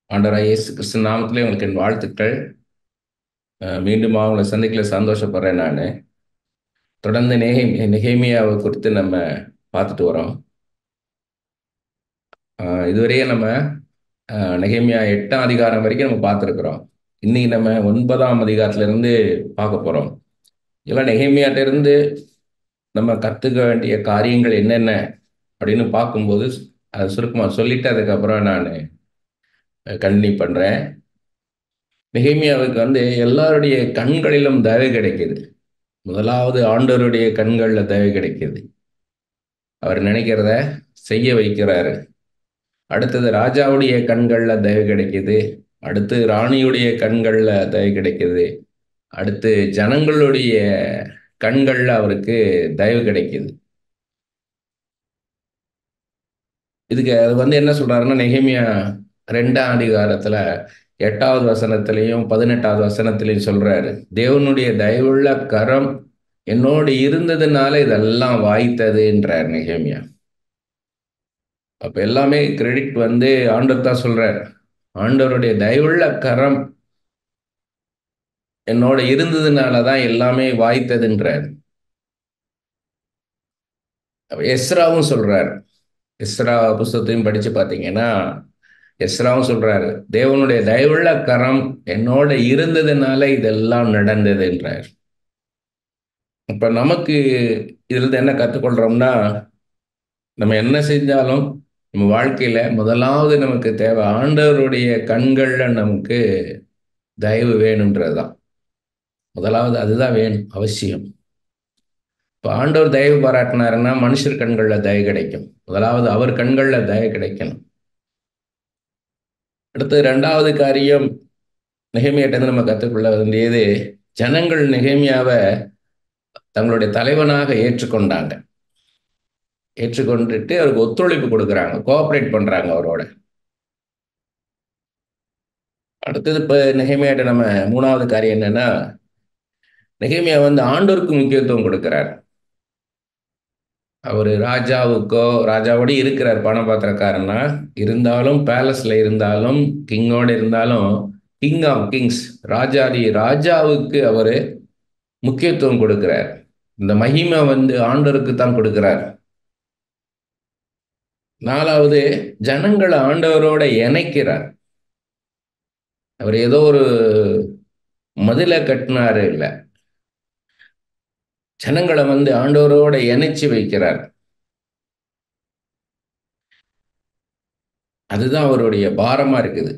ஆண்டவராகிய இயேசு கிறிஸ்து நாமத்திலே உங்களுக்கு என் வாழ்த்துக்கள். மீண்டும் உங்களை சந்திக்கல சந்தோஷப்படுறேன் நான். தொடர்ந்து நெகேமியாவை குறித்து நம்ம பார்த்துட்டு வரோம். இதுவரையே நம்ம நெகேமியா 8ஆம் அதிகாரம் வரைக்கும் நம்ம பார்த்துருக்குறோம். இன்னைக்கு நம்ம 9ஆம் அதிகாரத்திலிருந்து பார்க்க போகிறோம். இதெல்லாம் நெகேமியாட்ட இருந்து நம்ம கற்றுக்க வேண்டிய காரியங்கள் என்னென்ன அப்படின்னு பார்க்கும்போது அதை சுருக்கமாக சொல்லிட்டு அதுக்கப்புறம் நான் கண்டினியூ பண்ணுறேன். நெகேமியாவுக்கு எல்லாருடைய கண்களிலும் தயவு கிடைக்குது. முதலாவது ஆண்டவருடைய கண்களில் தயவு கிடைக்குது. அவர் நினைக்கிறத செய்ய வைக்கிறாரு. அடுத்தது ராஜாவுடைய கண்களில் தயவு கிடைக்குது. அடுத்து ராணியுடைய கண்களில் தயவு கிடைக்குது. அடுத்து ஜனங்களுடைய கண்களில் அவருக்கு தயவு கிடைக்குது. இதுக்கு அது என்ன சொல்றாருன்னா, நெகேமியா 2ஆம் அதிகாரத்துல 8வது வசனத்திலையும் 18வது வசனத்திலையும் சொல்றாரு, தேவனுடைய தயவுள்ள கரம் என்னோடு இருந்ததுனால இதெல்லாம் வாய்த்ததுன்றார் நெகேமியா. அப்ப எல்லாமே கிரெடிட் ஆண்டவர் தான் சொல்றார். ஆண்டவருடைய தயவுள்ள கரம் என்னோட இருந்ததுனால தான் எல்லாமே வாய்த்ததுன்றார். எஸ்ராவும் சொல்றார். எஸ்ரா புஸ்தகத்தையும் படிச்சு பார்த்தீங்கன்னா எஸ்ராவும் சொல்றாரு, தேவனுடைய தயவுள்ள கரம் என்னோட இருந்ததுனால இதெல்லாம் நடந்ததுன்றார். இப்ப நமக்கு இதுல இருந்து என்ன கற்றுக்கொள்றோம்னா, நம்ம என்ன செஞ்சாலும் நம்ம வாழ்க்கையில முதலாவது நமக்கு தேவை ஆண்டவருடைய கண்கள்ல நமக்கு தயவு வேணும்ன்றதுதான். முதலாவது அதுதான் வேணும், அவசியம். இப்போ ஆண்டவர் தயவு பாராட்டினாருன்னா மனுஷர் கண்களில் தயவு கிடைக்கும். முதலாவது அவர் கண்களில் தயவு கிடைக்கணும். அடுத்து 2வது காரியம் நெகேமியாட்ட நம்ம கற்றுக்கொள்ள வேண்டியது, ஜனங்கள் நெகேமியாவை தங்களுடைய தலைவனாக ஏற்றுக்கொண்டாங்க. ஏற்றுக்கொண்டுட்டு அவருக்கு ஒத்துழைப்பு கொடுக்குறாங்க, கோஆப்ரேட் பண்றாங்க அவரோட. அடுத்தது இப்போ நெகேமியாட்ட நம்ம 3வது காரியம் என்னன்னா, நெகேமியா ஆண்டவருக்கு முக்கியத்துவம் கொடுக்கிறார். அவர் ராஜாவோட இருக்கிறார், பணபாத்திரக்காரனா இருந்தாலும், பேலஸ்ல இருந்தாலும், கிங்கோட இருந்தாலும், கிங் ஆஃப் கிங்ஸ், ராஜாவுக்கு அவர் முக்கியத்துவம் கொடுக்கிறார். இந்த மகிமை ஆண்டவருக்கு தான் கொடுக்கிறார். 4வது, ஜனங்களை ஆண்டவரோட இணைக்கிறார். அவர் ஏதோ ஒரு மதில கட்டினாரு இல்ல, ஜனங்களை ஆண்டவரோட இணைச்சு வைக்கிறார். அதுதான் அவருடைய பாரமா இருக்குது.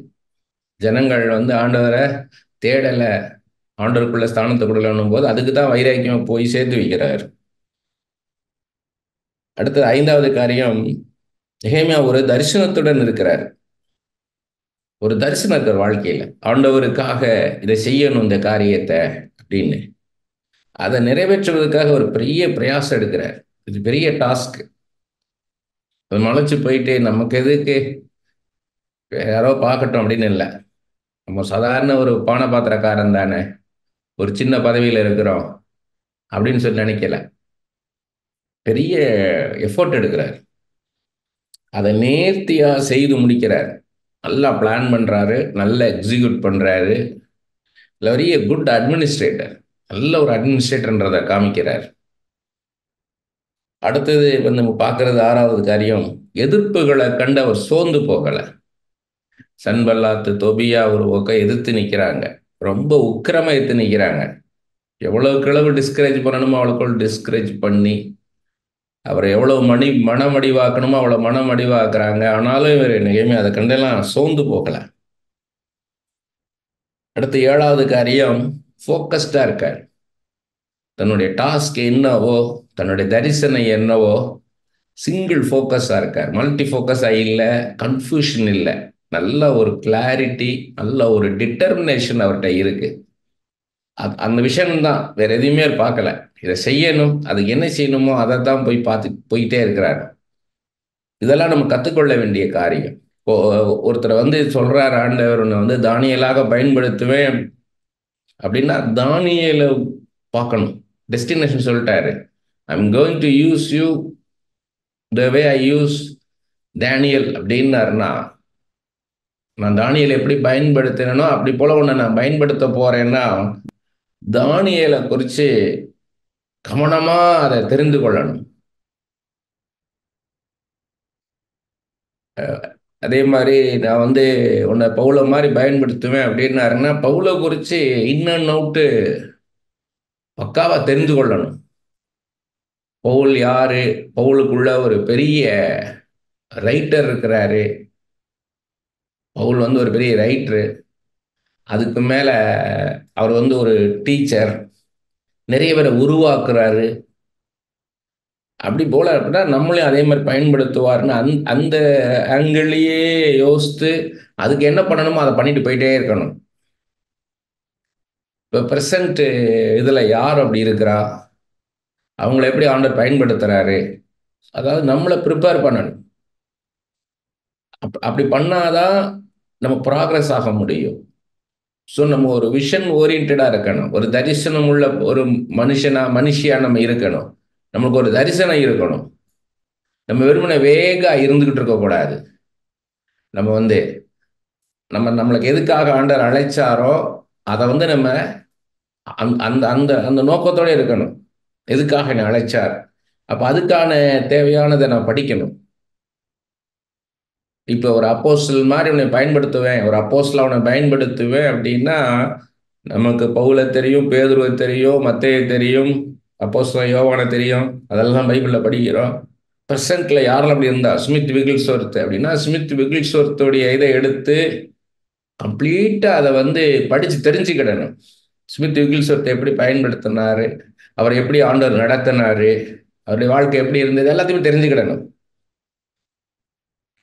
ஜனங்கள் ஆண்டவரை தேடல, ஆண்டவருக்குள்ள ஸ்தானத்தை கொடுக்கலன்னும் போது அதுக்கு தான் வைராக்கியம் போய் சேர்த்து வைக்கிறார். அடுத்தது 5வது காரியம், நெகேமியா ஒரு தரிசனத்துடன் இருக்கிறார். ஒரு தரிசனம் இருக்கிற வாழ்க்கையில் ஆண்டவருக்காக இதை செய்யணும் இந்த காரியத்தை அப்படின்னு, அதை நிறைவேற்றுவதற்காக ஒரு பெரிய பிரயாசம் எடுக்கிறார். இது பெரிய டாஸ்க். அது மலைச்சு போயிட்டு நமக்கு எதுக்கு, யாரோ பார்க்கட்டும் அப்படின்னு இல்லை. நம்ம சாதாரண ஒரு பானை பாத்திரக்காரன் தானே, ஒரு சின்ன பதவியில் இருக்கிறோம் அப்படின்னு சொல்லி நினைக்கல. பெரிய எஃபோர்ட் எடுக்கிறார். அதை நேர்த்தியா செய்து முடிக்கிறார். நல்லா பிளான் பண்றாரு, நல்லா எக்ஸிக்யூட் பண்றாரு. பெரிய குட் அட்மினிஸ்ட்ரேட்டர், நல்ல ஒரு அட்மினிஸ்ட்ரேட்டர்ன்றதை காமிக்கிறார். அடுத்தது நம்ம பார்க்கறது 6வது காரியம், எதிர்ப்புகளை கண்டு அவர் சோர்ந்து போகலை. சன்பல்லாத்து, தொபியா ஒரு பக்கம் எதிர்த்து நிற்கிறாங்க, ரொம்ப உக்கிரமா எதிர்த்து நிற்கிறாங்க. எவ்வளவுக்கு எவ்வளவு டிஸ்கரேஜ் பண்ணணுமோ அவ்வளோக்குள் டிஸ்கரேஜ் பண்ணி அவரை எவ்வளவு மனமடிவாக்கணுமோ அவ்வளோ மனமடிவாக்குறாங்க. ஆனாலும் இவர் நெகேமியா அதை கண்டெல்லாம் சோர்ந்து போகல. அடுத்து 7வது காரியம், ஃபோக்கஸ்டா இருக்கார். தன்னுடைய டாஸ்க் என்னவோ, தன்னுடைய தரிசனம் என்னவோ, சிங்கிள் ஃபோக்கஸா இருக்கார். மல்டி ஃபோக்கஸா இல்லை, கன்ஃபியூஷன் இல்லை, நல்ல ஒரு கிளாரிட்டி, நல்ல ஒரு டிட்டர்மினேஷன் அவர்கிட்ட இருக்கு. அந்த விஷயம்தான், வேற எதையுமே பார்க்கல. இதை செய்யணும், அதுக்கு என்ன செய்யணுமோ அதை தான் போயிட்டே இருக்கிறார். இதெல்லாம் நம்ம கற்றுக்கொள்ள வேண்டிய காரியம். இப்போ ஒருத்தர் சொல்றார், ஆண்டவர் உன்னை தானியலாக பயன்படுத்துவேன் அப்படின்னா தானியலை பார்க்கணும். டெஸ்டினேஷன் சொல்லிட்டாரு, I'm going to use you the way I use Daniel அப்படின்னாருன்னா நான் தானியேலை எப்படி பயன்படுத்தினேனோ அப்படி போல உன்னை நான் பயன்படுத்த போறேன்னா, தானியேலை குறித்து கவனமா அதை தெரிந்து கொள்ளணும். அதே மாதிரி நான் வந்து உன்னை பவுலை மாதிரி பயன்படுத்துவேன் அப்படின்னாருன்னா, பவுலை குறித்து இன்னும் அவுட்டு பக்காவா தெரிந்து கொள்ளணும். பவுல் யாரு? பவுலுக்குள்ள ஒரு பெரிய ரைட்டர் இருக்கிறாரு. பவுல் வந்து ஒரு பெரிய ரைட்டரு. அதுக்கு மேல அவர் வந்து ஒரு டீச்சர். நிறைய பேரை உருவாக்குறாரு. அப்படி போல அப்படின்னா நம்மளையும் அதே மாதிரி பயன்படுத்துவாருன்னு அந்த ஆங்கிள்லேயே யோசித்து அதுக்கு என்ன பண்ணணுமோ அதை பண்ணிட்டு போயிட்டே இருக்கணும். இப்போ ப்ரெசண்ட் இதில் யார் அப்படி இருக்கிறா? அவங்கள எப்படி ஆண்டவர் பயன்படுத்துறாரு? அதாவது நம்மளை ப்ரிப்பேர் பண்ணணும். அப்படி பண்ணாதான் நம்ம ப்ராக்ரஸ் ஆக முடியும். ஸோ நம்ம ஒரு விஷன் ஓரியன்டாக இருக்கணும். ஒரு தரிசனம் உள்ள ஒரு மனுஷியா நம்ம இருக்கணும். நமக்கு ஒரு தரிசனம் இருக்கணும். நம்ம வெறுமனே வேகா இருந்துகிட்டு இருக்கக்கூடாது. நம்ம வந்து நம்மளுக்கு எதுக்காக ஆண்டவர் அழைச்சாரோ அதை வந்து நம்ம அந்த அந்த அந்த நோக்கத்தோட இருக்கணும். எதுக்காக என்னை அழைச்சார்? அப்போ அதுக்கான தேவையானதை நான் படிக்கணும். இப்போ ஒரு அப்போஸ்தல் மாதிரி உன்னை பயன்படுத்துவேன், ஒரு அப்போஸ்தலா உன்னை பயன்படுத்துவேன் அப்படின்னா, நமக்கு பவுலை தெரியும், பேதுருவை தெரியும், மத்தேயை தெரியும், அப்போஸ்தலன் யோவானை தெரியும். அதெல்லாம் பைபிளில் படிக்கிறோம். ப்ரெசென்ட்ல யாரெல்லாம் அப்படி இருந்தா? ஸ்மித் விகில்ஸ்வொர்த் அப்படின்னா, ஸ்மித் விகில்ஸ்வொர்த்துடைய இதை எடுத்து கம்ப்ளீட்டாக அதை வந்து படித்து தெரிஞ்சுக்கிடணும். ஸ்மித் விகில்ஸ்வொர்த்தை எப்படி பயன்படுத்தினாரு, அவர் எப்படி ஆண்டவர் நடத்தினாரு, அவருடைய வாழ்க்கை எப்படி இருந்தது, எல்லாத்தையுமே தெரிஞ்சுக்கிடணும்.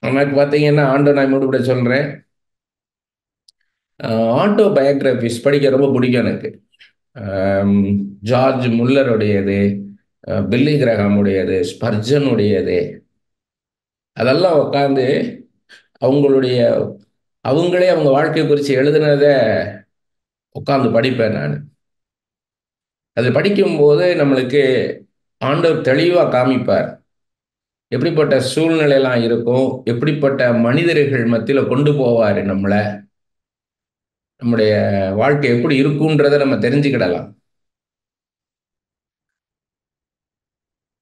எனக்கு பார்த்தீங்கன்னா ஆண்டவர் நான் கூட சொல்கிறேன், ஆட்டோ பயோகிராஃபிஸ் படிக்க ரொம்ப பிடிக்கும் எனக்கு. ஜார்ஜ் முல்லருடையது, பில்லி கிரஹாமுடையது, ஸ்பர்ஜனுடையது, அதெல்லாம் உட்காந்து அவங்களுடைய அவங்களே அவங்க வாழ்க்கை குறித்து எழுதுனதை உட்காந்து படிப்பேன் நான். அது படிக்கும்போது நம்மளுக்கு ஆண்டவர் தெளிவாக காமிப்பார். எப்படிப்பட்ட சூழ்நிலையெல்லாம் இருக்கும், எப்படிப்பட்ட மனிதர்கள் மத்தியில் கொண்டு போவார் நம்மளை, நம்முடைய வாழ்க்கை எப்படி இருக்குன்றதை நம்ம தெரிஞ்சுக்கிடலாம்.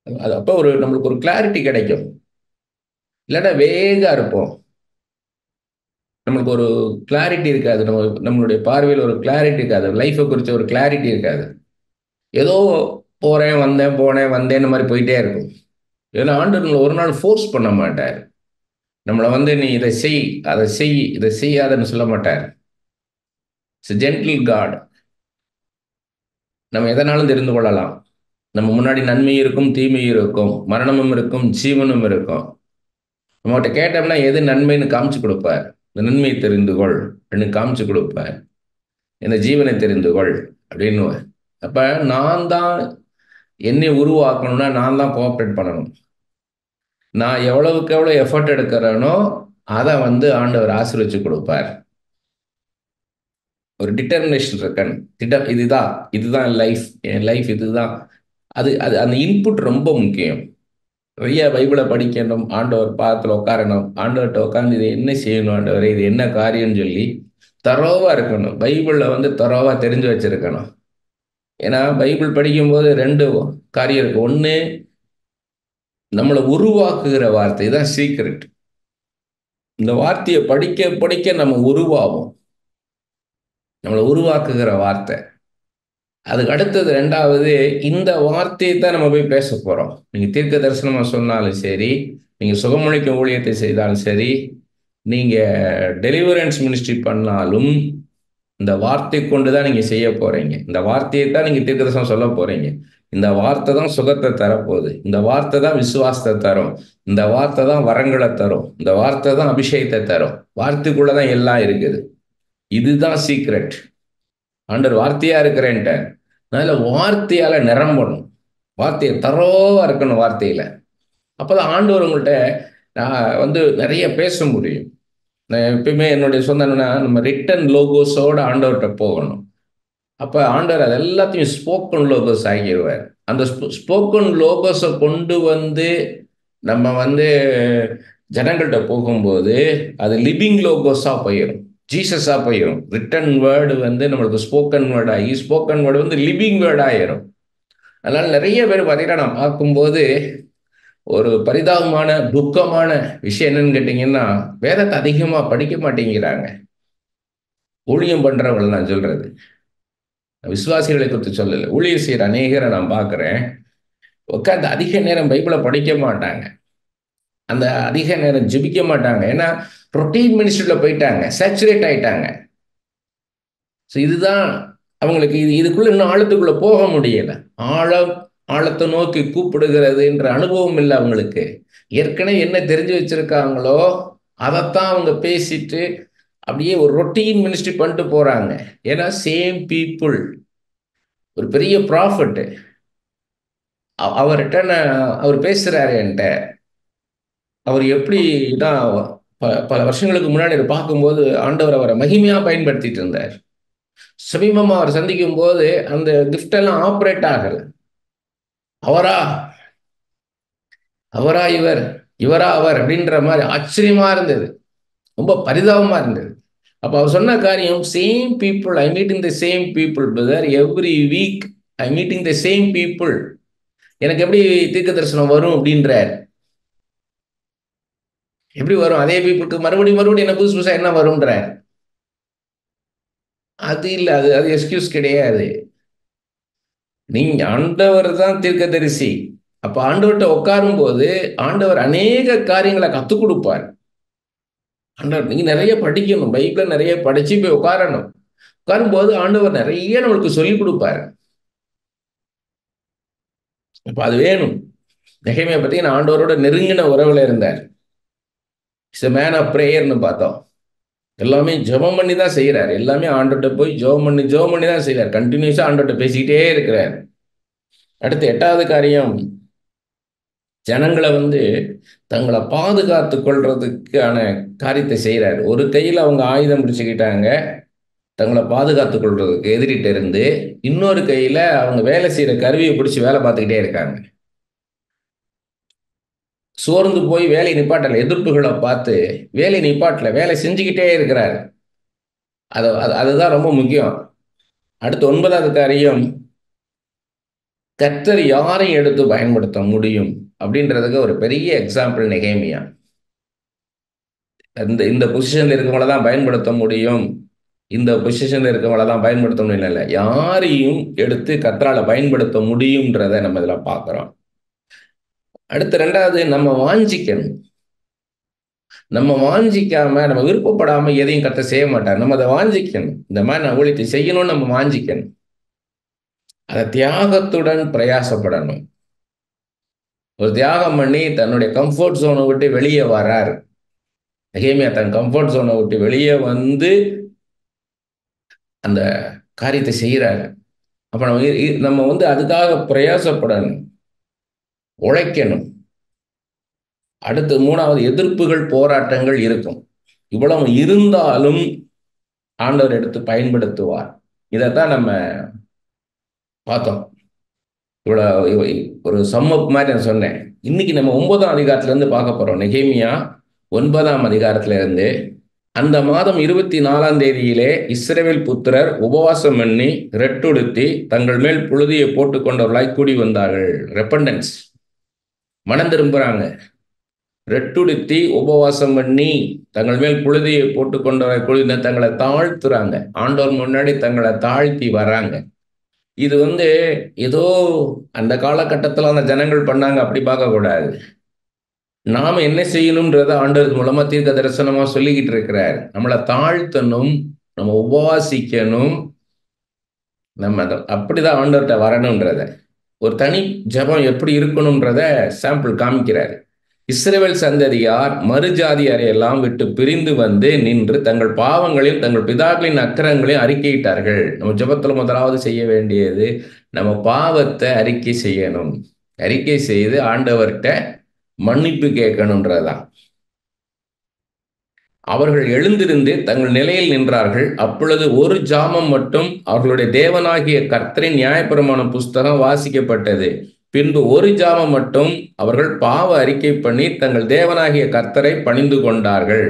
அது அப்போ நம்மளுக்கு ஒரு கிளாரிட்டி கிடைக்கும். இல்லைன்னா வேகா இருப்போம். நம்மளுக்கு ஒரு கிளாரிட்டி இருக்காது. நம்மளுடைய பார்வையில் ஒரு கிளாரிட்டி இருக்காது. லைஃப்பை குறித்த ஒரு கிளாரிட்டி இருக்காது. ஏதோ போறேன் வந்தேன் போனேன் வந்தேன்னு மாதிரி போயிட்டே இருக்கும். ஏன்னா ஆண்டவர் ஒரு நாள் ஃபோர்ஸ் பண்ண மாட்டார். நம்மளை வந்து நீ இதை செய், அதை செய், இதை செய்யாதன்னு சொல்ல மாட்டார். It's gentle God. நம்ம எதனாலும் தெரிந்து கொள்ளலாம். நம்ம முன்னாடி நன்மை இருக்கும், தீமை இருக்கும், மரணமும் இருக்கும், ஜீவனும் இருக்கும். நம்மகிட்ட கேட்டோம்னா எது நன்மைன்னு காமிச்சு கொடுப்பார். இந்த நன்மையை தெரிந்து கொள் அப்படின்னு காமிச்சு கொடுப்பார். இந்த ஜீவனை தெரிந்து கொள் அப்படின்னு. அப்ப நான் தான் என்னை உருவாக்கணும்னா நான் தான் கோஆப்ரேட் பண்ணணும். நான் எவ்வளவுக்கு எவ்வளோ எஃபர்ட் எடுக்கிறேனோ அதை வந்து ஆண்டவர் ஆசீர்வதிச்சு கொடுப்பார். ஒரு டிட்டர்மினேஷன் இருக்கணும். இதுதான் இதுதான் லைஃப், என் லைஃப் இதுதான். அது அது அந்த இன்புட் ரொம்ப முக்கியம். நிறைய பைபிளை படிக்கணும், ஆண்டவர் பாதத்தில் உட்காரணும், ஆண்டவர்கிட்ட உட்காந்து இது என்ன செய்யணும் ஆண்டவர், இது என்ன காரியம்னு சொல்லி தரோவா இருக்கணும். பைபிளில் வந்து தரோவா தெரிஞ்சு வச்சிருக்கணும். ஏன்னா பைபிள் படிக்கும்போது ரெண்டு காரியம் இருக்கு. ஒன்று, நம்மளை உருவாக்குகிற வார்த்தை தான் சீக்ரெட். இந்த வார்த்தையை படிக்க படிக்க நம்ம உருவாகும். நம்மளை உருவாக்குகிற வார்த்தை. அதுக்கு அடுத்தது ரெண்டாவது, இந்த வார்த்தையை தான் நம்ம போய் பேச போகிறோம். நீங்கள் தீர்க்க தரிசனமாக சொன்னாலும் சரி, நீங்கள் சுகமளிக்கும் ஊழியத்தை செய்தாலும் சரி, நீங்கள் டெலிவரன்ஸ் மினிஸ்ட்ரி பண்ணாலும் இந்த வார்த்தை கொண்டு தான் நீங்கள் செய்ய போகிறீங்க. இந்த வார்த்தையை தான் நீங்கள் தீர்க்க தரிசனம் சொல்ல போகிறீங்க. இந்த வார்த்தை தான் சுகத்தை தரப்போகுது. இந்த வார்த்தை தான் விசுவாசத்தை தரும். இந்த வார்த்தை தான் வரங்களை தரும். இந்த வார்த்தை தான் அபிஷேகத்தை தரும். வார்த்தைக்குள்ளே தான் எல்லாம் இருக்குது. இதுதான் சீக்ரெட். ஆண்டவர் வார்த்தையாக இருக்கிறேன்ட்ட அதில் வார்த்தையால் நிரம்பணும். வார்த்தையை தரோவா இருக்கணும் வார்த்தையில். அப்போ தான் ஆண்டவர் உங்கள்கிட்ட வந்து நிறைய பேச முடியும். நான் எப்பயுமே என்னுடைய சொந்தம்னா நம்ம ரிட்டன் லோகோஸோட ஆண்டவர்கிட்ட போகணும். அப்போ ஆண்டவர் அது எல்லாத்தையும் ஸ்போக்கன் லோகோஸ் ஆகிடுவார். அந்த ஸ்போக்கன் லோகோஸை கொண்டு வந்து நம்ம வந்து ஜனங்கள்கிட்ட போகும்போது அது லிவிங் லோகோஸா போயிடும், ஜீசஸா போயிடும். ரிட்டன் வேர்டு வந்து நம்மளுக்கு ஸ்போக்கன் வேர்ட் ஆகி, ஸ்போக்கன் வேர்டு வந்து லிவிங் வேர்ட் ஆயிரும். அதனால நிறைய பேர் பார்த்தீங்கன்னா நான் பார்க்கும்போது ஒரு பரிதாபமான துக்கமான விஷயம் என்னன்னு கேட்டீங்கன்னா, வேதத்தை அதிகமா படிக்க மாட்டேங்கிறாங்க. ஊழியம் பண்றவங்க நான் சொல்றது, விசுவாசிகளை குறித்து சொல்லல, ஊழியர் செய்யற அநேகரை நான் பார்க்கிறேன். உட்காந்து அதிக நேரம் பைபிளை படிக்க மாட்டாங்க, அந்த அதிக நேரம் ஜெபிக்க மாட்டாங்க. ஏன்னா ரொட்டீன் மினிஸ்ட்ரியில் போயிட்டாங்க, சேச்சுரேட் ஆயிட்டாங்க. ஸோ இதுதான் அவங்களுக்கு, இதுக்குள்ள இன்னும் ஆழத்துக்குள்ள போக முடியல. ஆழம், ஆழத்தை நோக்கி கூப்பிடுகிறதுன்ற அனுபவம் இல்லை அவங்களுக்கு. ஏற்கனவே என்ன தெரிஞ்சு வச்சிருக்காங்களோ அதைத்தான் அவங்க பேசிட்டு அப்படியே ஒரு ரொட்டீன் மினிஸ்ட்ரி பண்ணிட்டு போறாங்க. ஏன்னா சேம் பீப்புள். ஒரு பெரிய ப்ராஃபிட் அவர்கிட்ட அவர் பேசுறாரு என்கிட்ட. அவர் எப்படின்னா பல வருஷங்களுக்கு முன்னாடி பார்க்கும்போது ஆண்டவர் அவரை மகிமையா பயன்படுத்திட்டு இருந்தார். சமீபமா அவர் சந்திக்கும் போது அந்த கிஃப்ட் எல்லாம் ஆப்ரேட் ஆகல. அவரா அவரா இவர், இவரா அவர் அப்படின்ற மாதிரி ஆச்சரியமா இருந்தது, ரொம்ப பரிதாபமா இருந்தது. அப்ப அவர் சொன்ன காரியம், same people, I meeting the same people brother, every week I meeting the same people. எனக்கு எப்படி தீர்க்க தரிசனம் வரும் அப்படின்றார். எப்படி வரும்? அதே பீப்புளுக்கு மறுபடியும் மறுபடியும் என்ன புதுசு புதுசா என்ன வரும்ன்றார். அது இல்லை, அது அது எக்ஸ்கியூஸ் கிடையாது. நீங்க ஆண்டவர் தான் தீர்க்கதரிசி. அப்ப ஆண்டவர்கிட்ட உட்காரும் போது ஆண்டவர் அநேக காரியங்களை கத்துக் கொடுப்பார். ஆண்டவர் நீங்க நிறைய படிக்கணும், பைபிளை நிறைய படிச்சு போய் உட்காரணும். உட்காரும்போது ஆண்டவர் நிறைய நம்மளுக்கு சொல்லிக் கொடுப்பார். அப்ப அது வேணும். நெகேமியா பார்த்தீங்கன்னா ஆண்டவரோட நெருங்கின உறவுல இருந்தார். இட்ஸ் மேன் ஆஃப் பிரேயர்னு பார்த்தோம். எல்லாமே ஜெபம் பண்ணி தான் செய்யறாரு. எல்லாமே ஆண்டோட்ட போய் ஜெபம் பண்ணி தான் செய்யறாரு. கண்டினியூஸா ஆண்டோட்ட பேசிக்கிட்டே இருக்கிறார். அடுத்து 8வது காரியம், ஜனங்களை வந்து தங்களை பாதுகாத்து கொள்றதுக்கான காரியத்தை செய்யறாரு. ஒரு கையில் அவங்க ஆயுதம் பிடிச்சுக்கிட்டாங்க தங்களை பாதுகாத்து கொள்றதுக்கு எதிரிட்ட இருந்து, இன்னொரு கையில அவங்க வேலை செய்யற கருவியை பிடிச்சி வேலை பார்த்துக்கிட்டே இருக்காங்க. சோர்ந்து போய் வேலை நிப்பாட்டல, எதிர்ப்புகளை பார்த்து வேலை நிப்பாட்டல, வேலை செஞ்சுக்கிட்டே இருக்கிறாரு. அதுதான் ரொம்ப முக்கியம். அடுத்து 9வது காரியம், கர்த்தர் யாரையும் எடுத்து பயன்படுத்த முடியும் அப்படின்றதுக்கு ஒரு பெரிய எக்ஸாம்பிள் நெகேமியா. இந்த இந்த பொசிஷன்ல இருக்கவங்கள தான் பயன்படுத்த முடியும், இந்த பொசிஷன்ல இருக்கவங்கள தான் பயன்படுத்த முடியும் இல்லை, யாரையும் எடுத்து கர்த்தரால பயன்படுத்த முடியும்ன்றதை நம்ம இதுல பார்க்கிறோம். அடுத்து 2வது, நம்ம வாஞ்சிக்கணும். நம்ம வாஞ்சிக்காம, நம்ம விருப்பப்படாம எதையும் கர்த்தர் செய்ய மாட்டார். நம்ம அதை வாஞ்சிக்கணும். இந்த மாதிரி நான் ஊழியத்தை செய்யணும்னு நம்ம வாஞ்சிக்கணும். அதை தியாகத்துடன் பிரயாசப்படணும். ஒரு தியாகம் பண்ணி தன்னுடைய கம்ஃபர்ட் ஜோனை விட்டு வெளியே வரார் நெகேமியா. தன் கம்ஃபர்ட் ஜோனை விட்டு வெளியே வந்து அந்த காரியத்தை செய்யறாரு. அப்ப நம்ம வந்து அதுக்காக பிரயாசப்படணும், உழைக்கணும். அடுத்து 3வது, எதிர்ப்புகள், போராட்டங்கள் இருக்கும். இவ்வளவு இருந்தாலும் ஆண்டவர் எடுத்து பயன்படுத்துவார். இதைத்தான் நம்ம பார்த்தோம். இவ்வளவு ஒரு சம்மப் மாதிரி நான் சொன்னேன். இன்னைக்கு நம்ம 9ஆம் அதிகாரத்துல இருந்து பார்க்க போறோம். நெகேமியா 9ஆம் அதிகாரத்துல இருந்து. அந்த மாதம் 24ஆம் தேதியிலே இஸ்ரவேல் புத்திரர் உபவாசம் பண்ணி ரெட்டுடுத்தி தங்கள் மேல் புழுதியை போட்டுக்கொண்டவர்களாய் கூடி வந்தார்கள். ரெப்பண்டன்ஸ், மனம் திரும்புறாங்க. ரெட்டுடுத்தி உபவாசம் பண்ணி தங்கள் மேல் புழுதியை போட்டுக்கொண்டவரை கூடி தங்களை தாழ்த்துறாங்க. ஆண்டவர் முன்னாடி தங்களை தாழ்த்தி வராங்க. இது வந்து ஏதோ அந்த காலகட்டத்தில் அந்த ஜனங்கள் பண்ணாங்க அப்படி பார்க்க கூடாது. நாம என்ன செய்யணும்ன்றத ஆண்டவர் மூலமா தீர்க்க தரிசனமா சொல்லிக்கிட்டு இருக்கிறார். நம்மளை தாழ்த்தணும், நம்ம உபவாசிக்கணும், நம்ம அப்படிதான் ஆண்டவர்கிட்ட வரணும்ன்றத, ஒரு தனி ஜபம் எப்படி இருக்கணும்ன்றத சாம்பிள் காமிக்கிறார். இஸ்ரவேல் சந்ததியார் மறுஜாதியாரை எல்லாம் விட்டு பிரிந்து வந்து நின்று தங்கள் பாவங்களையும் தங்கள் பிதாக்களின் அக்கிரங்களையும் அறிக்கையிட்டார்கள். நம்ம ஜபத்துல முதலாவது செய்ய வேண்டியது நம்ம பாவத்தை அறிக்கை செய்யணும். அறிக்கை செய்து ஆண்டவர்கிட்ட மன்னிப்பு கேட்கணும்ன்றதான். அவர்கள் எழுந்திருந்து தங்கள் நிலையில் நின்றார்கள். அப்பொழுது ஒரு ஜாமம் மட்டும் அவர்களுடைய தேவனாகிய கர்த்தரின் நியாயப்பிரமாண புஸ்தகம் வாசிக்கப்பட்டது. பின்பு ஒரு ஜாமம் மட்டும் அவர்கள் பாவ அறிக்கை பண்ணி தங்கள் தேவனாகிய கர்த்தரை பணிந்து கொண்டார்கள்.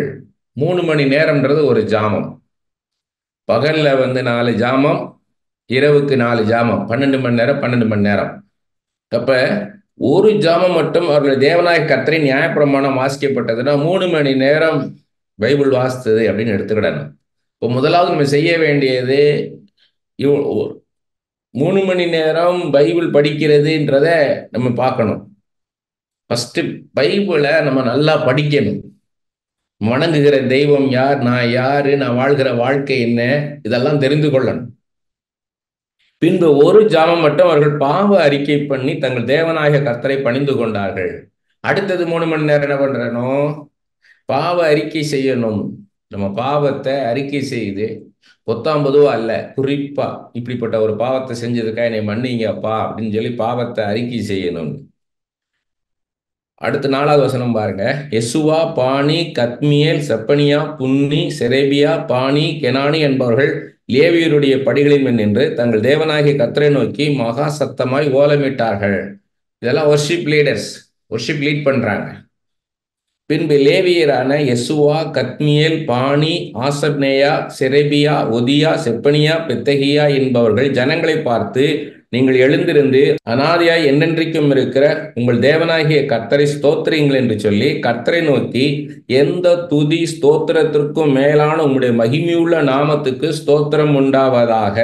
3 மணி நேரம்ன்றது ஒரு ஜாமம். பகல்ல 4 ஜாமம், இரவுக்கு 4 ஜாமம், 12 மணி நேரம் 12 மணி நேரம். அப்ப ஒரு ஜாமம் மட்டும் அவர்கள் தேவனாகிய கர்த்தரை நியாயப்பிரமாணம் வாசிக்கப்பட்டதுன்னா 3 மணி நேரம் பைபிள் வாசித்தது அப்படின்னு எடுத்துக்கிடணும். இப்போ முதலாவது நம்ம செய்ய வேண்டியது 3 மணி நேரம் பைபிள் படிக்கிறதுன்றத நம்ம பார்க்கணும். ஃபர்ஸ்ட் பைபிளை நம்ம நல்லா படிக்கணும். வணங்குகிற தெய்வம் யார், நான் யாரு, நான் வாழ்கிற வாழ்க்கை என்ன, இதெல்லாம் தெரிந்து கொள்ளணும். பின்பு ஒரு ஜாமம் மட்டும் அவர்கள் பாவ அறிக்கை பண்ணி தங்கள் தேவனாகிய கர்த்தரை பணிந்து கொண்டார்கள். அடுத்தது 3 மணி நேரம் என்ன பண்றணும்? பாவ அறிக்கை செய்யணும். நம்ம பாவத்தை அறிக்கை செய்து பொத்தாம்பதுவா அல்ல, குறிப்பா இப்படிப்பட்ட ஒரு பாவத்தை செஞ்சதுக்கா என்னை மன்னிங்கப்பா அப்படின்னு சொல்லி பாவத்தை அறிக்கை செய்யணும். அடுத்து 4வது வசனம் பாருங்க. யெசுவா, பானி, கத்மியேல், செப்பனியா, புன்னி, செரேபியா, பானி, கெனானி என்பவர்கள் லேவியருடைய படிகளின் மேல் நின்று தங்கள் தேவனாகிய கர்த்தரை நோக்கி மகா சத்தமாய் ஓலமிட்டார்கள். இதெல்லாம் வொர்ஷிப் லீடர்ஸ், வொர்ஷிப் லீட் பண்றாங்க. பின்பு லேவியரான யெசுவா, கத்மியேல், பானி, ஆசப்னேயா, செரேபியா, ஒதியா, செப்பனியா, பெத்தகியா என்பவர்கள் ஜனங்களை பார்த்து, நீங்கள் எழுந்திருந்து அனாதியாய் என்றென்றைக்கும் இருக்கிற உங்கள் தேவனாகிய கர்த்தரை ஸ்தோத்திரியுங்கள் என்று சொல்லி கர்த்தரை நோக்கி, எந்த துதி ஸ்தோத்திரத்திற்கும் மேலான உங்களுடைய மகிமையுள்ள நாமத்துக்கு ஸ்தோத்திரம் உண்டாவதாக.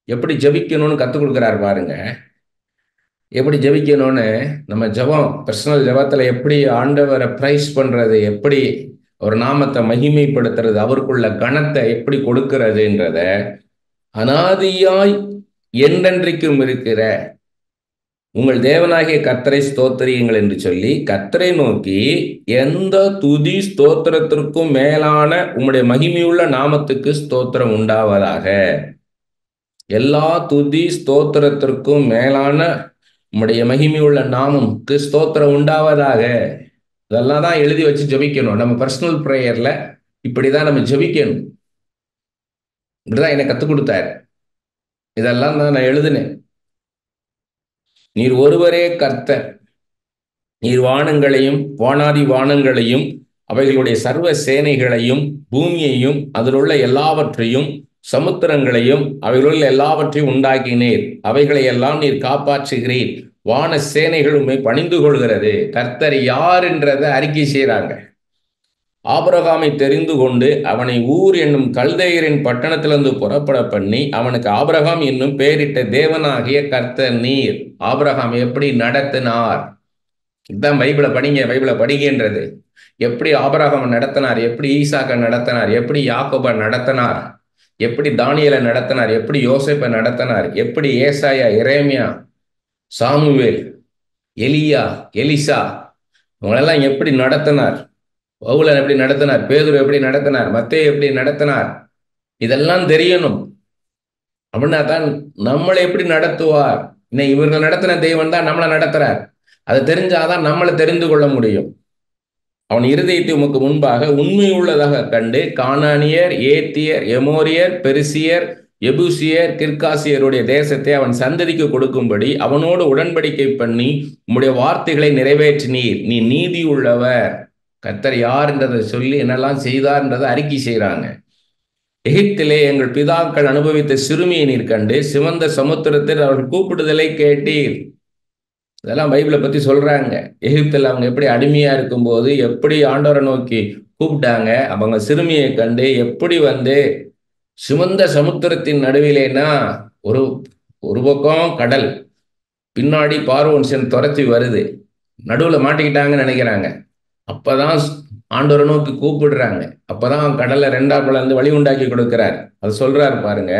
எப்படி ஜெபிக்கணும்னு கற்றுக் கொடுக்குறாரு பாருங்க. எப்படி ஜெபிக்கணும்னு, நம்ம ஜெபம், பர்சனல் ஜெபத்தில் எப்படி ஆண்டவரை பிரைஸ் பண்றது, எப்படி ஒரு நாமத்தை மகிமைப்படுத்துறது, அவருக்குள்ள கணத்தை எப்படி கொடுக்கிறதுன்றத, அனாதியாய் என்றென்றைக்கும் இருக்கிற உங்கள் தேவனாகிய கர்த்தரை ஸ்தோத்திரியுங்கள் என்று சொல்லி கர்த்தரை நோக்கி, எந்த துதி ஸ்தோத்திரத்திற்கும் மேலான உம்முடைய மகிமையுள்ள நாமத்துக்கு ஸ்தோத்திரம் உண்டாவதாக. எல்லா துதி ஸ்தோத்திரத்திற்கும் மேலான உம்முடைய மகிமையுள்ள நாமம்க்கு ஸ்தோத்திரம் உண்டாவதாக. இதெல்லாம் தான் எழுதி வச்சு ஜெபிக்கணும். நம்ம பர்சனல் ப்ரேயர்ல இப்படிதான் நம்ம ஜெபிக்கணும். இப்படிதான் என்னை கற்றுக் கொடுத்தாரு. இதெல்லாம் தான் நான் எழுதினேன். நீர் ஒருவரே கர்த்தர், நீர் வானங்களையும் வானாதி வானங்களையும் அவைகளுடைய சர்வ சேனைகளையும் பூமியையும் அதில் உள்ள எல்லாவற்றையும் சமுத்திரங்களையும் அவைகளுள்ள எல்லாவற்றையும் உண்டாக்கினீர். அவைகளை எல்லாம் நீர் காப்பாற்றுகிறீர். வான சேனைகள் உம்மை பணிந்து கொள்கிறது. கர்த்தர் யார் என்றதை அறிக்கை செய்கிறாங்க. ஆபிரகாமை தெரிந்து கொண்டு அவனை ஊர் என்னும் கல்தேயரின் பட்டணத்திலிருந்து புறப்பட பண்ணி அவனுக்கு ஆபிரகாம் என்னும் பெயரிட்ட தேவனாகிய கர்த்தர் நீர். ஆபிரகாம் எப்படி நடத்தினார்? இதுதான் பைபிளை படிங்க, பைபிளை படிக்கின்றது. எப்படி ஆபிரகாம் நடத்தினார், எப்படி ஈசாக்கை நடத்தினார், எப்படி யாக்கோபை நடத்தினார், எப்படி தானியேலை நடத்தினார், எப்படி யோசேப்பை நடத்தினார், எப்படி ஏசாயா, எரேமியா, சாமுவேல், எலியா, எலிசா இவங்களெல்லாம் எப்படி நடத்தினார், பவுலன் எப்படி நடத்தினார், பேதுரு எப்படி நடத்தினார், மத்தேயு எப்படி நடத்தினார், இதெல்லாம் தெரியணும். அப்படின்னா தான் நம்மளை எப்படி நடத்துவார். இன்னும் இவர்கள் நடத்தின தெய்வம் தான் நம்மளை நடத்துறார். அதை தெரிஞ்சாதான் நம்மளை தெரிந்து கொள்ள முடியும். அவன் இருதயத்தை உமக்கு முன்பாக உண்மை உள்ளதாக கண்டு கானானியர், ஏத்தியர், எமோரியர், பெரிசியர், எபூசியர், கிர்காசியருடைய தேசத்தை அவன் சந்ததிக்கு கொடுக்கும்படி அவனோடு உடன்படிக்கை பண்ணி உம்முடைய வார்த்தைகளை நிறைவேற்றினீர். நீ நீதி உள்ளவர். கர்த்தர் யார்ன்றதை சொல்லி என்னெல்லாம் செய்தார்ன்றதை அறிக்கை செய்கிறாங்க. எகிப்திலே எங்கள் பிதாக்கள் அனுபவித்த சிறுமியை நீர் கண்டு சிவந்த சமுத்திரத்தில் அவர்கள் கூப்பிடுதலை கேட்டீர். இதெல்லாம் பைபிளை பத்தி சொல்றாங்க. எகிப்தில் அவங்க எப்படி அடிமையா இருக்கும்போது எப்படி ஆண்டவரை நோக்கி கூப்பிட்டாங்க. அவங்க சிறுமியை கண்டு எப்படி சிவந்த சமுத்திரத்தின் நடுவிலேனா ஒரு பக்கம் கடல், பின்னாடி பார்வோன் துரத்தி வருது, நடுவுல மாட்டிக்கிட்டாங்கன்னு நினைக்கிறாங்க. அப்பதான் ஆண்டவரை நோக்கி கூப்பிடுறாங்க. அப்பதான் கடலை 2ஆ பிளந்து வழி உண்டாக்கி கொடுக்கிறார். அது சொல்றாரு பாருங்க.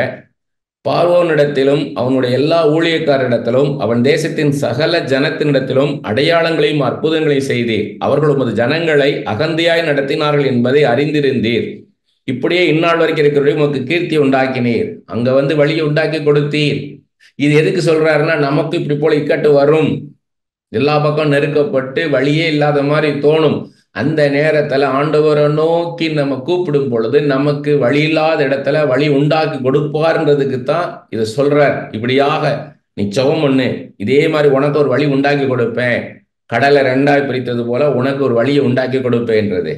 பார்வோனிடத்திலும் அவனுடைய எல்லா ஊழியக்காரிடத்திலும் அவன் தேசத்தின் சகல ஜனத்தினிடத்திலும் அடையாளங்களையும் அற்புதங்களையும் செய்தீர். அவர்கள் உமது ஜனங்களை அகந்தியாய் நடத்தினார்கள் என்பதை அறிந்திருந்தீர். இப்படியே இந்நாள் வரைக்கும் இருக்கிறவரை உமக்கு கீர்த்தி உண்டாக்கினீர். அங்க வழியை உண்டாக்கி கொடுத்தீர். இது எதுக்கு சொல்றாருன்னா, நமக்கு இப்படி போல இக்கட்டு வரும், எல்லா பக்கம் நெருக்கப்பட்டு வழியே இல்லாத மாதிரி தோணும். அந்த நேரத்துல ஆண்டவரை நோக்கி நம்ம கூப்பிடும் பொழுது நமக்கு வழி இல்லாத இடத்துல வழி உண்டாக்கி கொடுப்பார்ன்றதுக்கு தான் இதை சொல்றார். இப்படியாக நீ ஜெபம் பண்ணு, இதே மாதிரி உனக்கு ஒரு வழி உண்டாக்கி கொடுப்பேன். கடலை ரெண்டாய் பிரித்தது போல உனக்கு ஒரு வழியை உண்டாக்கி கொடுப்பேன்றது.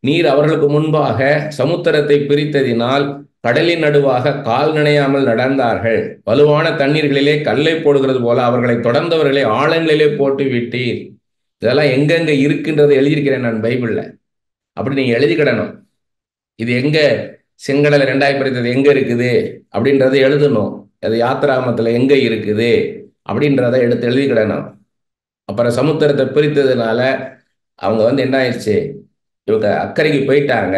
நீர் அவர்களுக்கு முன்பாக சமுத்திரத்தை பிரித்ததினால் கடலின் நடுவாக கால் நினையாமல் நடந்தார்கள். வலுவான தண்ணீர்களிலே கல்லை போடுகிறது போல அவர்களை தொடர்ந்தவர்களை ஆழங்களிலே போட்டு விட்டீர். இதெல்லாம் எங்கெங்க இருக்குன்றதை எழுதியிருக்கிறேன் நான் பைபிள்ல. அப்படி நீங்க எழுதிக்கிடணும். இது எங்க செங்கடலை ரெண்டாய் பிரித்தது எங்க இருக்குது அப்படின்றத எழுதணும். அது யாத்திராகமத்துல எங்க இருக்குது அப்படின்றத எடுத்து எழுதிக்கிடணும். அப்புறம் சமுத்திரத்தை பிரித்ததுனால அவங்க என்ன ஆயிடுச்சு, இவங்க அக்கறைக்கு போயிட்டாங்க.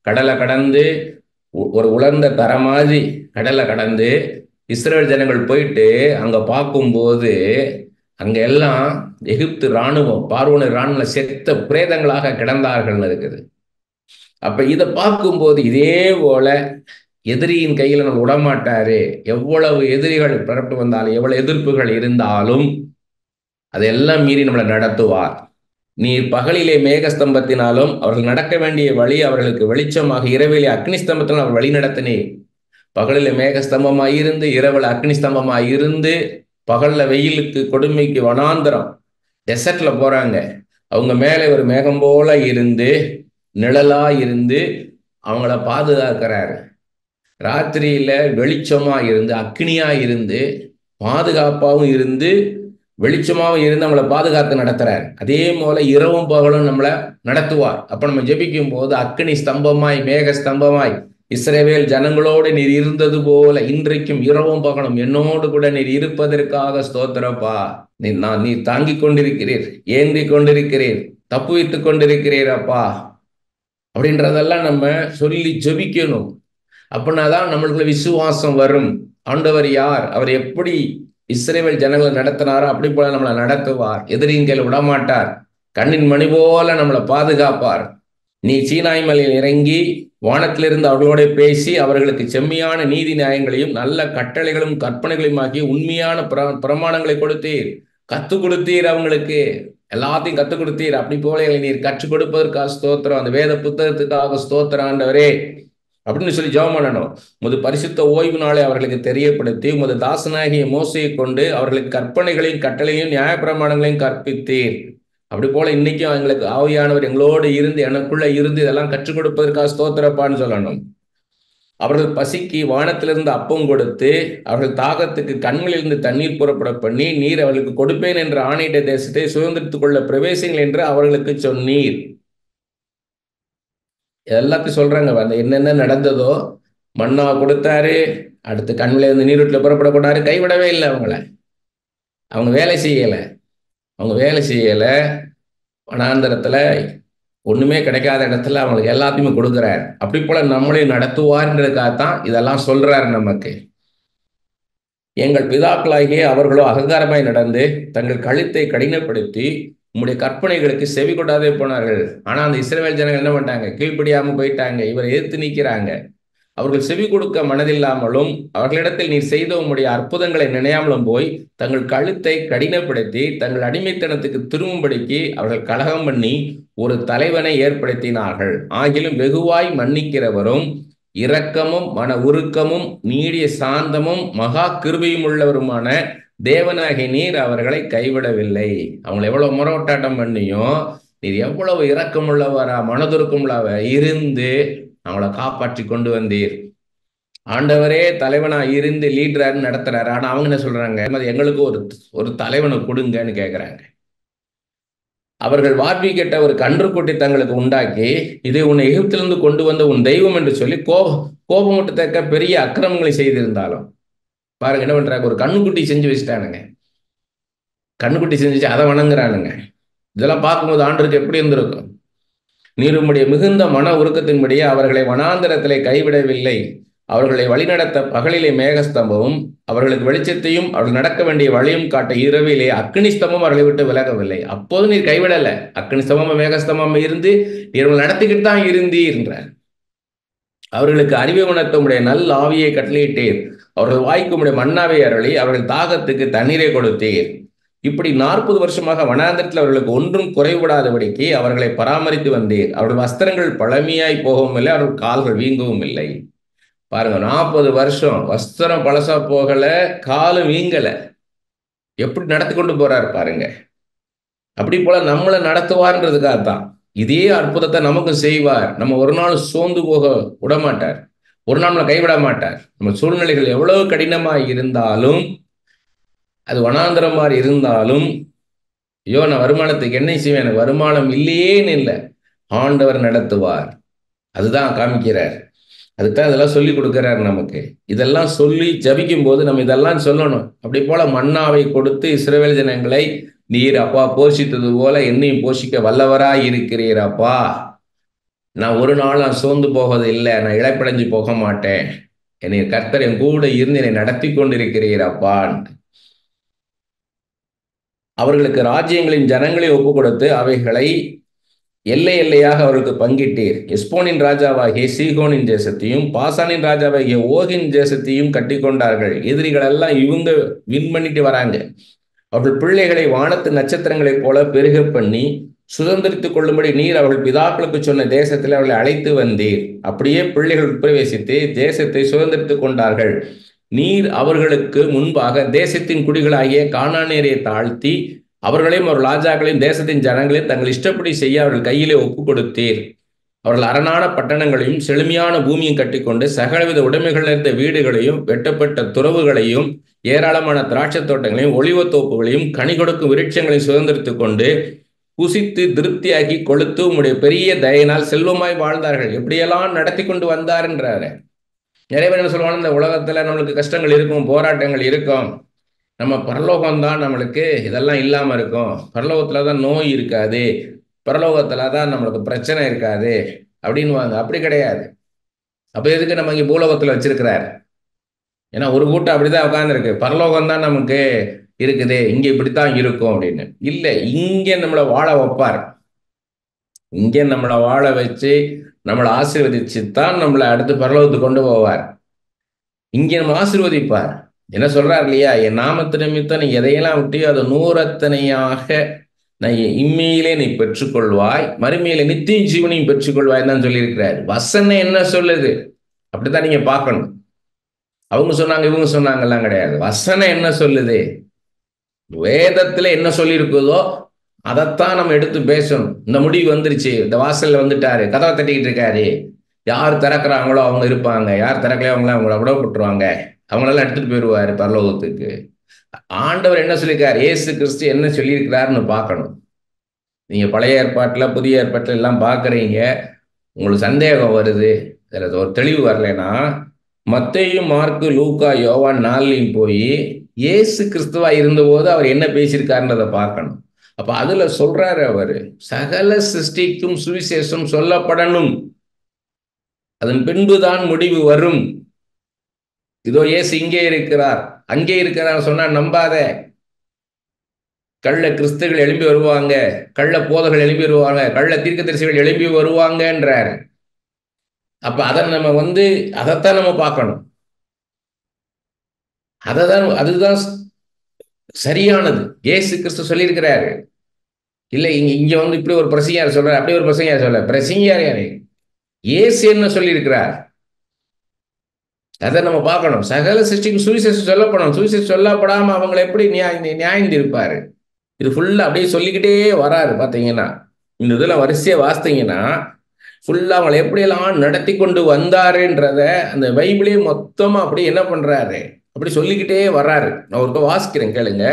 கடலை கடந்து ஒரு உலர்ந்த தர மாதிரி கடலை கடந்து இஸ்ரேல் ஜனங்கள் போயிட்டு அங்க பார்க்கும்போது அங்க எல்லாம் எகிப்து இராணுவம், பார்வோன் இராணுவ செத்த பிரேதங்களாக கிடந்தார்கள் இருக்குது. அப்ப இதை பார்க்கும்போது இதே போல எதிரியின் கையில நம்ம விடமாட்டாரு. எவ்வளவு எதிரிகள் பிறப்பு வந்தாலும், எவ்வளவு எதிர்ப்புகள் இருந்தாலும் அதையெல்லாம் மீறி நம்மளை நடத்துவார். நீ பகலிலே மேகஸ்தம்பத்தினாலும் அவர்கள் நடக்க வேண்டிய வழி அவர்களுக்கு வெளிச்சமாக, இரவிலே அக்னி ஸ்தம்பத்தினால் அவர் வழி நடத்தினே. பகலில மேகஸ்தம்பமாய் இருந்து, இரவுல அக்னி ஸ்தம்பமாய் இருந்து, பகல்ல வெயிலுக்கு கொடுமைக்கு வனாந்தரம் டெசர்ட்ல போறாங்க. அவங்க மேலே ஒரு மேகம் போல இருந்து நிழலா இருந்து அவங்கள பாதுகாக்கிறாரு. ராத்திரியில வெளிச்சமா இருந்து அக்னியா இருந்து பாதுகாப்பாகவும் இருந்து வெளிச்சமாகவும் இருந்து நம்மளை பாதுகாத்து நடத்துறாரு. அதே போல இரவும் பகலும் நம்மளை நடத்துவார். அப்ப நம்ம ஜெபிக்கும் போது அக்னி ஸ்தம்பமாய் மேக ஸ்தம்பமாய் இஸ்ரவேல் ஜனங்களோடு நீர் இருந்தது போல இன்றைக்கும் இரவும் பகலும் என்னோடு கூட நீர் இருப்பதற்காக ஸ்தோத்திரப்பா. நீர் தாங்கிக் கொண்டிருக்கிறீர், ஏந்தி கொண்டிருக்கிறீர், தப்புவித்துக் கொண்டிருக்கிறீர் அப்பா அப்படின்றதெல்லாம் நம்ம சொல்லி ஜெபிக்கணும். அப்படின்னாதான் நம்மளுக்குள்ள விசுவாசம் வரும். ஆண்டவர் யார், அவர் எப்படி இஸ்ரவேல் ஜனங்களை நடத்தினாரோ அப்படி போல நம்மளை நடத்துவார். எதிரியின் கையில் விடமாட்டார். கண்ணின் மணி போல நம்மளை பாதுகாப்பார். நீ சீனாய் மலையில் இறங்கி வானத்திலிருந்து அவர்களோட பேசி அவர்களுக்கு செம்மையான நீதி நியாயங்களையும் நல்ல கட்டளைகளும் கற்பனைகளையும் ஆக்கி உண்மையான பிரமாணங்களை கொடுத்தீர், கற்றுக் கொடுத்தீர். அவங்களுக்கு எல்லாத்தையும் கற்றுக் கொடுத்தீர். அப்படி போல நீர் கற்றுக் கொடுப்பதற்காக ஸ்தோத்திரம். அந்த வேத புத்தகத்துக்காக ஸ்தோத்திரம் ஆண்டவரே அப்படின்னு சொல்லி ஜெபம் பண்ணணும். உமது பரிசுத்த ஓய்வு நாளை அவர்களுக்கு தெரியப்படுத்தி உமது தாசனாகிய மோசையை கொண்டு அவர்களுக்கு கற்பனைகளையும் கட்டளையும் நியாயப்பிரமாணங்களையும் கற்பித்தீர். அப்படி போல இன்னைக்கும் எங்களுக்கு ஆவியானவர் எங்களோடு இருந்து எனக்குள்ள இருந்து இதெல்லாம் கற்றுக் கொடுப்பதற்காக ஸ்தோத்திரப்பான்னு சொல்லணும். அவர்கள் பசிக்கு வானத்திலிருந்து அப்பம் கொடுத்து அவர்கள் தாகத்துக்கு கண்களிலிருந்து தண்ணீர் புறப்பட பண்ணி நீர் அவர்களுக்கு கொடுப்பேன் என்ற ஆணையிட்ட தேசத்தை சுதந்திரத்துக் கொள்ள பிரவேசிங்கள் என்று அவர்களுக்கு சொன்னீர். எல்லாத்தையும் சொல்றாங்க. அந்த என்னென்ன நடந்ததோ மன்னா கொடுத்தாரு, அடுத்து கண்ணில இருந்து நீரூட்டில் புறப்படக்கூடாது. கைவிடவே இல்லை அவங்கள. அவங்க வேலை செய்யலை. வனாந்தரத்துல ஒண்ணுமே கிடைக்காத இடத்துல அவங்களுக்கு எல்லாத்தையுமே கொடுக்குறாரு. அப்படி போல நம்மளையும் நடத்துவார்ன்றதுக்காகத்தான் இதெல்லாம் சொல்றாரு நமக்கு. எங்கள் பிதாக்களாகிய அவர்களோ அகங்காரமாய் நடந்து தங்கள் கழுத்தை கடினப்படுத்தி உம்முடைய கற்பனைகளுக்கு செவி கொடாதே போனார்கள். ஆனா அந்த இஸ்ரவேல் ஜனங்கள் என்ன பண்ணிட்டாங்க, கீழ்ப்படியாம போயிட்டாங்க. இவரை எதிர்த்து நிற்கிறாங்க. அவர்கள் செவி கொடுக்க மனதில்லாமலும் அவர்களிடத்தில் நீர் செய்த உம்முடைய அற்புதங்களை நினையாமலும் போய் தங்கள் கழுத்தை கடினப்படுத்தி தங்கள் அடிமைத்தனத்துக்கு திரும்பும்படிக்கு அவர்கள் கலகம் பண்ணி ஒரு தலைவனை ஏற்படுத்தினார்கள். ஆகிலும் வெகுவாய் மன்னிக்கிறவரும் இரக்கமும் மன உருக்கமும் நீடிய சாந்தமும் மகா கிருபையும் உள்ளவருமான தேவனாகிய நீர் அவர்களை கைவிடவில்லை. அவங்களை எவ்வளவு முறவட்டாட்டம் பண்ணியும் நீர் எவ்வளவு இரக்கமுள்ளவரா மனதுருக்கமுள்ளவ இருந்து அவங்கள காப்பாற்றி கொண்டு வந்தீர். ஆண்டவரே தலைவனா இருந்து லீடராக நடத்துறாரு. ஆனா அவங்க என்ன சொல்றாங்க, எங்களுக்கு ஒரு தலைவனை கொடுங்கன்னு கேட்கிறாங்க. அவர்கள் வார்த்தை கேட்ட ஒரு கன்றுக்குட்டி தங்களுக்கு உண்டாக்கி இதை உன்னை எகிப்திலிருந்து கொண்டு வந்த உன் தெய்வம் என்று சொல்லி கோபமுட்டு தக்க பெரிய அக்கிரமங்களை செய்திருந்தாலும் பாருங்க என்ன பண்றாங்க, ஒரு கண்ணுக்குட்டி செஞ்சு வச்சுட்டானுங்க. கண்ணுக்குட்டி செஞ்சுச்சு அதை வணங்குறானுங்க. இதெல்லாம் பார்க்கும்போது ஆண்டருக்கு எப்படி இருந்திருக்கும். நீர் உம்முடைய மிகுந்த மன உருக்கத்தின்படியே அவர்களை வனாந்தரத்திலே கைவிடவில்லை. அவர்களை வழிநடத்த பகலிலே மேகஸ்தம்பமும் அவர்களுக்கு வெளிச்சத்தையும் அவர்கள் நடக்க வேண்டிய வழியும் காட்ட இரவிலே அக்னி ஸ்தம்பம் அவர்களை விட்டு விலகவில்லை. அப்போது நீர் கைவிடல. அக்னி ஸ்தம்பம் மேகஸ்தம்பம் இருந்து நீர் நடத்திக்கிட்டு தான் இருந்தீர். அவர்களுக்கு அறிவை உணர்த்த உடைய நல்ல ஆவியை கட்டளையிட்டீர். அவர்கள் வாய்க்கு உடைய மன்னாவை அருளி அவர்கள் தாகத்துக்கு தண்ணீரை கொடுத்தீர். இப்படி 40 வருஷமாக வனாந்தரத்தில் அவர்களுக்கு ஒன்றும் குறைவிடாதபடிக்கு அவர்களை பராமரித்து வந்தீர். அவர்கள் வஸ்திரங்கள் பழமையாய் போகவும் இல்லை, அவர்கள் கால்கள் வீங்கவும் இல்லை. பாருங்க, 40 வருஷம் வஸ்திரம் பழசா போகல, காலும் வீங்கல. எப்படி நடத்தி கொண்டு போறாரு பாருங்க. அப்படி போல நம்மளை நடத்துவார்ன்றதுக்காகத்தான். இதே அற்புதத்தை நமக்கு செய்வார். நம்ம ஒரு நாள் சோர்ந்து போக விட மாட்டார். ஒரு நாள் நம்மளை கைவிட மாட்டார். நம்ம சூழ்நிலைகள் எவ்வளவு கடினமா இருந்தாலும், அது வனாந்தரம் மாதிரி இருந்தாலும், ஐயோ நான் வருமானத்துக்கு என்ன செய்வேன், எனக்கு வருமானம் இல்லையேன்னு இல்லை, ஆண்டவர் நடத்துவார். அதுதான் காமிக்கிறார். அதுதான் இதெல்லாம் சொல்லி கொடுக்கிறார் நமக்கு. இதெல்லாம் சொல்லி ஜபிக்கும் போது நம்ம இதெல்லாம் சொல்லணும். அப்படி போல மன்னாவை கொடுத்து இஸ்ரவேல் ஜனங்களை நீர் அப்பா போஷித்தது போல என்னையும் போஷிக்க வல்லவராய் இருக்கிறீர் அப்பா. நான் ஒரு நாள் நான் சோர்ந்து போவது இல்லை, நான் இழப்படைஞ்சு போக மாட்டேன். என்னை கர்த்தர் என் கூட இருந்து என்னை நடத்தி கொண்டிருக்கிறீர் அப்பான். அவர்களுக்கு ராஜ்யங்களின் ஜனங்களை ஒப்பு கொடுத்து அவைகளை எல்லை எல்லையாக அவர்களுக்கு பங்கிட்டீர். எஸ்போனின் ராஜாவாகிய சீகோனின் தேசத்தையும் பாசானின் ராஜாவாகிய ஓகின் தேசத்தையும் கட்டி கொண்டார்கள். எதிரிகள் எல்லாம் இவங்க வின் பண்ணிட்டு வராங்க. அவர்கள் பிள்ளைகளை வானத்து நட்சத்திரங்களைப் போல பெருக பண்ணி சுதந்திரித்துக் கொள்ளும்படி நீர் அவர்கள் பிதாக்களுக்கு சொன்ன தேசத்தில் அவர்களை அழைத்து வந்தீர். அப்படியே பிள்ளைகள் பிரவேசித்து தேசத்தை சுதந்திரித்துக் கொண்டார்கள். நீர் அவர்களுக்கு முன்பாக தேசத்தின் குடிகளாகிய கானானியரை தாழ்த்தி அவர்களையும் அவர் ராஜாக்களையும் தேசத்தின் ஜனங்களையும் தங்கள் இஷ்டப்படி செய்ய அவர்கள் கையிலே ஒப்பு கொடுத்தீர். அவர்கள் அரணான பட்டணங்களையும் செழுமையான பூமியும் கட்டிக்கொண்டு சகலவித உடைமைகள் இருந்த வீடுகளையும் வெட்டப்பட்ட துறவுகளையும் ஏராளமான திராட்சை தோட்டங்களையும் ஒளிவத்தோப்புகளையும் கனி கொடுக்கும் விருட்சங்களையும் சுதந்திரித்துக் கொண்டு புசித்து திருப்தியாக்கி கொளுத்து உம்முடைய பெரிய தயனால் செல்வமாய் வாழ்ந்தார்கள். எப்படியெல்லாம் நடத்தி கொண்டு வந்தார் என்றாரு. நிறைய பேர் என்ன சொல்லுவாங்க, இந்த உலகத்துல நம்மளுக்கு கஷ்டங்கள் இருக்கும், போராட்டங்கள் இருக்கும், நம்ம பரலோகம்தான் நம்மளுக்கு இதெல்லாம் இல்லாம இருக்கும், பரலோகத்துலதான் நோய் இருக்காது, பரலோகத்துலதான் நம்மளுக்கு பிரச்சனை இருக்காது அப்படின்வாங்க. அப்படி கிடையாது. அப்ப எதுக்கு நம்ம இங்க பூலோகத்துல வச்சிருக்கிறார்? ஏன்னா ஒரு கூட்டம் அப்படிதான் உட்கார்ந்துருக்கு, பரலோகம் தான் நமக்கு இருக்குது, இங்க இப்படித்தான் இருக்கும் அப்படின்னு. இல்ல, இங்க நம்மளை வாழ வைப்பார். இங்க நம்மளை வாழ வச்சு நம்மளை ஆசீர்வதிச்சு தான் நம்மளை அடுத்து பரலோகத்துக்கு கொண்டு போவார். இங்க நம்ம ஆசீர்வதிப்பார். என்ன சொல்றார் இல்லையா, என் நாமத்து நிமித்தம் நீ எதையெல்லாம் விட்டியோ அதை நூறத்தனையாக நான் இம்மையிலே நீ பெற்றுக்கொள்வாய், மறுமையில நித்திய ஜீவனையும் பெற்றுக்கொள்வாய் தான் சொல்லியிருக்கிறார். வசனம் என்ன சொல்லுது அப்படித்தான் நீங்க பார்க்கணும். அவங்க சொன்னாங்க இவங்க சொன்னாங்கலாம் கிடையாது. வசனம் என்ன சொல்லுது, வேதத்துல என்ன சொல்லி இருக்குதோ அதைத்தான் நம்ம எடுத்து பேசணும். இந்த முடிவு வந்துருச்சு, இந்த வாசல்ல வந்துட்டாரு, கதவை தட்டிக்கிட்டு இருக்காரு, யார் திறக்கிறாங்களோ அவங்க இருப்பாங்க, யார் திறக்கலையோ அவங்கள விடப்பட்டுருவாங்க, அவங்களெல்லாம் எடுத்துட்டு போயிடுவாரு பரலோகத்துக்கு. ஆண்டவர் என்ன சொல்லியிருக்காரு, இயேசு கிறிஸ்து என்ன சொல்லியிருக்கிறாருன்னு பார்க்கணும். நீங்க பழைய ஏற்பாட்டுல புதிய ஏற்பாட்டுல எல்லாம் பார்க்குறீங்க, உங்களுக்கு சந்தேகம் வருது, அதில் ஒரு தெளிவு வரலைன்னா மத்தேயு மார்க்கு லூக்கா யோவான் 4லையும் போய் இயேசு கிறிஸ்துவா இருந்தபோது அவர் என்ன பேசியிருக்காருன்றதை பார்க்கணும். அப்ப அதுல சொல்றாரு, அவரு சகல சிருஷ்டிக்கும் சுவிசேஷம் சொல்லப்படணும், அதன் பின்புதான் முடிவு வரும். இதோ இயேசு இங்கே இருக்கிறார் அங்கே இருக்கிறார் சொன்னா நம்பாத. கள்ள கிறிஸ்துகள் எழும்பி வருவாங்க, கள்ள போதர்கள் எழும்பி வருவாங்க, கள்ள தீர்க்கதரிசிகள் எழும்பி வருவாங்கன்றார். அப்ப அதை நம்ம அதைத்தான் நம்ம பார்க்கணும். அதுதான் சரியானது. இயேசு கிறிஸ்து சொல்லியிருக்கிறாரு. இல்லை இங்க இப்படி ஒரு பிரசங்கியார் சொல்றாரு, அப்படி ஒரு பிரசங்கியார் சொல்ற, பிரசங்கியார் யாரு? இயேசு என்ன சொல்லியிருக்கிறார் அதை நம்ம பார்க்கணும். சகல சிருஷ்டிக்கு சுவிசேஷம் சொல்லப்படும், சுவிசேஷம் சொல்லப்படாம அவங்களை எப்படி நியாயந்திருப்பாரு? இது ஃபுல்லா அப்படியே சொல்லிக்கிட்டே வராரு. பாத்தீங்கன்னா இந்த இதுல வரிசையா வாசித்தீங்கன்னா ஃபுல்லா அவங்களை எப்படியெல்லாம் நடத்தி கொண்டு வந்தாருன்றத அந்த பைபிளே மொத்தமா அப்படி என்ன பண்றாரு, அப்படி சொல்லிக்கிட்டே வர்றாரு. நான் ஒருக்க வாசிக்கிறேன் கேளுங்க.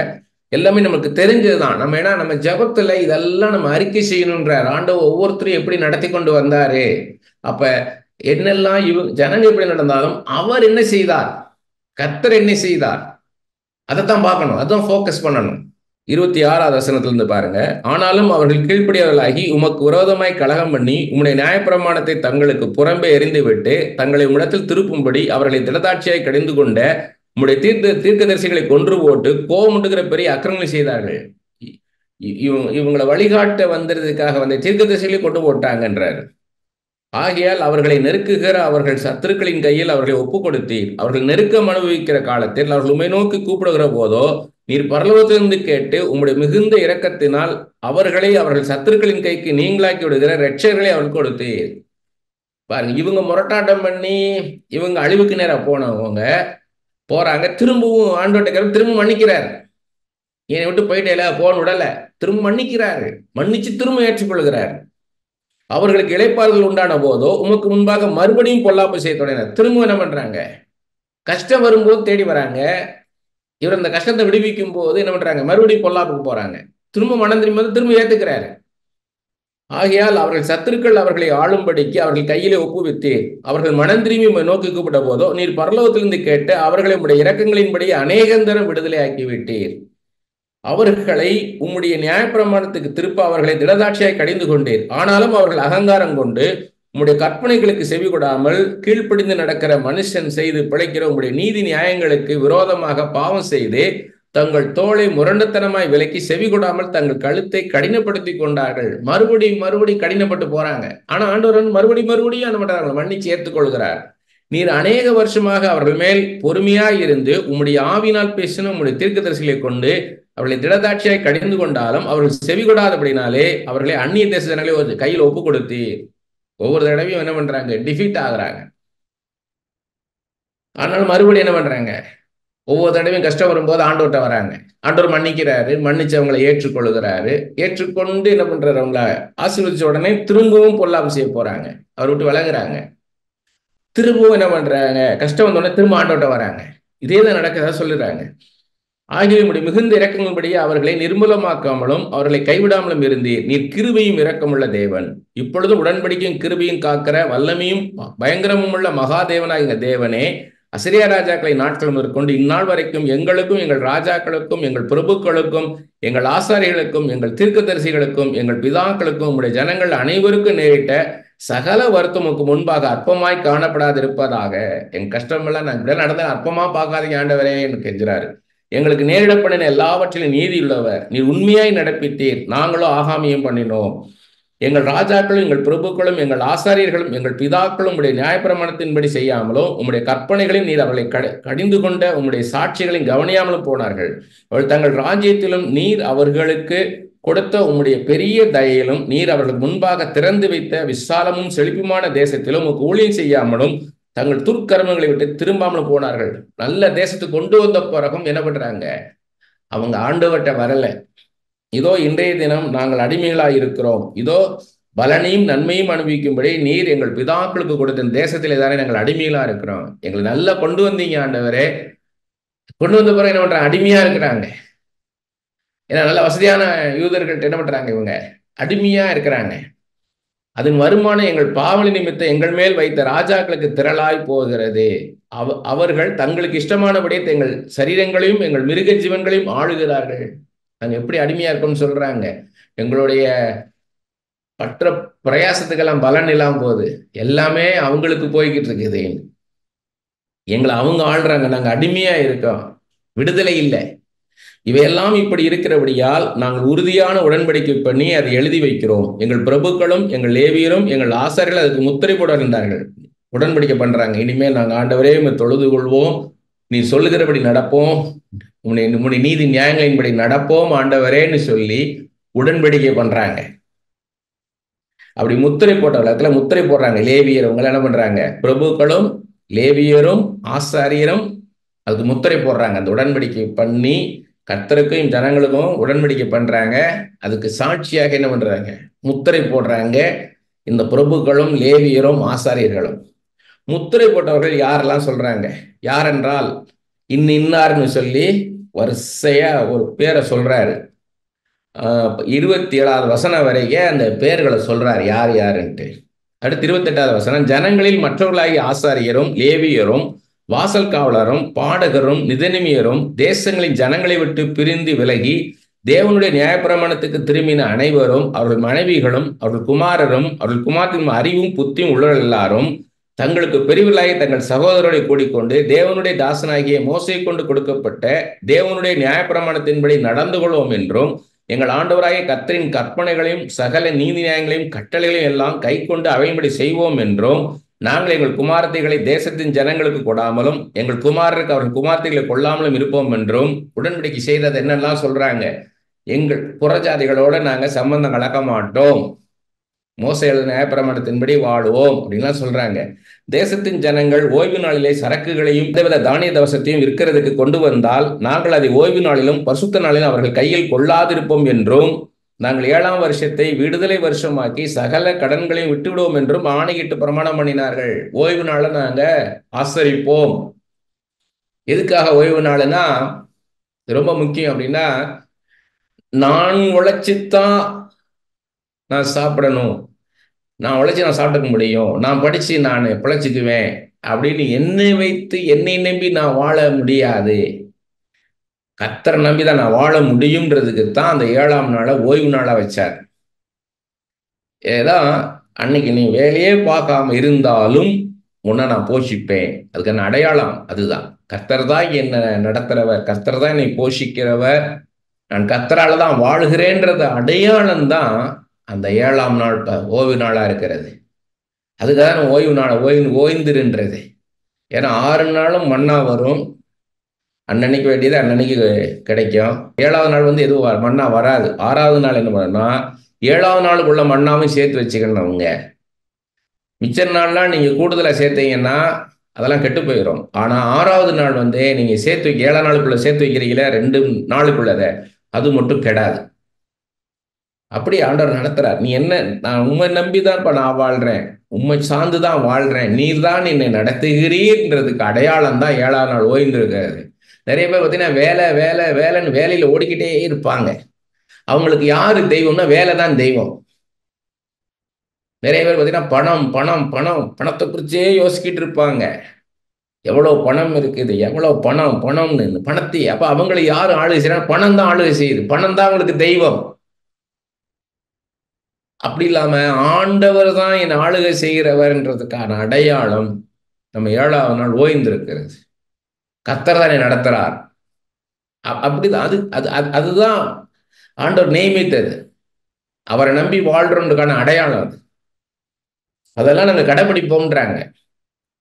எல்லாமே நமக்கு தெரிஞ்சதுதான். நம்ம ஜபத்துல இதெல்லாம் நம்ம அறிக்கை செய்யணுன்றார். ஆண்டவர் ஒவ்வொருத்தரும் எப்படி நடத்தி கொண்டு வந்தாரு, அப்ப என்னெல்லாம் ஜனங்க எப்படி நடந்தாலும் அவர் என்ன செய்தார், கர்த்தர் என்ன செய்தார், அதைத்தான் பார்க்கணும், அதான் ஃபோக்கஸ் பண்ணணும். 26வது வசனத்திலிருந்து பாருங்க. ஆனாலும் அவர்கள் கீழ்ப்படியவர்களாகி உமக்கு விரோதமாய் கலகம் பண்ணி உம்முடைய நியாயப்பிரமாணத்தை தங்களுக்கு புறம்பே எறிந்து விட்டு தங்களை உம்மிடத்தில் திருப்பும்படி அவர்களை திடதாட்சியாய் கடிந்து கொண்ட உம்முடைய தீர்க்கதரிசிகளை கொன்று போட்டு கோமுண்டுகிற பெரிய அக்கிரமங்களை செய்தார்கள். இவங்களை வழிகாட்ட வந்ததுக்காக வந்த தீர்க்கதரிசிகளை கொண்டு போட்டாங்கன்றார். ஆகையால் அவர்களை நெருக்குகிற அவர்கள் சத்துருக்களின் கையில் அவர்களை ஒப்பு கொடுத்தீர். அவர்கள் நெருக்கம் அனுபவிக்கிற காலத்தில் அவர்கள் உம்மை நோக்கி கூப்பிடுகிற போதோ நீர் பரலோகத்திலிருந்து கேட்டு உம்முடைய மிகுந்த இரக்கத்தினால் அவர்கள் சத்துருக்களின் கைக்கு நீங்களாக்கி விடுகிற ரட்சகர்களை அவர்கள் கொடுத்தீர். பாருங்க, இவங்க முரட்டாட்டம் பண்ணி இவங்க அழிவுக்கு நேரம் போனவங்க போறாங்க, திரும்பவும் ஆண்டோட்ட திரும்ப மன்னிக்கிறார். என்னை விட்டு போயிட்டேல போன்னு விடல, திரும்ப மன்னிக்கிறாரு, மன்னிச்சு திரும்ப ஏற்றுக்கொள்கிறார். அவர்களுக்கு இளைப்பாறுதல் உண்டான போதோ உமக்கு முன்பாக மறுபடியும் பொல்லாப்பு செய்ய தொடங்கினார். திரும்ப என்ன பண்றாங்க? கஷ்டம் வரும்போது தேடி வராங்க. இவர் அந்த கஷ்டத்தை விடுவிக்கும் போது என்ன பண்றாங்க? மறுபடியும் பொல்லாப்புக்கு போறாங்க. திரும்ப மனம் திரும்பி வந்து திரும்ப ஏத்துக்கிறாரு. ஆகையால் அவர்கள் சத்துருக்கள் அவர்களை ஆளும்படிக்கு அவர்கள் கையிலே ஒப்புவித்தீர். அவர்கள் மனம் திரும்பி உம்மை நோக்கி கூப்பிட்ட போதோ நீர் பரலோகத்திலிருந்து கேட்டு அவர்களை உம்முடைய இரக்கங்களின்படி அநேகந்தரம் விடுதலை ஆக்கி விட்டீர். அவர்களை உம்முடைய நியாயப்பிரமாணத்துக்கு திருப்ப அவர்களை திடதாட்சியாய் கடிந்து கொண்டீர். ஆனாலும் அவர்கள் அகங்காரம் கொண்டு உம்முடைய கற்பனைகளுக்கு செவி கொடாமல் கீழ்ப்படிந்து நடக்கிற மனுஷன் செய்து பிழைக்கிற உம்முடைய நீதி நியாயங்களுக்கு விரோதமாக பாவம் செய்து தங்கள் தோளை முரண்டுத்தனமாய் விலக்கி செவி கொடாமல் தங்கள் கழுத்தை கடினப்படுத்தி கொண்டார்கள். மறுபடியும் கடினப்பட்டு போறாங்க. ஆனா ஆண்டவர் மறுபடியும் என்ன பண்றாங்க? மன்னிச்சு ஏற்றுக்கொள்கிறார். நீர் அநேக வருஷமாக அவர்கள் மேல் பொறுமையாய் இருந்து உம்முடைய ஆவினால் பேசின உம்முடைய தீர்க்கதரிசிகளை கொண்டு அவர்களை திடதாட்சியாய் கடிந்து கொண்டாலும் அவர்கள் செவி கொடாதபடினாலே அவர்களை அந்நிய தேச ஜனங்களை ஒரு கையில் ஒப்பு கொடுத்து ஒவ்வொரு தடவையும் என்ன பண்றாங்க? டிஃபீட் ஆகுறாங்க. ஆனால் மறுபடியும் என்ன பண்றாங்க? ஒவ்வொரு தடவையும் கஷ்டம் வரும்போது ஆண்டவர்கிட்ட வராங்க. ஆண்டவர் மன்னிக்கிறாரு, மன்னிச்சு அவங்களை ஏற்றுக்கொள்கிறாரு. ஏற்றுக்கொண்டு என்ன பண்றாரு? அவங்கள ஆசீர்வதிச்ச உடனே திரும்பவும் பொல்லாப்பு செய்ய போறாங்க. அவர் விட்டு விலகுறாங்க. திரும்பவும் என்ன பண்றாங்க? கஷ்டம் வந்தோடனே திரும்ப ஆண்டவர்கிட்ட வராங்க. இதே தான் நடக்கதா சொல்லுறாங்க. ஆகிய உம்முடைய மிகுந்த இரக்கங்களின்படியே அவர்களை நிர்மூலமாக்காமலும் அவர்களை கைவிடாமலும் இருந்தீர். நீர் கிருபையும் இரக்கமுள்ள தேவன், இப்பொழுதும் உடன்படிக்கையும் கிருபையும் காக்கிற வல்லமையும் பயங்கரமும் உள்ள மகாதேவனாகிய தேவனே, அசிரியா ராஜாக்களை நாட்களும் மேற்கொண்டு இந்நாள் வரைக்கும் எங்களுக்கும் எங்கள் ராஜாக்களுக்கும் எங்கள் பிரபுக்களுக்கும் எங்கள் ஆசாரிகளுக்கும் எங்கள் தீர்க்கதரிசிகளுக்கும் எங்கள் பிதாக்களுக்கும் உம்முடைய ஜனங்கள் அனைவருக்கும் நேரிட்ட சகல வருத்தமுக்கு முன்பாக அற்பமாய் காணப்படாதிருப்பதாக. என் கஷ்டமெல்லாம் நான் இப்படி நடந்தேன், அற்பமா பார்க்காதீங்க ஆண்டவரே என்று கெஞ்சுறாரு. எங்களுக்கு நேரிடப்படின எல்லாவற்றிலும் நீதி உள்ளவர், நீர் உண்மையாய் நடப்பித்தீர். நாங்களும் ஆகாமியம் பண்ணினோம். எங்கள் ராஜாக்களும் எங்கள் பிரபுக்களும் எங்கள் ஆசாரியர்களும் எங்கள் பிதாக்களும் உம்முடைய நியாயப்பிரமாணத்தின்படி செய்யாமலும் உம்முடைய கற்பனைகளையும் நீர் அவர்களை கடிந்து கொண்ட உம்முடைய சாட்சிகளையும் கவனியாமலும் போனார்கள். அவர்கள் தங்கள் ராஜ்யத்திலும் நீர் அவர்களுக்கு கொடுத்த உம்முடைய பெரிய தயையிலும் நீர் அவர்களுக்கு முன்பாக திறந்து வைத்த விசாலமும் செழிப்புமான தேசத்திலும் உமக்கு ஊழியம் செய்யாமலும் தங்கள் துர்க்கர்மங்களை விட்டு திரும்பாமலும் போனார்கள். நல்ல தேசத்துக்கு கொண்டு வந்த பிறகும் என்ன பண்றாங்க? அவங்க ஆண்டவர்கிட்ட வரல. இதோ இன்றைய தினம் நாங்கள் அடிமைகளாய் இருக்கிறோம், இதோ பலனையும் நன்மையும் அனுபவிக்கும்படி நீர் எங்கள் பிதாக்களுக்கு கொடுத்த தேசத்திலே தானே நாங்கள் அடிமைகளா இருக்கிறோம். எங்களை நல்லா கொண்டு வந்தீங்க ஆண்டவரே. கொண்டு வந்த பிறகு என்ன பண்றாங்க? அடிமையா இருக்கிறாங்க. ஏன்னா நல்ல வசதியான யூதர்கள்ட்ட என்ன பண்றாங்க? இவங்க அடிமையா இருக்கிறாங்க. அதன் வருமானம் எங்கள் பாவலி நிமித்தம் எங்கள் மேல் வைத்த ராஜாக்களுக்கு திரளாய் போகிறது. அவர்கள் தங்களுக்கு இஷ்டமானபடியே எங்கள் சரீரங்களையும் எங்கள் மிருக ஜீவன்களையும் ஆளுகிறார்கள். நாங்க எப்படி அடிமையா இருக்கோம்னு சொல்றாங்க. எங்களுடைய பற்ற பிரயாசத்துக்கெல்லாம் பலன் இல்லாம போகுது, எல்லாமே அவங்களுக்கு போய்கிட்டு இருக்குது. எங்களை அவங்க ஆள்றாங்க, நாங்க அடிமையா இருக்கோம், விடுதலை இல்லை. இவையெல்லாம் இப்படி இருக்கிறபடியால் நாங்கள் உறுதியான உடன்படிக்கை பண்ணி அதை எழுதி வைக்கிறோம். எங்கள் பிரபுக்களும் எங்கள் லேவியரும் எங்கள் ஆசாரியர்கள் அதுக்கு முத்திரை போட இருந்தார்கள். உடன்படிக்கை பண்றாங்க. இனிமேல் நாங்கள் ஆண்டவரே தொழுது கொள்வோம், நீ சொல்லுகிறபடி நடப்போம், உன்னுடைய நீதி நியாயங்களின்படி நடப்போம் ஆண்டவரேன்னு சொல்லி உடன்படிக்கை பண்றாங்க. அப்படி முத்திரை போட்ட இடத்துல முத்திரை போடுறாங்க. லேவியர் அவங்க என்ன பண்றாங்க? பிரபுக்களும் லேவியரும் ஆசாரியரும் அதுக்கு முத்திரை போடுறாங்க. அந்த உடன்படிக்கை பண்ணி கர்த்தருக்கும் ஜனங்களுக்கும் உடன்படிக்கை பண்றாங்க. அதுக்கு சாட்சியாக என்ன பண்றாங்க? முத்திரை போடுறாங்க. இந்த பிரபுக்களும் லேவியரும் ஆசாரியர்களும். முத்திரை போட்டவர்கள் யாரெல்லாம் சொல்றாங்க? யார் என்றால் இன்னார்னு சொல்லி வரிசையா ஒரு பேரை சொல்றாரு. 27வது வசனம் வரைக்கும் அந்த பேர்களை சொல்றாரு யார் யாருன்ட்டு. அடுத்து 28வது வசனம், ஜனங்களில் மற்றவர்களாகி ஆசாரியரும் லேவியரும் வாசல் காவலரும் பாடகரும் நிதனிமியரும் தேசங்களின் ஜனங்களை விட்டு பிரிந்து விலகி தேவனுடைய நியாயப்பிரமாணத்துக்கு திரும்பின அனைவரும் அவர்கள் மனைவிகளும் அவர்கள் குமாரரும் அவர்கள் குமாரத்தின் அறிவும் புத்தியும் உள்ளவர்கள் எல்லாரும் தங்களுக்கு பெரியவர்களாகி தங்கள் சகோதரரை கூடிக்கொண்டு தேவனுடைய தாசனாகிய மோசை கொண்டு கொடுக்கப்பட்ட தேவனுடைய நியாயப்பிரமாணத்தின்படி நடந்து கொள்வோம் என்றும் எங்கள் ஆண்டவராகிய கர்த்தரின் கற்பனைகளையும் சகல நீதி நியாயங்களையும் கட்டளைகளையும் எல்லாம் கை கொண்டு அவையின்படி செய்வோம் என்றும் நாங்கள் எங்கள் குமாரத்தைகளை தேசத்தின் ஜனங்களுக்கு கொடாமலும் எங்கள் குமாரருக்கு அவர்கள் குமாரத்தைகளை கொள்ளாமலும் இருப்போம் என்றும் உடன்படிக்கை செய்தது என்னெல்லாம் சொல்றாங்க? எங்கள் புறஜாதிகளோட நாங்க சம்பந்தம் கலக்க மாட்டோம், மோசே எழுதின நியாயப்பிரமாணத்தின்படி வாழுவோம் அப்படின்லாம் சொல்றாங்க. தேசத்தின் ஜனங்கள் ஓய்வு நாளிலே சரக்குகளையும் விதவித தானிய தவசத்தையும் விற்கிறதுக்கு கொண்டு வந்தால் நாங்கள் அதை ஓய்வு நாளிலும் பரிசுத்த நாளிலும் அவர்கள் கையில் கொள்ளாதிருப்போம் என்றும், நாங்கள் 7ஆம் வருஷத்தை விடுதலை வருஷமாக்கி சகல கடன்களையும் விட்டுவிடுவோம் என்றும் ஆணையிட்டு பிரமாணம் பண்ணினார்கள். ஓய்வு நாளை நாங்க ஆசரிப்போம். எதுக்காக ஓய்வு நாளுன்னா ரொம்ப முக்கியம் அப்படின்னா, நான் உழைச்சித்தான் நான் சாப்பிடணும், நான் உழைச்சி நான் சாப்பிட்டுக்க முடியும், நான் படிச்சு நான் பிழைச்சிக்குவேன் அப்படின்னு என்னை வைத்து என்னை நம்பி நான் வாழ முடியாது. கர்த்தரை நம்பி தான் நான் வாழ முடியும்ன்றதுக்கு தான் அந்த 7ஆம் நாளை ஓய்வு நாளா வச்சார். ஏதா அன்னைக்கு நீ வேலையே பார்க்காம இருந்தாலும் உன்னை நான் போஷிப்பேன். அதுக்கான அடையாளம் அதுதான். கர்த்தர் தான் என்னை நடத்துறவர், கர்த்தர் தான் என்னை போஷிக்கிறவர், நான் கர்த்தரால தான் வாழ்கிறேன்றது அடையாளம் தான் அந்த 7ஆம் நாள் ஓய்வு நாளா இருக்கிறது. அதுக்காக ஓய்வு நாளை ஓய்ந்துருன்றது. ஏன்னா 6 நாளும் மன்னா வரும், அன்னன்னைக்கு வேண்டியது அன்னன்னைக்கு கிடைக்கும். 7ஆவது நாள் வந்து எதுவும் மன்னா வராது. 6ஆவது நாள் என்ன பண்ணணும்னா 7ஆவது நாளுக்குள்ள மன்னாவும் சேர்த்து வச்சுக்கணும். அவங்க மிச்ச நாள்லாம் நீங்க கூடுதலா சேர்த்தீங்கன்னா அதெல்லாம் கெட்டு போயிடும். ஆனா 6ஆவது நாள் வந்து நீங்க சேர்த்து வைக்க 7ஆம் நாளுக்குள்ள சேர்த்து வைக்கிறீங்களே 2 நாளுக்குள்ளத, அது மட்டும் கெடாது. அப்படி ஆண்டவர் நடத்துறார். நீ என்ன, நான் உண்மை நம்பிதான் இப்ப நான் வாழ்றேன், உண்மை சார்ந்துதான் வாழ்றேன், நீர் தான் என்னை நடத்துகிறீர்ன்றதுக்கு அடையாளம் தான் 7ஆம் நாள் ஓய்ந்திருக்கிறது. நிறைய பேர் பார்த்தீங்கன்னா வேலை வேலை வேலைன்னு வேலையில ஓடிக்கிட்டே இருப்பாங்க. அவங்களுக்கு யாரு தெய்வம்னா வேலை தான் தெய்வம். நிறைய பேர் பார்த்தீங்கன்னா பணம் பணம் பணம் பணத்தை குறிச்சே யோசிக்கிட்டு இருப்பாங்க. எவ்வளவு பணம் இருக்குது, எவ்வளவு பணம் பணம்னு பணத்தை. அப்ப அவங்களை யாரு ஆளுகை செய்யறாங்க? பணம் தான் ஆளுகை செய்யுது, பணம் தான் அவங்களுக்கு தெய்வம். அப்படி இல்லாம ஆண்டவர் தான் என் ஆளுகை செய்கிறவர்ன்றதுக்கான அடையாளம் நம்ம 7ஆவது நாள் ஓய்ந்திருக்கிறது. கர்த்தர் தான் நடத்துறார். அப்படிதான் அதுதான் ஆண்டவர் நியமித்தது. அவரை நம்பி வாழ்றதுக்கான அடையாளம் அது. அதெல்லாம் நாங்க கடைபிடிப்போம்ன்றாங்க.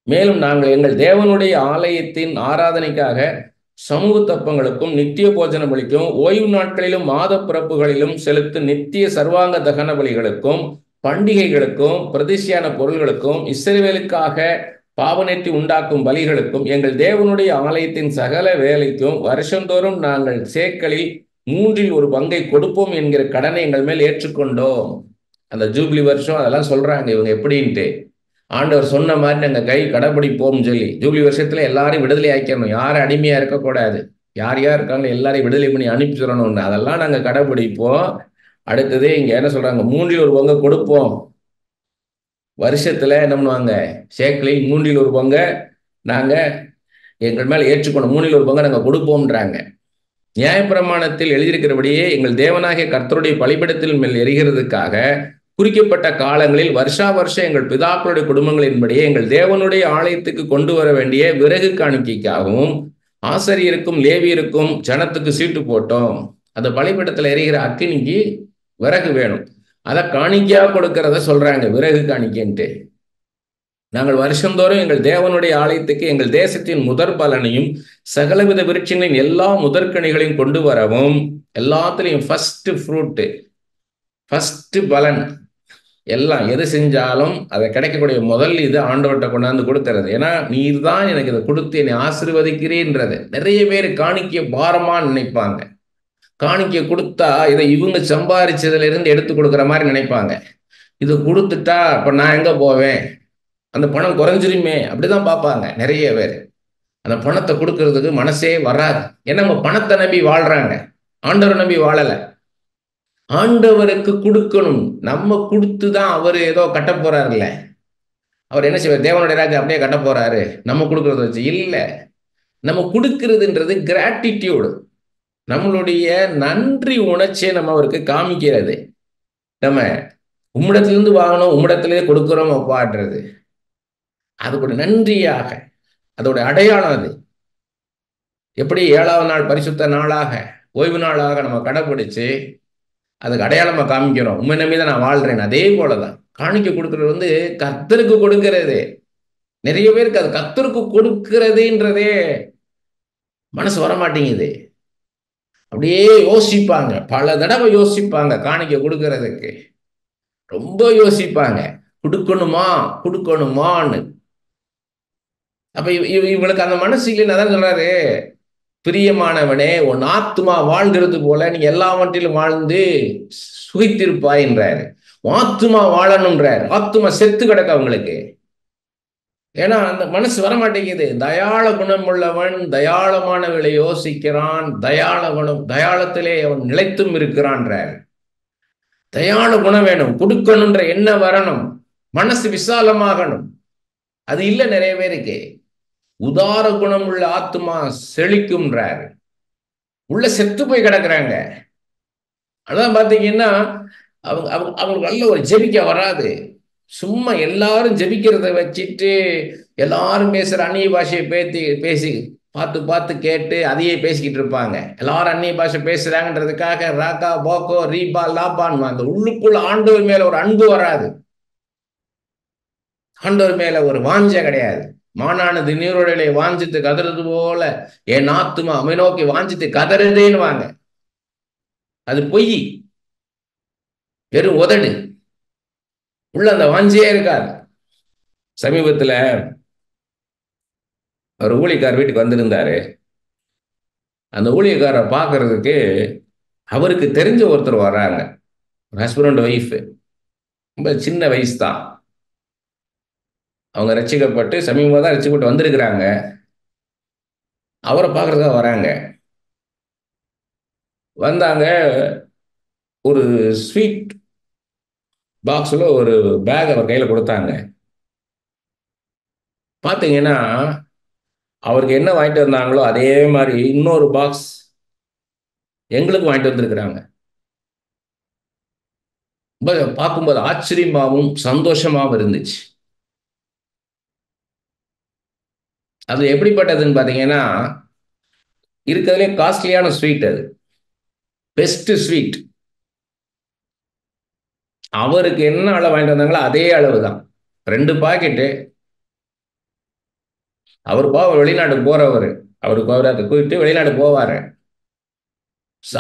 மேலும் நாங்கள் எங்கள் தேவனுடைய ஆலயத்தின் ஆராதனைக்காக சமூக தப்பங்களுக்கும் நித்திய போஜன பலிக்கும் ஓய்வு நாட்களிலும் மாத பிறப்புகளிலும் செலுத்தும் நித்திய சர்வாங்க தகன பலிகளுக்கும் பண்டிகைகளுக்கும் பிரதிஷ்டையான பொருள்களுக்கும் இஸ்ரவேலுக்காக பாவநேர்த்தி உண்டாக்கும் பலிகளுக்கும் எங்கள் தேவனுடைய ஆலயத்தின் சகல வேலைக்கும் வருஷந்தோறும் நாங்கள் சேக்கலில் 1/3 கொடுப்போம் என்கிற கடனை எங்கள் மேல் ஏற்றுக்கொண்டோம். அந்த ஜூப்ளி வருஷம் அதெல்லாம் சொல்றாங்க இவங்க எப்படின்ட்டு. ஆண்டவர் சொன்ன மாதிரி நாங்கள் கடைபிடிப்போம்னு சொல்லி ஜூப்ளி வருஷத்துல எல்லாரையும் விடுதலை ஆக்கிடணும், யாரும் அடிமையா இருக்கக்கூடாது, யார் யார் இருக்காங்க எல்லாரையும் விடுதலை பண்ணி அனுப்பிச்சிடணும்னு அதெல்லாம் நாங்கள் கடைபிடிப்போம். அடுத்தது இங்க என்ன சொல்றாங்க, 1/3 கொடுப்போம். வருஷத்துல என்ன பண்ணுவாங்க, சேக்கலில் 1/3 நாங்க எங்கள் மேல ஏற்றுக்கணும், 1/3 நாங்க கொடுப்போம்ன்றாங்க. நியாயப்பிரமாணத்தில் எழுதியிருக்கிறபடியே எங்கள் தேவனாகிய கர்த்தருடைய பலிபீடத்தின் மேல் எரிகிறதுக்காக குறிக்கப்பட்ட காலங்களில் வருஷா வருஷம் எங்கள் பிதாக்களுடைய குடும்பங்களின்படியே எங்கள் தேவனுடைய ஆலயத்துக்கு கொண்டு வர வேண்டிய விறகு காணிக்கைக்காகவும் ஆசாரியருக்கும் லேவியருக்கும் ஜனத்துக்கு சீட்டு போட்டோம். அந்த பலிபீடத்துல எரிகிற அக்கினிக்கு விறகு வேணும், அதை காணிக்கையா கொடுக்கறத சொல்றாங்க விறகு காணிக்கைன்ட்டு. நாங்கள் வருஷந்தோறும் எங்கள் தேவனுடைய ஆலயத்துக்கு எங்கள் தேசத்தின் முதற் பலனையும் சகலவித விருட்சங்களின் எல்லா முதற்கனிகளையும் கொண்டு வரவும், எல்லாத்துலேயும் ஃபர்ஸ்ட் ஃப்ரூட்டு, ஃபர்ஸ்ட் பலன், எல்லாம் எது செஞ்சாலும் அதை கிடைக்கக்கூடிய முதல் இது ஆண்டவர்கிட்ட கொண்டாந்து கொடுக்கறது. ஏன்னா நீர் தான் எனக்கு இதை கொடுத்து என்னை ஆசீர்வதிக்கிறேன்றது. நிறைய பேர் காணிக்கைய பாரமா நினைப்பாங்க. காணிக்கை கொடுத்தா இதை இவங்க சம்பாதிச்சதுல இருந்து எடுத்து கொடுக்குற மாதிரி நினைப்பாங்க. இது கொடுத்துட்டா இப்ப நான் எங்க போவேன், அந்த பணம் குறைஞ்சிருமே, அப்படிதான் பார்ப்பாங்க நிறைய பேர். அந்த பணத்தை கொடுக்கறதுக்கு மனசே வராது. ஏன்னா நம்ம பணத்தை நம்பி வாழ்றாங்க, ஆண்டவரை நம்பி வாழலை. ஆண்டவருக்கு கொடுக்கணும், நம்ம கொடுத்துதான் அவர் ஏதோ கட்ட போறாருல்ல. அவர் என்ன செய்வார், தேவனுடைய ராஜா அப்படியே கட்ட போறாரு நம்ம கொடுக்கறத வச்சு இல்லை. நம்ம கொடுக்கறதுன்றது கிராட்டிடியூடு, நம்மளுடைய நன்றி உணர்ச்சியை நம்ம அவருக்கு காமிக்கிறது. நம்ம உம்மிடத்திலிருந்து வாங்கணும், உம்மிடத்திலே கொடுக்கிறோம் அப்பான்றது அதுக்கு நன்றியாக, அதோட அடையாளம் அது. எப்படி 7ஆவது நாள் பரிசுத்த நாளாக ஓய்வு நாளாக நம்ம கடைபிடிச்சு அதுக்கு அடையாளமா காமிக்கிறோம், உண்மை நம்பிதான் நான் வாழ்றேன். அதே போலதான் காணிக்கை கொடுக்கறது வந்து கர்த்தருக்கு கொடுக்கிறது. நிறைய பேருக்கு அது கர்த்தருக்கு கொடுக்கிறதுன்றதே மனசு வரமாட்டேங்குது. அப்படியே யோசிப்பாங்க, பல தடவை யோசிப்பாங்க காணிக்கை கொடுக்கறதுக்கு. ரொம்ப யோசிப்பாங்க, கொடுக்கணுமா கொடுக்கணுமான்னு. அப்ப இவளுக்கு அந்த மனசு இல்லைன்னு அதான் சொல்றாரு, பிரியமானவனே உன் ஆத்துமா வாழ்கிறது போல நீ எல்லாவற்றிலும் வாழ்ந்து சுகித்திருப்பாய் என்றாரு. ஆத்துமா வாழணும்ன்றார். ஆத்துமா செத்து கிடக்க அவங்களுக்கு. ஏன்னா அந்த மனசு வரமாட்டேங்குது. தயாள குணம் உள்ளவன் தயாளமானவர்களை யோசிக்கிறான். தயாள குணம், தயாளத்திலே அவன் நிலைத்தும் இருக்கிறான்றார். தயாள குணம் வேணும், கொடுக்கணுன்ற எண்ணம் வரணும், மனசு விசாலமாகணும். அது இல்ல நிறைய பேருக்கு. உதார குணம் உள்ள ஆத்மா செழிக்கும்ன்றார். உள்ள செத்து போய் கிடக்குறாங்க. அதான் பாத்தீங்கன்னா அவங்க அவங்க அவங்களுக்கு நல்ல ஒரு ஜெபிக்க வராது. சும்மா எல்லாரும் ஜெபிக்கிறத வச்சுட்டு எல்லாரும் பேசுற அந்நிய பாஷையை பேசி பார்த்து பார்த்து கேட்டு அதையே பேசிக்கிட்டு இருப்பாங்க. எல்லாரும் அந்நிய பாஷை பேசுறாங்கன்றதுக்காக ராக்கா போக்கோ ரீபா லாபான்னு அந்த உள்ளுக்குள்ள ஆண்டவர் மேல ஒரு அன்பு வராது. ஆண்டவர் மேல ஒரு வாஞ்ச கிடையாது. மானானது நீரோடையிலே வாஞ்சித்து கதறது போல என் ஆத்துமா அமை நோக்கி வாஞ்சித்து கதறதேன்னு வாங்க. அது பொய், வெறும் உதடு. உள்ள அந்த வாஞ்சியே இருக்காது. சமீபத்துல ஒரு ஊழியக்கார் வீட்டுக்கு வந்திருந்தாரு. அந்த ஊழியக்காரை பார்க்கறதுக்கு அவருக்கு தெரிஞ்ச ஒருத்தர் வர்றாங்க. ஹஸ்பண்ட் ஒய்ஃப், ரொம்ப சின்ன வயசு தான். அவங்க ரட்சிக்கப்பட்டு சமீபமாக தான் ரட்சிக்கப்பட்டு வந்திருக்கிறாங்க. அவரை பார்க்கறதுக்காக வராங்க. வந்தாங்க. ஒரு ஸ்வீட் பாக்ஸில் ஒரு பேக் அவர் கையில் கொடுத்தாங்க. பார்த்தீங்கன்னா அவருக்கு என்ன வாங்கிட்டு வந்தாங்களோ அதே மாதிரி இன்னொரு பாக்ஸ் எங்களுக்கும் வாங்கிட்டு வந்திருக்கிறாங்க. பார்க்கும்போது ஆச்சரியமாகவும் சந்தோஷமாகவும் இருந்துச்சு. அது எப்படிப்பட்டதுன்னு பார்த்தீங்கன்னா, இருக்கிறதுலே காஸ்ட்லியான ஸ்வீட், அது பெஸ்ட் ஸ்வீட். அவருக்கு என்ன அளவு வாங்கிட்டு வந்தாங்களோ அதே அளவு தான், 2 பாக்கெட்டு. அவர் வெளிநாட்டுக்கு போறவர், அவருக்கு அவரை கூப்பிட்டு வெளிநாடு போவாரு.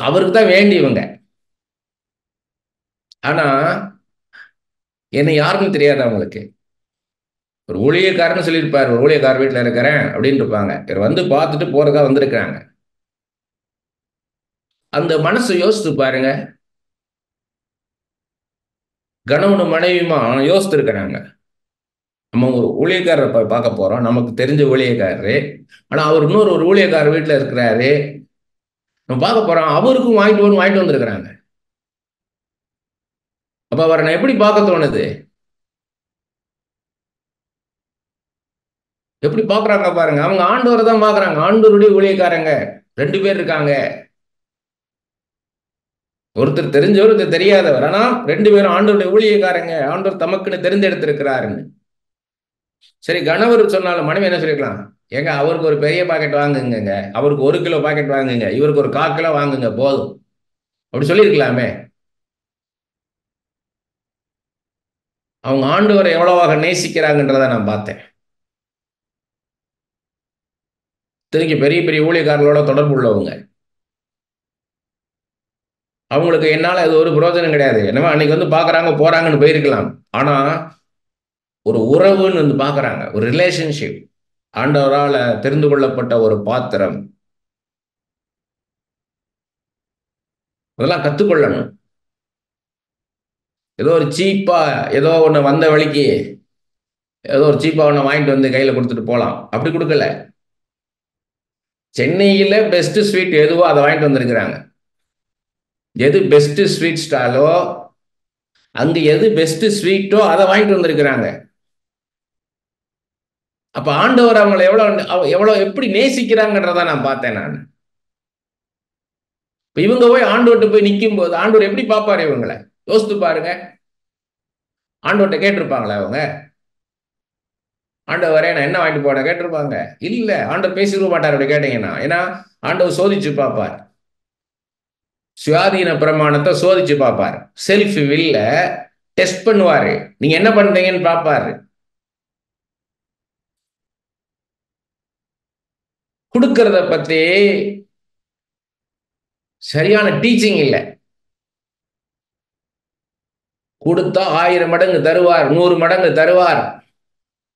அவருக்கு தான் வேண்டியவங்க. ஆனா என்ன யாருக்கும் தெரியாது அவங்களுக்கு. ஒரு ஊழியக்காரன்னு சொல்லியிருப்பார், ஒரு ஊழியக்கார வீட்டில் இருக்கிறேன் அப்படின்னு இருப்பாங்க. இவர் வந்து பார்த்துட்டு போறதா வந்திருக்காங்க. அந்த மனசு யோசித்து பாருங்க. கணவனும் மனைவியுமா யோசித்து இருக்கிறாங்க. நம்ம ஒரு ஊழியக்காரரை பார்க்க போறோம், நமக்கு தெரிஞ்ச ஊழியக்காரரு. ஆனா அவர் இன்னொரு ஒரு ஊழியக்காரர் வீட்டில் இருக்கிறாரு, நம்ம பார்க்க போறோம். அவருக்கும் வாங்கிட்டு வந்திருக்கிறாங்க. அப்ப அவரை நான் எப்படி பார்க்க தோணுது? எப்படி பார்க்கறாங்க பாருங்க. அவங்க ஆண்டவரை தான் பார்க்கறாங்க. ஆண்டவருடைய ஊழியக்காரங்க 2 பேர் இருக்காங்க. ஒருத்தர் தெரிஞ்சவர், ஒருத்தர் தெரியாதவர். ஆனா 2 பேரும் ஆண்டவருடைய ஊழியக்காரங்க. ஆண்டவர் தமக்குன்னு தெரிந்தெடுத்திருக்கிறாருன்னு. சரி, கணவர் சொன்னாலும் மனைவி என்ன சொல்லிருக்கலாம்? ஏங்க அவருக்கு ஒரு பெரிய பாக்கெட் வாங்குங்க, அவருக்கு 1 கிலோ பாக்கெட் வாங்குங்க, இவருக்கு ஒரு 1/4 கிலோ வாங்குங்க போதும், அப்படி சொல்லியிருக்கலாமே. அவங்க ஆண்டவரை எவ்வளவாக நேசிக்கிறாங்கன்றதை நான் பார்த்தேன். திரும்பி பெரிய பெரிய ஊழியக்காரர்களோட தொடர்பு உள்ளவங்க. அவங்களுக்கு என்னால அது ஒரு பிரயோஜனம் கிடையாது. என்னவோ அன்னைக்கு வந்து பார்க்கறாங்க போறாங்கன்னு போயிருக்கலாம். ஆனா ஒரு உறவுன்னு வந்து பார்க்கறாங்க, ஒரு ரிலேஷன்ஷிப். ஆண்டவரால தெரிந்து கொள்ளப்பட்ட ஒரு பாத்திரம். அதெல்லாம் கத்துக்கொள்ளணும். ஏதோ ஒரு சீப்பா ஏதோ ஒண்ணு வந்த வழிக்கு ஏதோ ஒரு சீப்பா ஒண்ணு வாங்கிட்டு வந்து கையில கொடுத்துட்டு போலாம், அப்படி கொடுக்கல. சென்னையில பெஸ்ட் ஸ்வீட் எதுவோ அதை வாங்கிட்டு வந்திருக்கிறாங்க. எது பெஸ்ட் ஸ்வீட் ஸ்டாலோ, அங்க எது பெஸ்ட் ஸ்வீட்டோ அதை வாங்கிட்டு வந்திருக்கிறாங்க. அப்ப ஆண்டவர் அவங்களை எவ்வளவு எப்படி நேசிக்கிறாங்கன்றத நான் பார்த்தேன் நான். இப்ப இவங்க போய் ஆண்டவர்கிட்ட போய் நிற்கும் போது ஆண்டவர் எப்படி பார்ப்பாரு இவங்களை? யோசித்து பாருங்க. ஆண்டவர்கிட்ட கேட்டிருப்பாங்களா அவங்க? ஆண்டவரே நான் என்ன வாங்கிட்டு போன கேட்டிருப்பாங்க? இல்ல. ஆண்டவர் பேசிருக்க மாட்டார் அப்படி கேட்டீங்கன்னா. ஏன்னா ஆண்டவர் சோதிச்சு பார்ப்பார். சுயாதீன பிரமாணத்தை சோதிச்சு பார்ப்பார். செல்ஃப் வில்ல டெஸ்ட் பண்ணுவாரு. நீங்க என்ன பண்றீங்கன்னு பார்ப்பாரு. கொடுக்கறத பத்தி சரியான டீச்சிங் இல்லை. கொடுத்தா 1000 மடங்கு தருவார், 100 மடங்கு தருவார்.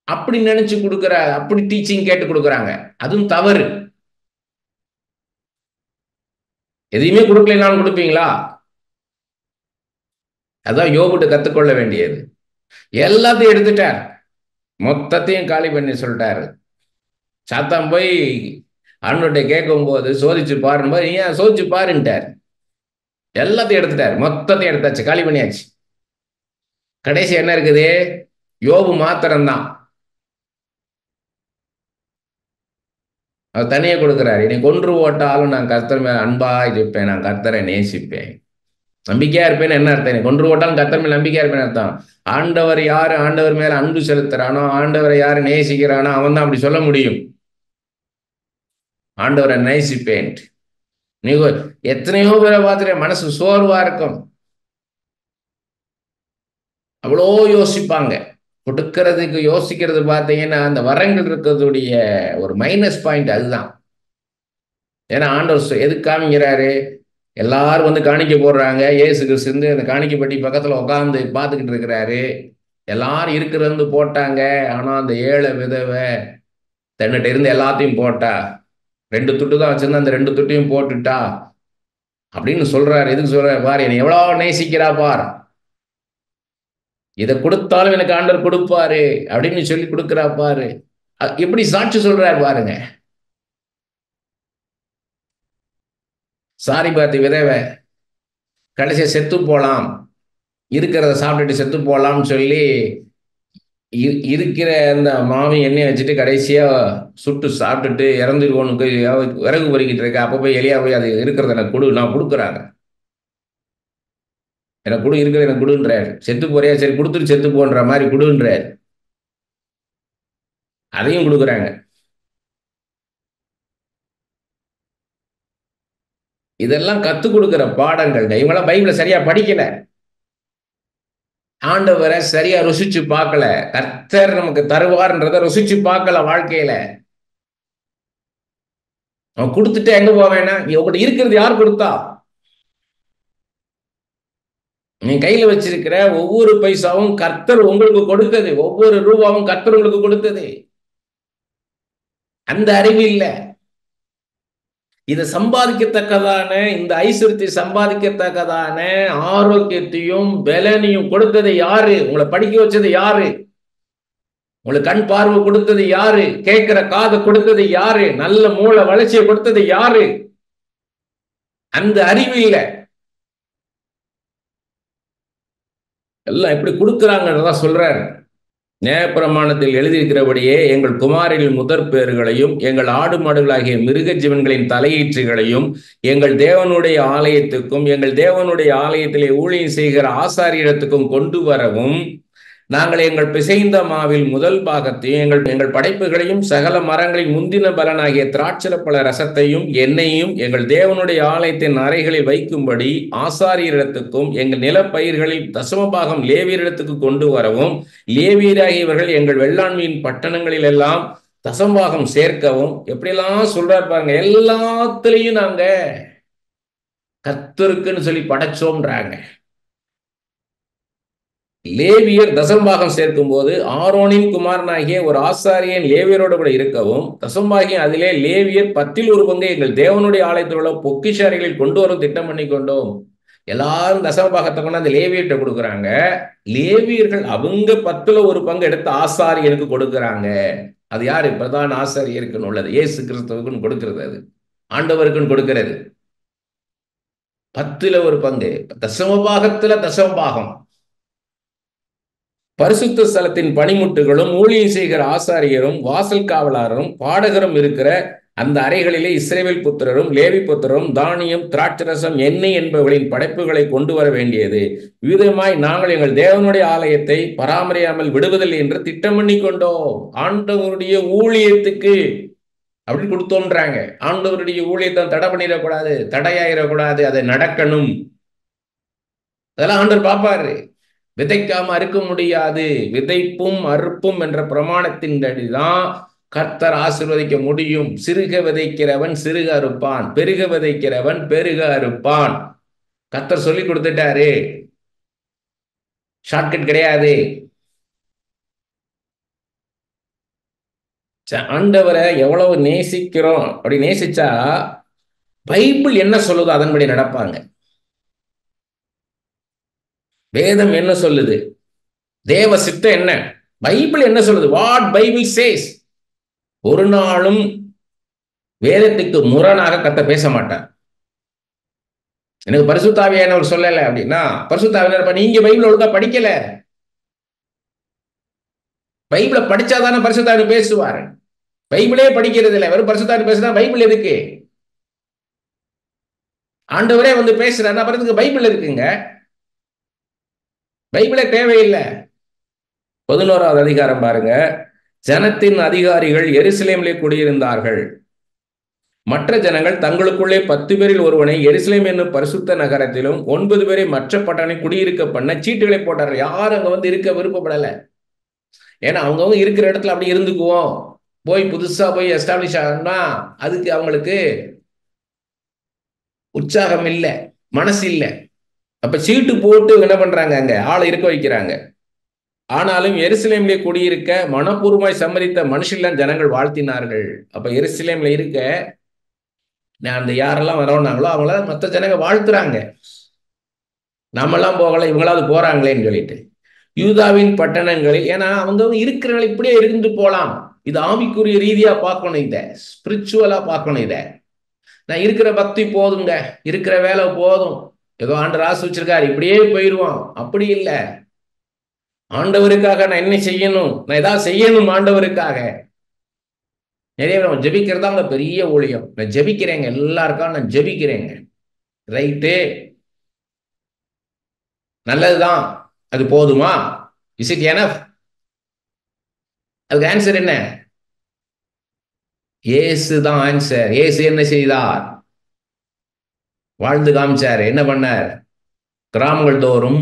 அப்படி நினைச்சு கொடுக்குற, அப்படி டீச்சிங் கேட்டு கொடுக்குறாங்க. அதுவும் தவறு. எதையுமே கொடுக்கலைனாலும் கொடுப்பீங்களா? அதான் யோபுட்ட கத்துக்கொள்ள வேண்டியது. எல்லாத்தையும் எடுத்துட்டார், மொத்தத்தையும் காலி பண்ணி சொல்லிட்டாரு. சாத்தான் போய் ஆண்டவர்கிட்ட கேட்கும் போது சோதிச்சு பாரும்போது, ஏன் சோதிச்சு பாருன்ட்டார். எல்லாத்தையும் எடுத்துட்டார், மொத்தத்தையும் எடுத்தாச்சு, காலி பண்ணியாச்சு. கடைசி என்ன இருக்குது? யோபு மாத்திரம்தான். அவர் தனியே கொடுக்கிறார். என்னை கொன்று ஓட்டாலும் நான் கர்த்தர் மேல் அன்பா இருப்பேன், நான் கர்த்தரை நேசிப்பேன். நம்பிக்கையா இருப்பேன்னு என்ன அர்த்தம்? என்னை கொன்று ஓட்டாலும் கர்த்தர் மேல் நம்பிக்கையா இருப்பேன்னு அர்த்தம். ஆண்டவர் யாரு ஆண்டவர் மேல அன்பு செலுத்துறானோ, ஆண்டவரை யாரு நேசிக்கிறானோ அவன் தான் அப்படி சொல்ல முடியும். ஆண்டவரை நேசிப்பேன். நீங்க எத்தனையோ பேரை பார்த்துட்டு மனசு சோர்வா இருக்கும், அவ்வளோ யோசிப்பாங்க. கொடுக்கறதுக்கு யோசிக்கிறது பார்த்தீங்கன்னா அந்த வரங்கள் இருக்கிறதுடைய ஒரு மைனஸ் பாயிண்ட் அதுதான். ஏன்னா ஆண்டவர் எதுக்கு காமிக்கிறாரு? எல்லாரும் வந்து காணிக்க போடுறாங்க, இயேசு கிறிஸ்து அந்த காணிக்கை பெட்டி பக்கத்துல உட்காந்து பார்த்துக்கிட்டு இருக்கிறாரு. எல்லாரும் இருக்கிறது போட்டாங்க. ஆனா அந்த ஏழை விதவை தன்னிட்ட இருந்து எல்லாத்தையும் போட்டா, 2 துட்டு தான் வச்சிருந்தா, அந்த 2 துட்டையும் போட்டுட்டா அப்படின்னு சொல்றாரு. எதுக்கு சொல்றாரு? பாரு, என்னை எவ்வளவு நேசிக்கிறா பார், இதை கொடுத்தாலும் எனக்கு ஆண்டவர் கொடுப்பாரு அப்படின்னு சொல்லி கொடுக்கிறா பாரு. எப்படி சாட்சி சொல்றாரு பாருங்க. சாரி பாத்தி விதவை கடைசியா செத்து போலாம், இருக்கிறத சாப்பிட்டுட்டு செத்து போலாம்னு சொல்லி இருக்கிற அந்த மாமி எண்ணெய் வச்சுட்டு கடைசியா சுட்டு சாப்பிட்டுட்டு இறந்துருவோன்னு விறகு பொறிக்கிட்டு இருக்க. அப்போ போய் எலியா போய் அது இருக்கிறத எனக்கு கொடு, நான் கொடுக்குறாங்க, எனக்கு கொடு, இருக்கிற எனக்கு கொடுன்றாரு. செத்து போறியா? சரி கொடுத்துட்டு செத்து போன்ற மாதிரி கொடுன்றாரு. அதையும் கொடுக்குறாங்க. இதெல்லாம் கத்துக் கொடுக்கிற பாடங்கள். இவங்களாம் பைபிளை சரியா படிக்கல, ஆண்டவரை சரியா ருசிச்சு பார்க்கல, கர்த்தர் நமக்கு தருவார்ன்றதை ருசிச்சு பார்க்கல வாழ்க்கையில. அவன் கொடுத்துட்டு எங்க போவேன்னா, உங்கள்கிட்ட இருக்கிறது யார் கொடுத்தா? நீ கையில வச்சிருக்கிற ஒவ்வொரு பைசாவும் கர்த்தர் உங்களுக்கு கொடுத்தது, ஒவ்வொரு ரூபாவும் கர்த்தர் உங்களுக்கு கொடுத்தது. அந்த அறிவு இல்லை. இதை சம்பாதிக்கத்தக்கதான, இந்த ஐஸ்வர்யத்தை சம்பாதிக்கத்தக்கதான ஆரோக்கியத்தையும் பலனையும் கொடுத்தது யாரு? உங்களை படிக்க வச்சது யாரு? உங்களுக்கு கண் பார்வை கொடுத்தது யாரு? கேட்கிற காது கொடுத்தது யாரு? நல்ல மூளை வளர்ச்சியை கொடுத்தது யாரு? அந்த அறிவு இல்லை. எல்லாம் எப்படி கொடுக்குறாங்கன்றதான் சொல்றாரு. நியாயப்பிரமாணத்தில் எழுதியிருக்கிறபடியே எங்கள் குமாரில் முதற் பேறுகளையும் எங்கள் ஆடு மாடுகளாகிய மிருக ஜீவன்களின் தலையீற்றுகளையும் எங்கள் தேவனுடைய ஆலயத்துக்கும் எங்கள் தேவனுடைய ஆலயத்திலே ஊழியம் செய்கிற ஆசாரியத்துக்கும் கொண்டு வரவும், நாங்கள் எங்கள் பிசைந்த மாவில் முதல் பாகத்தையும் எங்கள் படைப்புகளையும் சகல மரங்களின் முந்தின பலனாகிய திராட்சரப்பழ ரசத்தையும் எண்ணெயையும் எங்கள் தேவனுடைய ஆலயத்தின் அறைகளில் வைக்கும்படி ஆசாரியரிடத்துக்கும் எங்கள் நிலப்பயிர்களில் தசமபாகம் லேவியரிடத்துக்கு கொண்டு வரவும், லேவியராகியவர்கள் எங்கள் வெள்ளாண்மையின் பட்டணங்களில் எல்லாம் தசமபாகம் சேர்க்கவும். எப்படியெல்லாம் சொல்றாரு பாருங்க. எல்லாத்துலயும் நாங்க கர்த்தருக்குன்னு சொல்லி படைச்சோம்ன்றாங்க. லேவியர் தசம்பாகம் சேர்க்கும் போது ஆரோனின் குமாரனாகிய ஒரு ஆசாரியன் லேவியரோடு கூட இருக்கவும், தசம்பாகியம் அதிலே லேவியர் 1/10 எங்கள் தேவனுடைய ஆலயத்தில் உள்ள பொக்கிஷாரிகளில் கொண்டு வரும் திட்டம் பண்ணி கொண்டோம். எல்லாரும் தசமபாகத்தை கொண்டு அந்த லேவியர்கிட்ட கொடுக்குறாங்க. லேவியர்கள் அவங்க 1/10 எடுத்து ஆசாரியனுக்கு கொடுக்குறாங்க. அது யாரு? பிரதான ஆசாரியருக்குன்னு உள்ளது, இயேசு கிறிஸ்துவுக்குன்னு கொடுக்கிறது, அது ஆண்டவருக்குன்னு கொடுக்கிறது. 1/10 தசமபாகத்துல தசமபாகம். பரிசுத்த ஸ்தலத்தின் பணிமுட்டுகளும் ஊழியம் செய்கிற ஆசாரியரும் வாசல் காவலாரும் பாடகரும் இருக்கிற அந்த அறைகளிலே இஸ்ரவேல் புத்திரரும் லேவி புத்திரரும் தானியம் திராட்சரசம் எண்ணெய் என்பவர்களின் படைப்புகளை கொண்டு வர வேண்டியது. விதமாய் நாங்கள் எங்கள் தேவனுடைய ஆலயத்தை பராமரியாமல் விடுவதில்லை என்று திட்டம் பண்ணி கொண்டோம். ஆண்டவருடைய ஊழியத்துக்கு அப்படி கொடுத்தோன்றாங்க. ஆண்டவருடைய ஊழியத்தை தடை பண்ணிடக்கூடாது, தடையாயிடக்கூடாது, அதை நடக்கணும். அதெல்லாம் ஆண்டவர் பார்ப்பாரு. விதைக்காம அறுக்க முடியாது. விதைப்பும் அறுப்பும் என்ற பிரமாணத்தின் அடிதான் கர்த்தர் ஆசீர்வதிக்க முடியும். சிறுக விதைக்கிறவன் சிறுக அறுப்பான், பெருக விதைக்கிறவன் பெருக அறுப்பான். கர்த்தர் சொல்லி கொடுத்துட்டாரு. ஷார்ட்கட் கிடையாது. ஆண்டவரை எவ்வளவு நேசிக்கிறோம், அப்படி நேசிச்சா பைபிள் என்ன சொல்லுதோ அதன்படி நடப்பாங்க. வேதம் என்ன சொல்லுது, தேவ சித்தம் என்ன, பைபிள் என்ன சொல்லுது, வாட் பைபிள் சேஸ். ஒரு நாளும் வேதத்துக்கு முரணாக கர்த்தர் பேச மாட்டார். எனக்கு பரிசுத்தாவியானவர் சொல்லல அப்படின்னா, பரிசுத்தாவியானவர் நீங்க பைபிள் ஒழுங்கா படிக்கல. பைபிளை படிச்சாதானே பரிசுத்தாவியானவர் பேசுவார். பைபிளே படிக்கிறது இல்லை, வெறும் பரிசுத்தாவியானவர் பேசுனா பைபிள் எதுக்கு? ஆண்டவரே வந்து பேசுறாரு, அப்புறத்துக்கு பைபிள் இருக்குங்க. பைபிளே தேவையில்லை. 11வது அதிகாரம் பாருங்க. ஜனத்தின் அதிகாரிகள் எருசலேமிலே குடியிருந்தார்கள். மற்ற ஜனங்கள் தங்களுக்குள்ளே 10 பேரில் ஒருவனை எருசலேம் என்னும் பரிசுத்த நகரத்திலும் 9 பேரை மற்ற பட்டணை குடியிருக்க பண்ண சீட்டுகளை போட்டார்கள். யாரும் அங்க வந்து இருக்க விருப்பப்படல. ஏன்னா அவங்கவுங்க இருக்கிற இடத்துல அப்படி இருந்துக்குவோம், போய் புதுசா போய் எஸ்டாப்ளிஷ் ஆகணும்னா அதுக்கு அவங்களுக்கு உற்சாகம் இல்லை, மனசு இல்லை. அப்ப சீட்டு போட்டு என்ன பண்றாங்க, அங்க ஆளை இருக்க வைக்கிறாங்க. ஆனாலும் எருசலேமிலே குடியிருக்க மனப்பூர்வமாய் சம்மதித்த மனுஷெல்லாம் ஜனங்கள் வாழ்த்தினார்கள். அப்ப எருசலேம்ல இருக்க அந்த யாரெல்லாம் வரவுனாங்களோ அவங்கள மற்ற ஜனங்க வாழ்த்துறாங்க. நம்மெல்லாம் போகல, இவங்களாவது போறாங்களேன்னு சொல்லிட்டு. யூதாவின் பட்டணங்களில், ஏன்னா அவங்க இருக்கிறவங்க இப்படியே இருந்து போலாம். இது ஆவிக்குரிய ரீதியா பார்க்கணும், இதை ஸ்பிரிச்சுவலா பார்க்கணும். இதை நான் இருக்கிற பக்தி போதுங்க, இருக்கிற வேலை போதும், ஏதோ ஆண்டவர் ஆசை வச்சிருக்காரு இப்படியே போயிடுவோம், அப்படி இல்லை. ஆண்டவருக்காக நான் என்ன செய்யணும், நான் ஏதாவது செய்யணும் ஆண்டவருக்காக. நிறைய பேர் ஜெபிக்கிறதா அவங்க பெரிய ஊழியம். நான் ஜெபிக்கிறேங்க, எல்லாருக்கும் நான் ஜெபிக்கிறேங்க. ரைட்டு, நல்லதுதான். அது போதுமா? Is it enough? அதுக்கு ஆன்சர் என்ன? இயேசு தான் ஆன்சர். இயேசு என்ன செய்தார்? வாழ்ந்து காமிச்சார். என்ன பண்ணார்? கிராமங்கள் தோறும்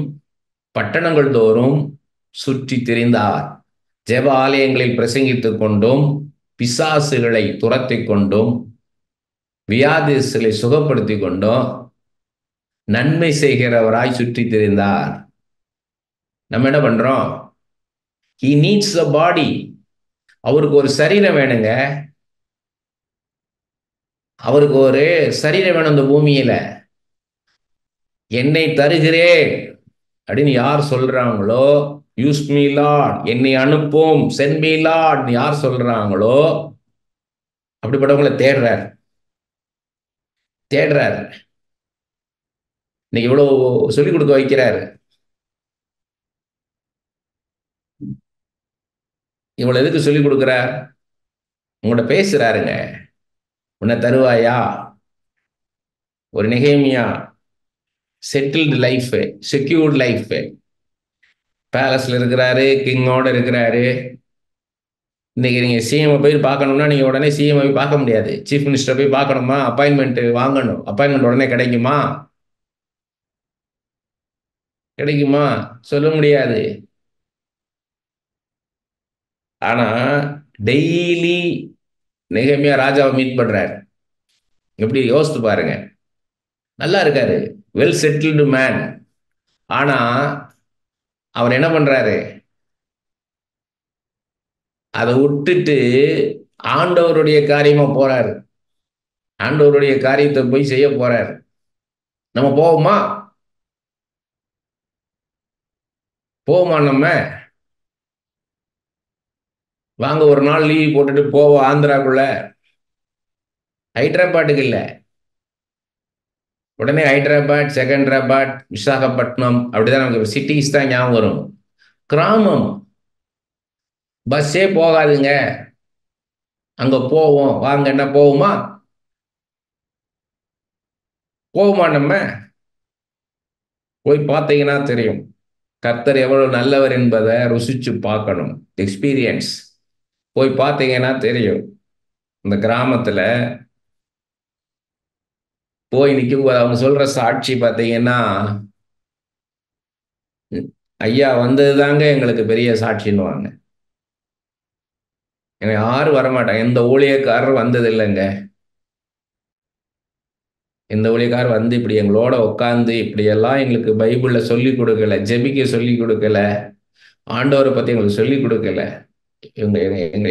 பட்டணங்கள் தோறும் சுற்றி திரிந்தார். ஜெப ஆலயங்களில் பிரசங்கித்துக் கொண்டும் பிசாசுகளை துரத்தி கொண்டும் வியாதிகளை சுகப்படுத்தி கொண்டும் நன்மை செய்கிறவராய் சுற்றி திரிந்தார். நம்ம என்ன பண்றோம்? he needs the body. அவருக்கு ஒரு சரீரம் வேணுங்க. அவருக்கு ஒரு சரீரம் வேணும் இந்த பூமியில. என்னை தருகிறேன் அப்படின்னு யார் சொல்றாங்களோ, யூஸ் மீ லார்ட், என்னை அனுப்பும், சென்ட் மீ லார்ட் யார் சொல்றாங்களோ அப்படிப்பட்டவங்களை தேடுறார். தேடுறார். இன்னைக்கு இவ்வளவு சொல்லிக் கொடுக்க வைக்கிறாரு. இவ்வளவு எதுக்கு சொல்லிக் கொடுக்கிறார்? உங்கள்கிட்ட பேசுறாருங்க. உன்னை தருவாயா? ஒரு நெகேமியா செட்டில்டு லைஃப், செக்யூர்டு லைஃப், பேலஸ்ல இருக்கிறாரு, கிங்கோட இருக்கிறாரு. இன்னைக்கு நீங்க சிஎம் போய் பார்க்கணும்னா நீங்க உடனே சிஎம் போய் பார்க்க முடியாது. சீஃப் மினிஸ்டர் போய் பார்க்கணுமா, அப்பாயின்மெண்ட் வாங்கணும். அப்பாயின்மெண்ட் உடனே கிடைக்குமா? கிடைக்குமா? சொல்ல முடியாது. ஆனா டெய்லி நெகேமியா ராஜாவை மீட் பண்றாரு. எப்படி யோசித்து பாருங்க. நல்லா இருக்காரு, வெல் செட்டில்டு மேன். ஆனா அவர் என்ன பண்றாரு? அதை விட்டுட்டு ஆண்டவருடைய காரியமா போறாரு. ஆண்டவருடைய காரியத்தை போய் செய்ய போறாரு. நம்ம போவோமா? போவோமா? நம்ம வாங்க ஒரு நாள் லீவ் போட்டுட்டு போவோம் ஆந்திராக்குள்ள. ஹைதராபாத்துக்கு இல்லை, உடனே ஹைதராபாத், செகந்திராபாத், விசாகப்பட்டினம் அப்படிதான் நமக்கு சிட்டிஸ் தான் ஞாபகம் வரும். கிராமம் பஸ்ஸே போகாதுங்க. அங்க போவோம் வாங்க. என்ன போவோமா? போவோமா? நம்ம போய் பார்த்தீங்கன்னா தெரியும் கர்த்தர் எவ்வளவு நல்லவர் என்பதை ருசிச்சு பார்க்கணும். எக்ஸ்பீரியன்ஸ். போய் பார்த்தீங்கன்னா தெரியும். இந்த கிராமத்துல போய் நிற்கும் போது அவங்க சொல்ற சாட்சி பார்த்தீங்கன்னா, ஐயா வந்தது தாங்க எங்களுக்கு பெரிய சாட்சின்னுவாங்க. எனக்கு யாரும் வரமாட்டாங்க, எந்த ஊழியக்காரரும் வந்தது இல்லைங்க. இந்த ஊழியக்காரர் வந்து இப்படி எங்களோட உட்காந்து இப்படியெல்லாம் எங்களுக்கு பைபிளில் சொல்லி கொடுக்கல, ஜெபிக்க சொல்லி கொடுக்கல, ஆண்டவரை பற்றி எங்களுக்கு சொல்லி கொடுக்கல. இவங்க எங்க எங்க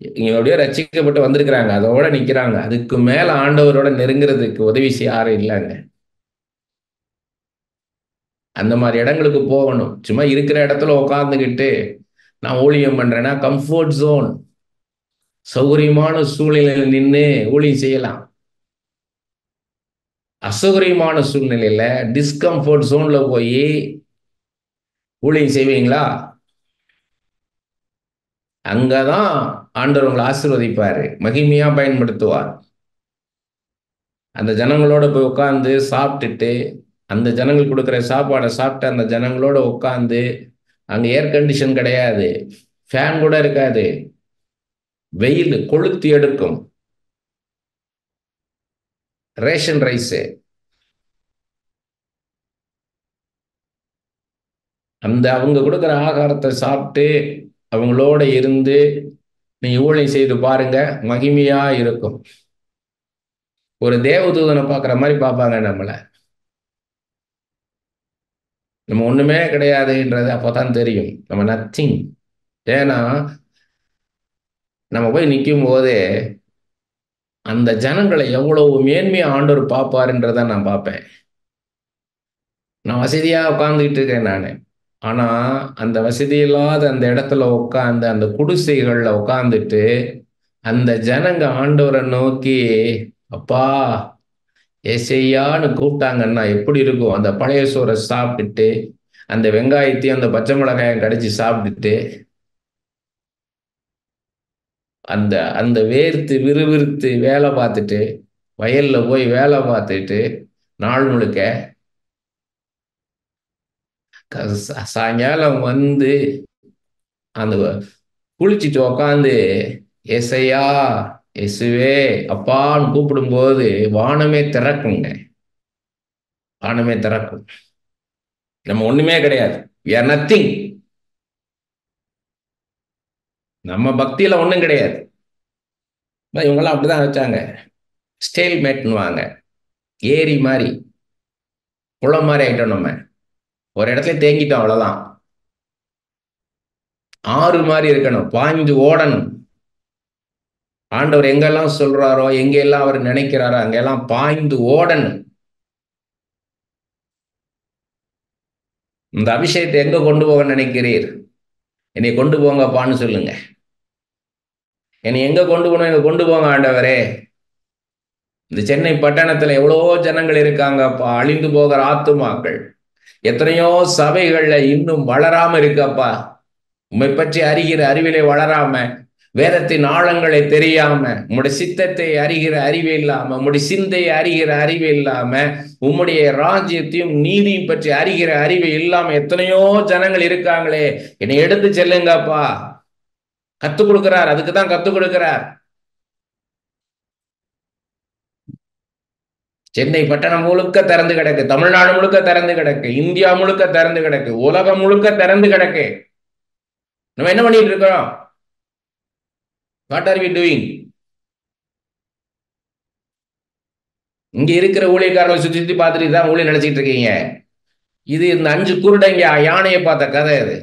இவங்க அப்படியே ரட்சிக்கப்பட்டு வந்திருக்கிறாங்க, அதோட நிற்கிறாங்க. அதுக்கு மேலே ஆண்டவரோட நெருங்கிறதுக்கு உதவி செய்ய யாரும் இல்லைங்க. அந்த மாதிரி இடங்களுக்கு போகணும். சும்மா இருக்கிற இடத்துல உட்காந்துக்கிட்டு நான் ஊழியம் பண்றேன்னா கம்ஃபர்ட் ஜோன், சௌகரியமான சூழ்நிலையில் நின்று ஊழியம் செய்யலாம். அசௌகரியமான சூழ்நிலையில டிஸ்கம்ஃபர்ட் ஜோன்ல போய் ஊழியம் செய்வீங்களா? அங்கதான் ஆண்டவர் உங்களை ஆசீர்வதிப்பாரு, மகிமையா பயன்படுத்துவார். அந்த ஜனங்களோட போய் உட்காந்து சாப்பிட்டுட்டு, அந்த ஜனங்கள் கொடுக்குற சாப்பாடை சாப்பிட்டு அந்த ஜனங்களோட உட்காந்து, அங்க ஏர் கண்டிஷன் கிடையாது, ஃபேன் கூட இருக்காது, வெயில் கொளுத்தி எடுக்கும், ரேஷன் ரைஸ், அந்த அவங்க கொடுக்குற ஆகாரத்தை சாப்பிட்டு அவங்களோட இருந்து நீங்க ஊழியம் செய்து பாருங்க, மகிமையா இருக்கும். ஒரு தேவதூதனை பார்க்குற மாதிரி பார்ப்பாங்க நம்மளை. நம்ம ஒண்ணுமே கிடையாதுன்றது அப்போதான் தெரியும், நம்ம நத்திங். ஏன்னா நம்ம போய் நிற்கும் போதே அந்த ஜனங்களை எவ்வளவு மேன்மையா ஆண்டவர் பார்ப்பாருன்றத நான் பார்ப்பேன். நான் வசதியா உட்காந்துக்கிட்டு இருக்கேன் நான். ஆனா அந்த வசதி இல்லாத அந்த இடத்துல உட்காந்து அந்த குடிசைகள்ல உட்காந்துட்டு அந்த ஜனங்க ஆண்டவரை நோக்கி அப்பா ஏசையான்னு கூப்பிட்டாங்கன்னா எப்படி இருக்கும்? அந்த பழைய சோறை சாப்பிட்டுட்டு அந்த வெங்காயத்தையும் அந்த பச்சை மிளகாயம் கடிச்சு சாப்பிட்டுட்டு அந்த அந்த வேர்த்து விறுவிறுத்து வேலை பார்த்துட்டு, வயல்ல போய் வேலை பார்த்துட்டு நாள் முழுக்க சாயங்காலம் வந்து அந்த குளிச்சுட்டு உக்காந்து ஏசையா இயேசுவே அப்பான்னு கூப்பிடும்போது வானமே திறக்குங்க, வானமே திறக்கும். நம்ம ஒண்ணுமே கிடையாது, we are nothing. நம்ம பக்தியில ஒண்ணும் கிடையாது. இவங்கெல்லாம் அப்படிதான் வச்சாங்க, ஸ்டேல் மேட்னுவாங்க, ஏரி மாதிரி குளம் மாதிரி ஆயிட்டோம். நம்ம ஒரு இடத்துல தேங்கிட்டோம், அவ்வளவுதான். ஆறு மாதிரி இருக்கணும், பாய்ந்து ஓடணும். ஆண்டவர் எங்கெல்லாம் சொல்றாரோ, எங்கெல்லாம் அவர் நினைக்கிறாரோ அங்கெல்லாம் பாய்ந்து ஓடணும். இந்த அபிஷேகத்தை எங்க கொண்டு போக நினைக்கிறீர்? என்னை கொண்டு போங்கப்பான்னு சொல்லுங்க. என்னை எங்க கொண்டு போகணும், எங்க கொண்டு போங்க ஆண்டவரே. இந்த சென்னை பட்டணத்துல எவ்வளவோ ஜனங்கள் இருக்காங்கப்பா, அழிந்து போகிற ஆத்துமாக்கள். எத்தனையோ சபைகள்ல இன்னும் வளராம இருக்கப்பா. உம்மை பற்றி அறிகிற அறிவிலே வளராம, வேதத்தின் ஆழங்களை தெரியாம, உம்முடைய சித்தத்தை அறிகிற அறிவு இல்லாம, உம்முடைய சிந்தையை அறிகிற அறிவு இல்லாம, உம்முடைய ராஜ்யத்தையும் நீதியும் பற்றி அறிகிற அறிவு இல்லாம எத்தனையோ ஜனங்கள் இருக்காங்களே. என்னை எடுத்து செல்லுங்கப்பா. கத்துக் கொடுக்கிறார், அதுக்குதான் கத்துக் கொடுக்கிறார். சென்னை பட்டணம் முழுக்க திறந்து கிடக்கு, தமிழ்நாடு முழுக்க திறந்து கிடக்கு, இந்தியா முழுக்க திறந்து கிடக்கு, உலகம் முழுக்க திறந்து கிடக்கு. நம்ம என்ன பண்ணிட்டு இருக்கிறோம்? What are we doing? இங்க இருக்கிற ஊழியக்காரர்களை சுத்தி சுத்தி பார்த்துட்டு தான் ஊழியம் நினைச்சிட்டு இருக்கீங்க. இது இந்த 5 குருடங்க யானையை பார்த்த கதை. இது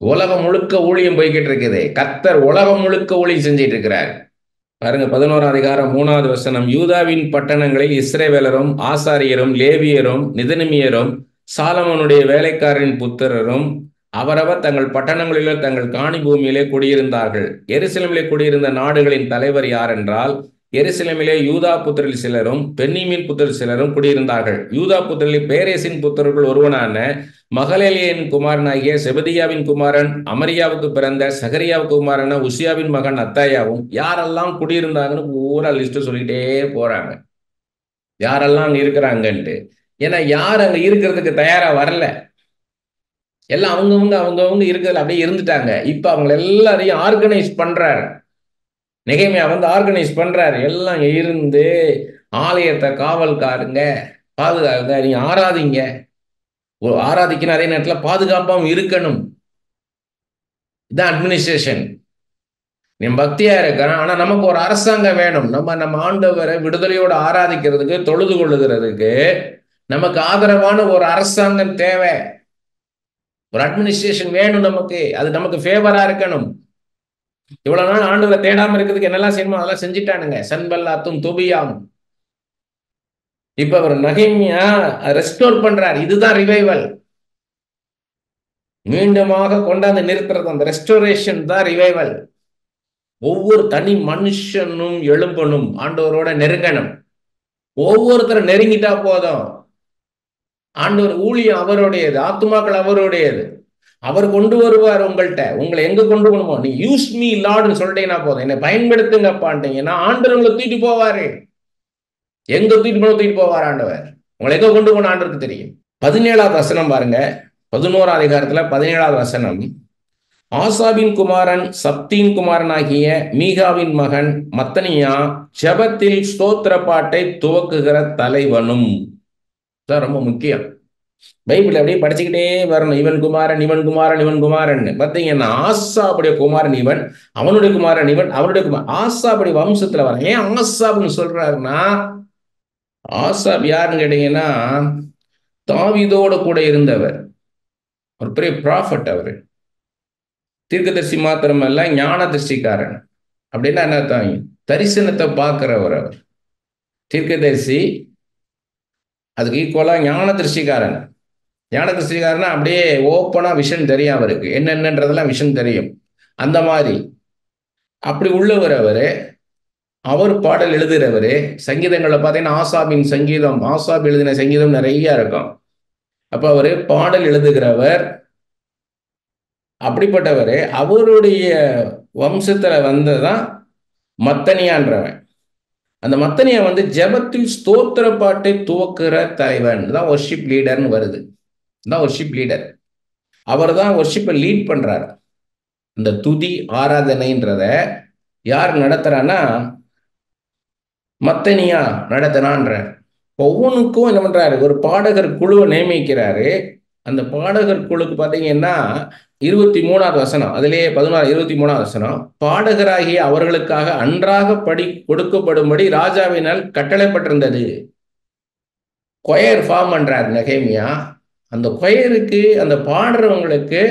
உலகம் முழுக்க ஊழியம் போய்கிட்டு இருக்குது. கர்த்தர் உலகம் முழுக்க ஊழியம் செஞ்சிட்டு இருக்கிறார். பாருங்க, 11ஆம் அதிகாரம் 3வது வசனம். யூதாவின் பட்டணங்களில் இஸ்ரவேலரும் ஆசாரியரும் லேவியரும் நிதனிமியரும் சாலமோனுடைய வேலைக்காரரின் புத்திரரும் அவரவர் தங்கள் பட்டணங்களிலோ தங்கள் காணி பூமியிலே குடியிருந்தார்கள். எருசலேமிலே குடியிருந்த நாடுகளின் தலைவர் யார் என்றால், எருசலேமிலே யூதா புத்திரில் சிலரும் பென்னிமீன் புத்திரில் சிலரும் குடியிருந்தார்கள். யூதா புத்திரில் பேரேசின் புத்திரர்கள் ஒருவனான மகளேலியின் குமாரனாகிய செபதியாவின் குமாரன் அமரியாவுக்கு பிறந்த சகரியாவுக்கு குமாரன உசியாவின் மகன் அத்தாயாவும். யாரெல்லாம் குடியிருந்தாங்கன்னு பூரா லிஸ்ட் சொல்லிக்கிட்டே போறாங்க, யாரெல்லாம் அங்க இருக்கிறாங்கன்ட்டு. ஏன்னா யார் அங்க இருக்கிறதுக்கு தயாரா வரல. எல்லாம் அவங்கவுங்க இருக்கிறதுல அப்படியே இருந்துட்டாங்க. இப்ப அவங்க எல்லாரையும் ஆர்கனைஸ் பண்றாரு. நெகேமியா வந்து ஆர்கனைஸ் பண்றாரு. எல்லாம் இருந்து ஆலயத்தை காவல்காருங்க, பாதுகாங்க, நீங்க ஆராதிங்க. ஆராதிக்கணும், அதே நேரத்தில் பாதுகாப்பாகவும் இருக்கணும். இதான் அட்மினிஸ்ட்ரேஷன். நீ பக்தியா இருக்கிறான், ஆனா நமக்கு ஒரு அரசாங்கம் வேணும். நம்ம ஆண்டவரை விடுதலையோடு ஆராதிக்கிறதுக்கு, தொழுது கொள்ளுகிறதுக்கு நமக்கு ஆதரவான ஒரு அரசாங்கம் தேவை. ஒரு அட்மினிஸ்ட்ரேஷன் வேணும் நமக்கு. அது நமக்கு ஃபேவரா இருக்கணும். இவ்வளவு நாள் ஆண்டவரை தேடாம இருக்கிறதுக்கு என்னெல்லாம் செய்யணுமோ அதெல்லாம் செஞ்சுட்டானுங்க. சன்பல்லாத்தும் தொபியாம். இப்ப அவர் நெகேமியா ரெஸ்டோர் பண்றார். இதுதான் ரிவைவல். மீண்டுமாக கொண்டாந்து நிறுத்துறது, அந்த ரெஸ்டோரேஷன் தான் ரிவைவல். ஒவ்வொரு தனி மனுஷனும் எழும்பணும், ஆண்டவரோட நெருங்கணும். ஒவ்வொருத்தரும் நெருங்கிட்டா போதும். ஆண்டவர் ஊழியம் அவருடையது, ஆத்துமாக்கள் அவருடையது. அவர் கொண்டு வருவார் உங்கள்கிட்ட. உங்களை எங்க கொண்டு போகணுமோ, நீ யூஸ் மீ லார்ட்னு சொல்லிட்டீங்கன்னா போதும், என்னை பயன்படுத்துங்கப்பான்ட்டீங்கன்னா ஆண்டவர் உங்களை தூக்கிட்டு போவாரு. எங்க தூக்கிட்டு போவார் ஆண்டவர். உங்களை எங்க கொண்டு போன ஆண்டவருக்கு தெரியும். 17வது வசனம் பாருங்க. 11ஆம் அதிகாரத்துல 17வது வசனம். ஆசாபின் குமாரன் சப்தின் குமாரனாகிய மீகாவின் மகன் மத்தனியா ஜெபத்தில் ஸ்தோத்திர பாட்டை துவக்குகிற தலைவனும். ரொம்ப முக்கியம். பைபிள் அப்படியே படிச்சுக்கிட்டே வரணும். இவன் குமாரன், இவன் குமாரன், இவன் குமாரன். பார்த்தீங்கன்னா ஆசாபுடைய குமாரன் இவன், அவனுடைய குமாரன் இவன், அவனுடைய குமாரன். ஆசாபுடைய வம்சத்துல வர. ஏன் ஆசாப்னு சொல்றாருன்னா, ஆசாப் யாருன்னு கேட்டீங்கன்னா தாவீதோட கூட இருந்தவர், ஒரு பெரிய ப்ராஃபட். அவரு தீர்க்கதரிசி மாத்திரமல்ல, ஞான திருஷ்டிக்காரன். அப்படின்னா என்ன அர்த்தம்? தரிசனத்தை பார்க்கிறவர் அவர். தீர்க்கதரிசி அதுக்கு ஈக்குவலா ஞான திருஷ்டிக்காரன். ஞான திருஷ்டிக்காரனா அப்படியே ஓப்பனா விஷன் தெரியும் அவருக்கு, என்னென்னன்றதெல்லாம் விஷன் தெரியும். அந்த மாதிரி அப்படி உள்ளவர் அவரு. அவர் பாடல் எழுதுகிறவரு. சங்கீதங்களை பார்த்தீங்கன்னா ஆசாபின் சங்கீதம், ஆசாப் எழுதின சங்கீதம் நிறைய இருக்கும். அப்ப அவரு பாடல் எழுதுகிறவர். அப்படிப்பட்டவர். அவருடைய வம்சத்துல வந்ததான் மத்தனியான்றவன். அந்த மத்தனியா ஜெபத்தில் ஸ்தோத்திர பாட்டை துவக்குற தலைவன் தான் வொர்ஷிப் லீடர்னு வருது. தான் வொர்ஷிப் லீடர். அவர் தான் வொர்ஷிப்பை லீட் பண்றாரு. இந்த துதி ஆராதனைன்றத யார் நடத்துறான்னா மத்தனியா நடத்தினான்ற. ஒவ்வொன்றுக்கும் என்ன பண்றாரு, ஒரு பாடகர் குழுவை நியமிக்கிறாரு. அந்த பாடகர் குழுக்கு பார்த்தீங்கன்னா 23வது வசனம், அதிலேயே 23வது வசனம், பாடகராகிய அவர்களுக்காக அன்றாக படி கொடுக்கப்படும்படி ராஜாவினால் கட்டளைப்பட்டிருந்தது. கொயர் ஃபார்ம் பண்றாரு நெகேமியா. அந்த கொயருக்கு, அந்த பாடுறவங்களுக்கு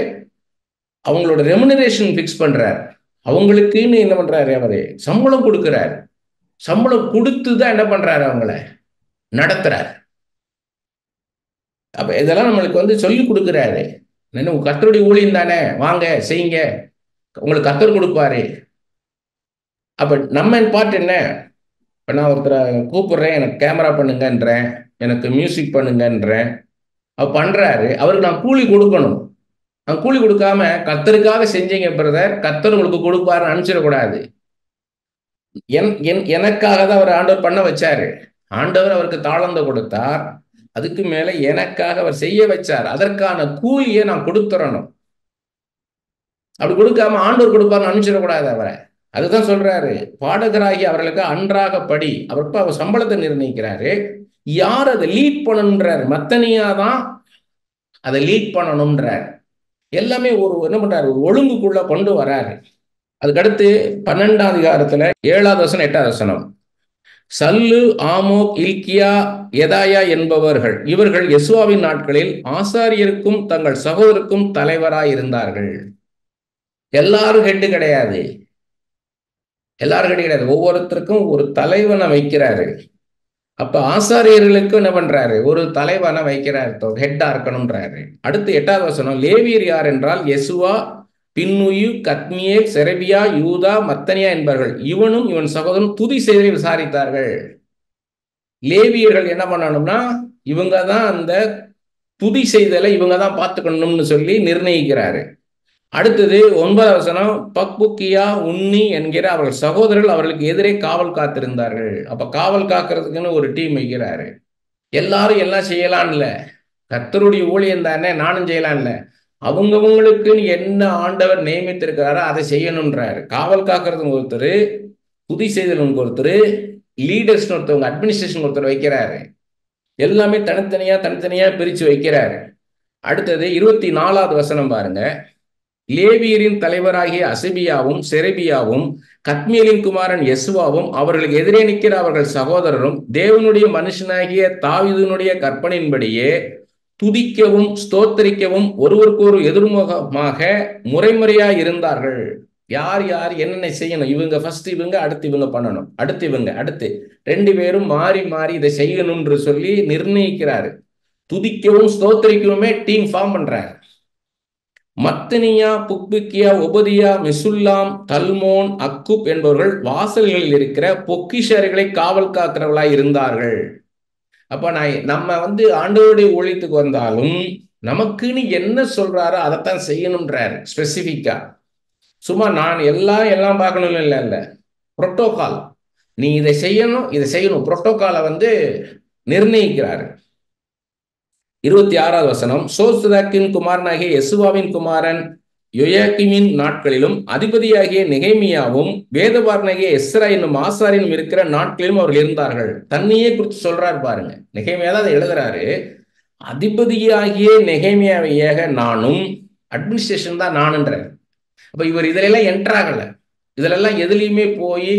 அவங்களோட ரெமுனரேஷன் ஃபிக்ஸ் பண்றார். அவங்களுக்குன்னு என்ன பண்றாரு, அவரு சம்பளம் கொடுக்கிறார். சம்பளம் கொடுத்து தான் என்ன பண்றாரு, அவங்கள நடத்துறாரு. அப்ப இதெல்லாம் நம்மளுக்கு சொல்லி கொடுக்குறாரு. கர்த்தருடைய ஊழியம் தானே, வாங்க செய்யுங்க, உங்களுக்கு கர்த்தர் கொடுப்பாரு. அப்ப நம்ம பார்ட் என்ன? இப்ப நான் ஒருத்தரை கூப்பிடுறேன், எனக்கு கேமரா பண்ணுங்கன்றேன், எனக்கு மியூசிக் பண்ணுங்கன்றேன். அவர் பண்றாரு, அவருக்கு நான் கூலி கொடுக்கணும். நான் கூலி கொடுக்காம கர்த்தருக்காக செஞ்சீங்க பிரதர், கர்த்தர் உங்களுக்கு கொடுப்பாருன்னு அனுப்பிச்சிடக்கூடாது. எனக்காக தான் அவர் ஆண்டவர் பண்ண வச்சாரு. ஆண்டவர் அவருக்கு தாளந்த கொடுத்தார். அதுக்கு மேல எனக்காக அவர் செய்ய வச்சார். அதற்கான கூலியை நான் கொடுத்துறணும். அப்படி கொடுக்காம ஆண்டவர் கொடுப்பாருன்னு அனுப்பிச்சிடக்கூடாது அவரை. அதுதான் சொல்றாரு, பாடகராகி அவர்களுக்கு அன்றாக படி. அவர் சம்பளத்தை நிர்ணயிக்கிறாரு. யார் அதை லீட் பண்ணணும்ன்றாரு? மத்தனியா தான் அதை லீட் பண்ணணும்ன்றார். எல்லாமே ஒரு என்ன பண்றாரு, ஒரு ஒழுங்குக்குள்ள கொண்டு வராரு. அதுக்கடுத்து 12ஆம் அதிகாரத்துல 7வது வசனம் 8வது வசனம். சல்லு, ஆமோக், இல்கியா, எதாயா என்பவர்கள், இவர்கள் யெசுவாவின் நாட்களில் ஆசாரியருக்கும் தங்கள் சகோதரருக்கும் தலைவராய் இருந்தார்கள். எல்லாரும் ஹெட்டு கிடையாது. எல்லாரும் ஹெட்டு கிடையாது. ஒவ்வொருத்தருக்கும் ஒரு தலைவனை வைக்கிறாரு. அப்ப ஆசாரியர்களுக்கு என்ன பண்றாரு, ஒரு தலைவனை வைக்கிறாரு, ஹெட்டா இருக்கணும்ன்றாரு. அடுத்து 8வது வசனம். லேவியர் யார் என்றால் யெசுவா, பின்னுயு, கத்மியேல், செரபியா, யூதா, மத்தனியா என்பவர்கள். இவனும் இவன் சகோதரன் துதி செய்வதை விசாரித்தார்கள். லேவியர்கள் என்ன பண்ணணும்னா, இவங்க தான் அந்த துதி செய்தலை இவங்க தான் பார்த்துக்கணும்னு சொல்லி நிர்ணயிக்கிறாரு. அடுத்தது 9வது வசனம். பக்புக்கியா, உன்னி என்கிற அவர்கள் சகோதரர்கள் அவர்களுக்கு எதிரே காவல் காத்திருந்தார்கள். அப்ப காவல் காக்கிறதுக்குன்னு ஒரு டீம் வைக்கிறாரு. எல்லாரும் எல்லாம் செய்யலாம் இல்ல, கர்த்தருடைய ஊழியம் தானே, நானும் செய்யலாம் இல்ல, அவங்கவுங்களுக்கு என்ன ஆண்டவர் நியமித்திருக்கிறாரோ அதை செய்யணும்ன்றாரு. காவல் காக்கிறதுக்கு ஒருத்தர், துதி செய்தலுக்கு ஒருத்தர், லீடர்ஸ் ஒருத்தவங்க, அட்மினிஸ்ட்ரேஷன் ஒருத்தர் வைக்கிறாரு. எல்லாமே தனித்தனியா பிரிச்சு வைக்கிறாரு. அடுத்தது 24வது வசனம் பாருங்க. லேவியரின் தலைவராகிய அசபியாவும் செரெபியாவும் கத்மியலின் குமாரன் யெசுவாவும் அவர்களுக்கு எதிரே நிற்கிற அவர்கள் சகோதரரும் தேவனுடைய மனுஷனாகிய தாவீதினுடைய கற்பனையின்படியே துதிக்கவும் ஸ்தோத்தரிக்கவும் ஒருவருக்கொரு எதிர்முகமாக முறைமுறையாய் இருந்தார்கள். யார் யார் என்னென்ன செய்யணும், இவங்க ஃபர்ஸ்ட், இவங்க அடுத்து, இவங்க பண்ணணும், அடுத்து இவங்க, அடுத்து 2 பேரும் மாறி மாறி இதை செய்யணும்னு சொல்லி நிர்ணயிக்கிறாரு. துதிக்கவும் ஸ்தோத்தரிக்கவுமே டீம் ஃபார்ம் பண்றாரு. மத்தனியா, புக்பிக்கியா, ஒபதியா, மெசுல்லாம், தல்மோன், அக்குப் என்பவர்கள் வாசல்களில் இருக்கிற பொக்கிஷர்களை காவல் காக்கிறவர்களாய் இருந்தார்கள். அப்ப நம்ம ஆண்டவருடைய ஊழியத்துக்கு வந்தாலும் நமக்குன்னு என்ன சொல்றாரோ அதைத்தான் செய்யணும்ன்றாரு ஸ்பெசிபிக்கா. சும்மா நான் எல்லாம் பார்க்கணும் இல்ல, புரோட்டோகால், நீ இதை செய்யணும் புரோட்டோகாலை நிர்ணயிக்கிறாரு. 26வது வசனம், சோசதாக்கின் குமாரனாகிய யெசுவாவின் குமாரன் யோயாக்கிமின் நாட்களிலும் அதிபதியாகிய நெகேமியாவும் வேதபாரனாகிய எஸ்ரா என்னும் ஆசாரியனும் இருக்கிற நாட்களிலும் அவர்கள் இருந்தார்கள். தன்னையே குறித்து சொல்றாரு பாருங்க. நெகேமியா தான் அதை எழுதுறாரு. அதிபதியாகிய நெகேமியாவையாக நானும், அட்மினிஸ்ட்ரேஷன் தான் நானுன்றார். அப்ப இவர் இதிலெல்லாம் என்ட்ராகல, இதிலெல்லாம் எதுலையுமே போய்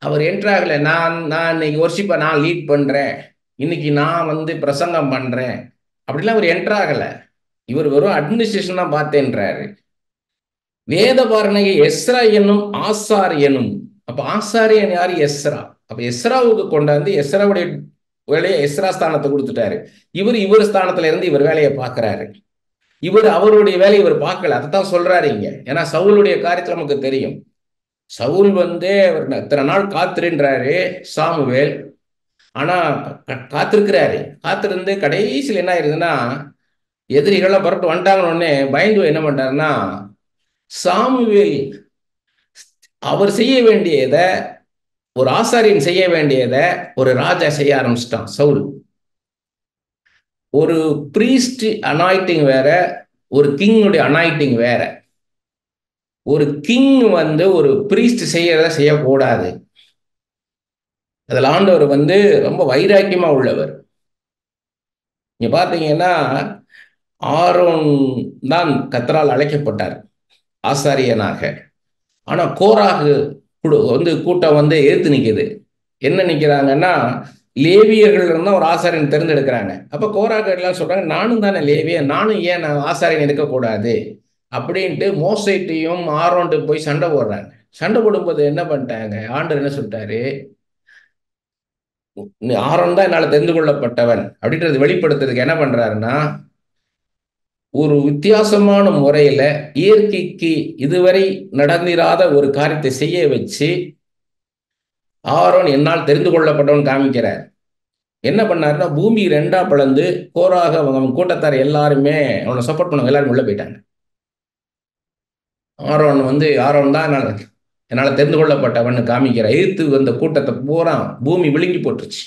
அவர் என்ட்ராகல. நான் இன்னைக்கு ஒர்ஷிப்பை நான் லீட் பண்றேன், இன்னைக்கு நான் பிரசங்கம் பண்றேன் அப்படிலாம் அவர் என்ட்ராகல. இவர் வெறும் அட்மினிஸ்ட்ரேஷன் தான் பார்த்தேன்றாரு. வேதபாரனாகிய எஸ்ரா என்னும் ஆசாரியனும். அப்ப ஆசாரியன் யாரு? எஸ்ரா. அப்ப எஸ்ராவுக்கு கொண்டாந்து எஸ்ராவுடைய வேலையை எஸ்ரா ஸ்தானத்தை கொடுத்துட்டாரு. இவர் ஸ்தானத்துல இருந்து இவர் வேலையை பார்க்கிறாரு. அவருடைய வேலையை இவர் பார்க்கல. அதைத்தான் சொல்றாரு இங்க. ஏன்னா சவுலுடைய காரியத்துல நமக்கு தெரியும். சவுல் இத்தனை நாள் காத்திருன்றாரு சாமுவேல். ஆனா காத்திருக்கிறாரு. காத்திருந்து கடைசியில் என்ன ஆயிருதுன்னா, எதிரிகள்லாம் புறப்பட்டு வந்துட்டாங்கன்னு பயந்து என்ன பண்றாருன்னா, சாமுவேல் அவர் செய்ய வேண்டியதை, ஒரு ஆசாரியன் செய்ய வேண்டியதை ஒரு ராஜா செய்ய ஆரம்பிச்சிட்டான். சவுல் ஒரு பிரீஸ்ட் அனாயிட்டிங் வேற, ஒரு கிங்குடைய அனாயிட்டிங் வேற. ஒரு கிங் ஒரு பிரீஸ்ட் செய்யறத செய்யக்கூடாது. அதில் ஆண்டவர் ரொம்ப வைராக்கியமா உள்ளவர். நீங்க பாத்தீங்கன்னா, ஆரோன் தான் கர்த்தரால் அழைக்கப்பட்டார் ஆசாரியனாக. ஆனா கோராகு கூட்டம் எதிர்த்து நிக்குது. என்ன நிக்கிறாங்கன்னா, லேவியர்கள் இருந்தா ஒரு ஆசாரியன் தேர்ந்தெடுக்கிறாங்க. அப்ப கோராகு எல்லாம் சொல்றாங்க, நானும் தானே லேவியன், நானும் ஏன் ஆசாரியன் இருக்கக்கூடாது அப்படின்ட்டு மோசைட்டையும் ஆரோன்ட்டு போய் சண்டை போடுறாங்க. சண்டை போடும்போது என்ன பண்ணிட்டாங்க, ஆண்டவர் என்ன சொல்லிட்டாரு, ஆரோன் தான் என்னால தெரிந்து கொள்ளப்பட்டவன் அப்படின்றது வெளிப்படுத்துறதுக்கு என்ன பண்றாருன்னா, ஒரு வித்தியாசமான முறையில இயற்கைக்கு இதுவரை நடந்திராத ஒரு காரியத்தை செய்ய வச்சு ஆரோன் என்னால் தெரிந்து கொள்ளப்பட்டவன் காமிக்கிறார். என்ன பண்ணாருன்னா, பூமி 2ஆ பிளந்து கோராக அவன் கூட்டத்தார் எல்லாருமே அவனை சப்போர்ட் பண்ணவங்க எல்லாரும் உள்ள போயிட்டாங்க. ஆரோன் தான் என்னால் தெரிந்து கொள்ளப்பட்டவன் காமிக்கிற எதிர்த்து வந்த கூட்டத்தை பூரா பூமி விழுங்கி போட்டுருச்சு.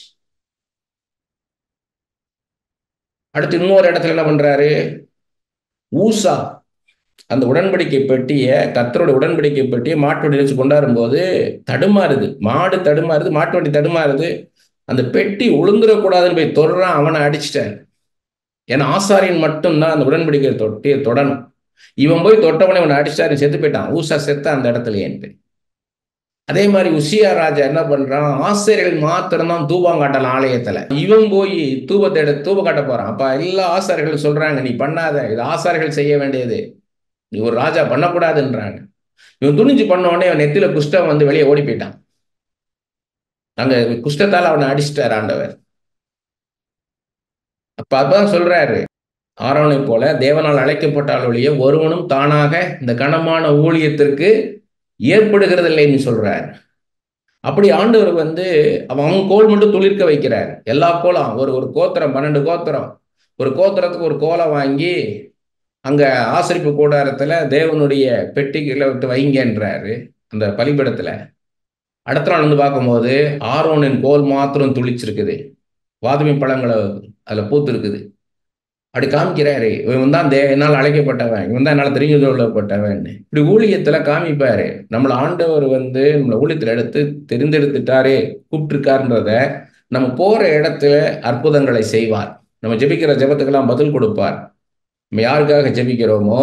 அடுத்து இன்னொரு இடத்துல என்ன பண்றாரு, ஊசா அந்த உடன்படிக்கை பெட்டிய, கர்த்தருடைய உடன்படிக்கை பெட்டியை மாட்டு வண்டி வச்சு கொண்டாடும் போது தடுமாறுது, மாடு தடுமாறுது, மாட்டு வண்டி தடுமாறுது. அந்த பெட்டி உளுந்துடக்கூடாதுன்னு போய் தொடரான், அவனை அடிச்சிட்டாரு. ஏன்னா ஆசாரியன் மட்டும்தான் அந்த உடன்படிக்கை தொட்டியை தொடணும். இவன் போய் தொட்டவனை அவனை அடிச்சாரு, செத்து போயிட்டான். ஊசா செத்த அந்த இடத்துலயேன்ட்டு. அதே மாதிரி உசியா ராஜா என்ன பண்றான், ஆசாரியர்கள் மாத்திரம்தான் தூபம் காட்டலாம் ஆலயத்துல. இவன் போய் தூபத்தை எடுத்து தூபம் காட்ட போறான். அப்ப எல்லா ஆசாரியர்கள் சொல்றாங்க, நீ பண்ணாத, இது ஆசாரியர்கள் செய்ய வேண்டியது, நீ ஒரு ராஜா பண்ணக்கூடாதுன்றாங்க. இவன் துணிஞ்சு பண்ண உடனே அவன் நெத்தில குஷ்டம் வெளியே ஓடி போயிட்டான். அங்க குஷ்டத்தால் அவனை அடிச்சிட்டார் ஆண்டவர். அப்ப அதான் சொல்றாரு, ஆரோனை போல தேவனால் அழைக்கப்பட்டால் ஒழிய ஒருவனும் தானாக இந்த கனமான ஊழியத்திற்கு ஏற்படுகிறது இல்லைன்னு சொல்றாரு. அப்படி ஆண்டவர் அவன் கோல் மட்டும் துளிர்க்க வைக்கிறார். எல்லா கோலம் ஒரு கோத்திரம், 12 கோத்திரம், ஒரு கோத்திரத்துக்கு ஒரு கோலை வாங்கி அங்க ஆசரிப்பு கூடாரத்துல தேவனுடைய பெட்டிகளை விட்டு வைங்கன்றாரு அந்த பலிபீடத்துல. அடுத்த நாள் பார்க்கும்போது ஆரோனின் கோல் மாத்திரம் துளிச்சிருக்குது, வாதுமை பழங்களை அதுல பூத்து இருக்குது. அப்படி காமிக்கிறாரு, இவன் தான் என்னால் அழைக்கப்பட்டவன், இவன் தான் என்னால் தெரிஞ்சு கொள்ளப்பட்டவன். இப்படி ஊழியத்துல காமிப்பாரு. நம்மளை ஆண்டவர் நம்மளை ஊழியத்துல எடுத்து தெரிந்தெடுத்துட்டாரு, கூப்பிட்டுருக்காருன்றத நம்ம போற இடத்துல அற்புதங்களை செய்வார். நம்ம ஜெபிக்கிற ஜெபத்துக்கெல்லாம் பதில் கொடுப்பார். நம்ம யாருக்காக ஜெபிக்கிறோமோ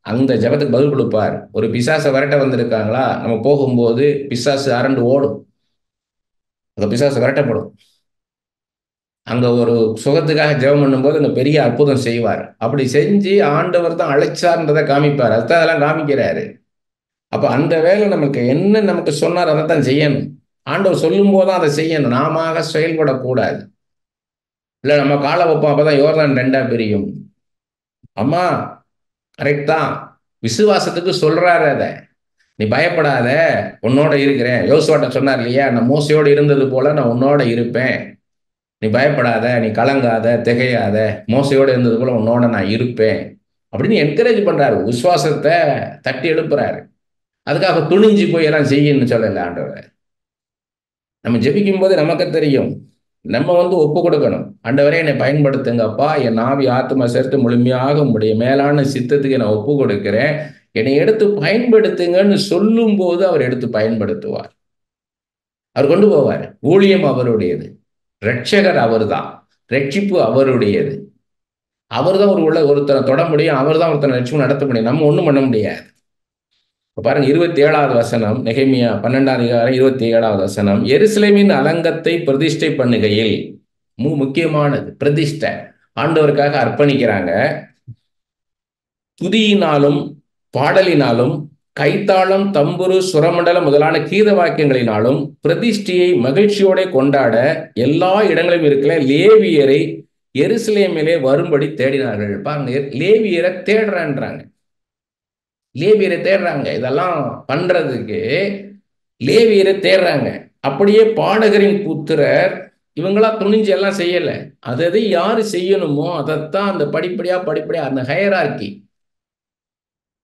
அந்த ஜெபத்துக்கு பதில் கொடுப்பார். ஒரு பிசாசை விரட்ட வந்திருக்காங்களா, நம்ம போகும்போது பிசாசு அரண்டு ஓடும். அந்த பிசாசு விரட்டப்படும். அங்க ஒரு சுகத்துக்காக ஜெபம் பண்ணும்போது அங்க பெரிய அற்புதம் செய்வார். அப்படி செஞ்சு ஆண்டவர் தான் அழைச்சார்ன்றதை காமிப்பார். அதுதான் அதெல்லாம் காமிக்கிறாரு. அப்ப அந்த வேலை நமக்கு என்ன நமக்கு சொன்னார் அதை தான் செய்யணும். ஆண்டவர் சொல்லும் போதுதான் அதை செய்யணும். நாம செயல்படக்கூடாது. இல்ல நம்ம காலை வைப்போம், அப்பதான் யோர்தான் 2ஆ பிரியும். அம்மா கரெக்ட் தான். விசுவாசத்துக்கு சொல்றாரு அதை. நீ பயப்படாத, உன்னோட இருக்கிறேன். யோசுவாட்ட சொன்னார் இல்லையா, நான் மோசையோடு இருந்தது போல நான் உன்னோட இருப்பேன். நீ பயப்படாத, நீ கலங்காத, திகையாத, மோசையோடு இருந்தது போல உன்னோட நான் இருப்பேன் அப்படின்னு என்கரேஜ் பண்றாரு. விசுவாசத்தை தட்டி எழுப்புறாரு. அதுக்காக துணிஞ்சு போய் எல்லாம் செய்யணும்னு சொல்லல ஆண்டவர். நம்ம ஜெபிக்கும் போது நமக்கு தெரியும். நம்ம ஒப்பு கொடுக்கணும். ஆண்டவரே என்னை பயன்படுத்துங்கப்பா, என் ஆவி ஆத்மா சேர்த்து முழுமையாக உங்களுடைய மேலான சித்தத்துக்கு நான் ஒப்பு கொடுக்கிறேன், என்னை எடுத்து பயன்படுத்துங்கன்னு சொல்லும் போது அவர் எடுத்து பயன்படுத்துவார். அவர் கொண்டு போவார். ஊழியம் அவருடையது, ரட்சகர் அவர் தான், ரட்சிப்பு அவருடையது. அவர் தான் ஒருத்தரை தொட முடியும், அவர் தான் ஒருத்தனை ரட்சிப்பு நடத்த முடியும். நம்ம ஒன்றும் பண்ண முடியாது. பாருங்க 27வது வசனம், நெகேமியா 12ஆம் அதிகாரம் 27வது வசனம். எருசலேமின் அலங்கத்தை பிரதிஷ்டை பண்ணுகையில், முக்கியமானது பிரதிஷ்டை, ஆண்டவருக்காக அர்ப்பணிக்கிறாங்க. துதியினாலும் பாடலினாலும் கைத்தாளம் தம்புரு சுரமண்டலம் முதலான கீத வாக்கியங்களினாலும் பிரதிஷ்டையை மகிழ்ச்சியோட கொண்டாட எல்லா இடங்களிலும் இருக்கிற லேவியரை எருசலேமிலே வரும்படி தேடினார்கள். பாருங்க, லேவியரை தேடுறான்றாங்க. லேவியரை தேடுறாங்க. இதெல்லாம் பண்றதுக்கு லேவியரை தேடுறாங்க. அப்படியே பாடகரின் புத்திரர் இவங்களா துணிஞ்சு எல்லாம் செய்யல. அதை யாரு செய்யணுமோ அதைத்தான் அந்த படிப்படியா அந்த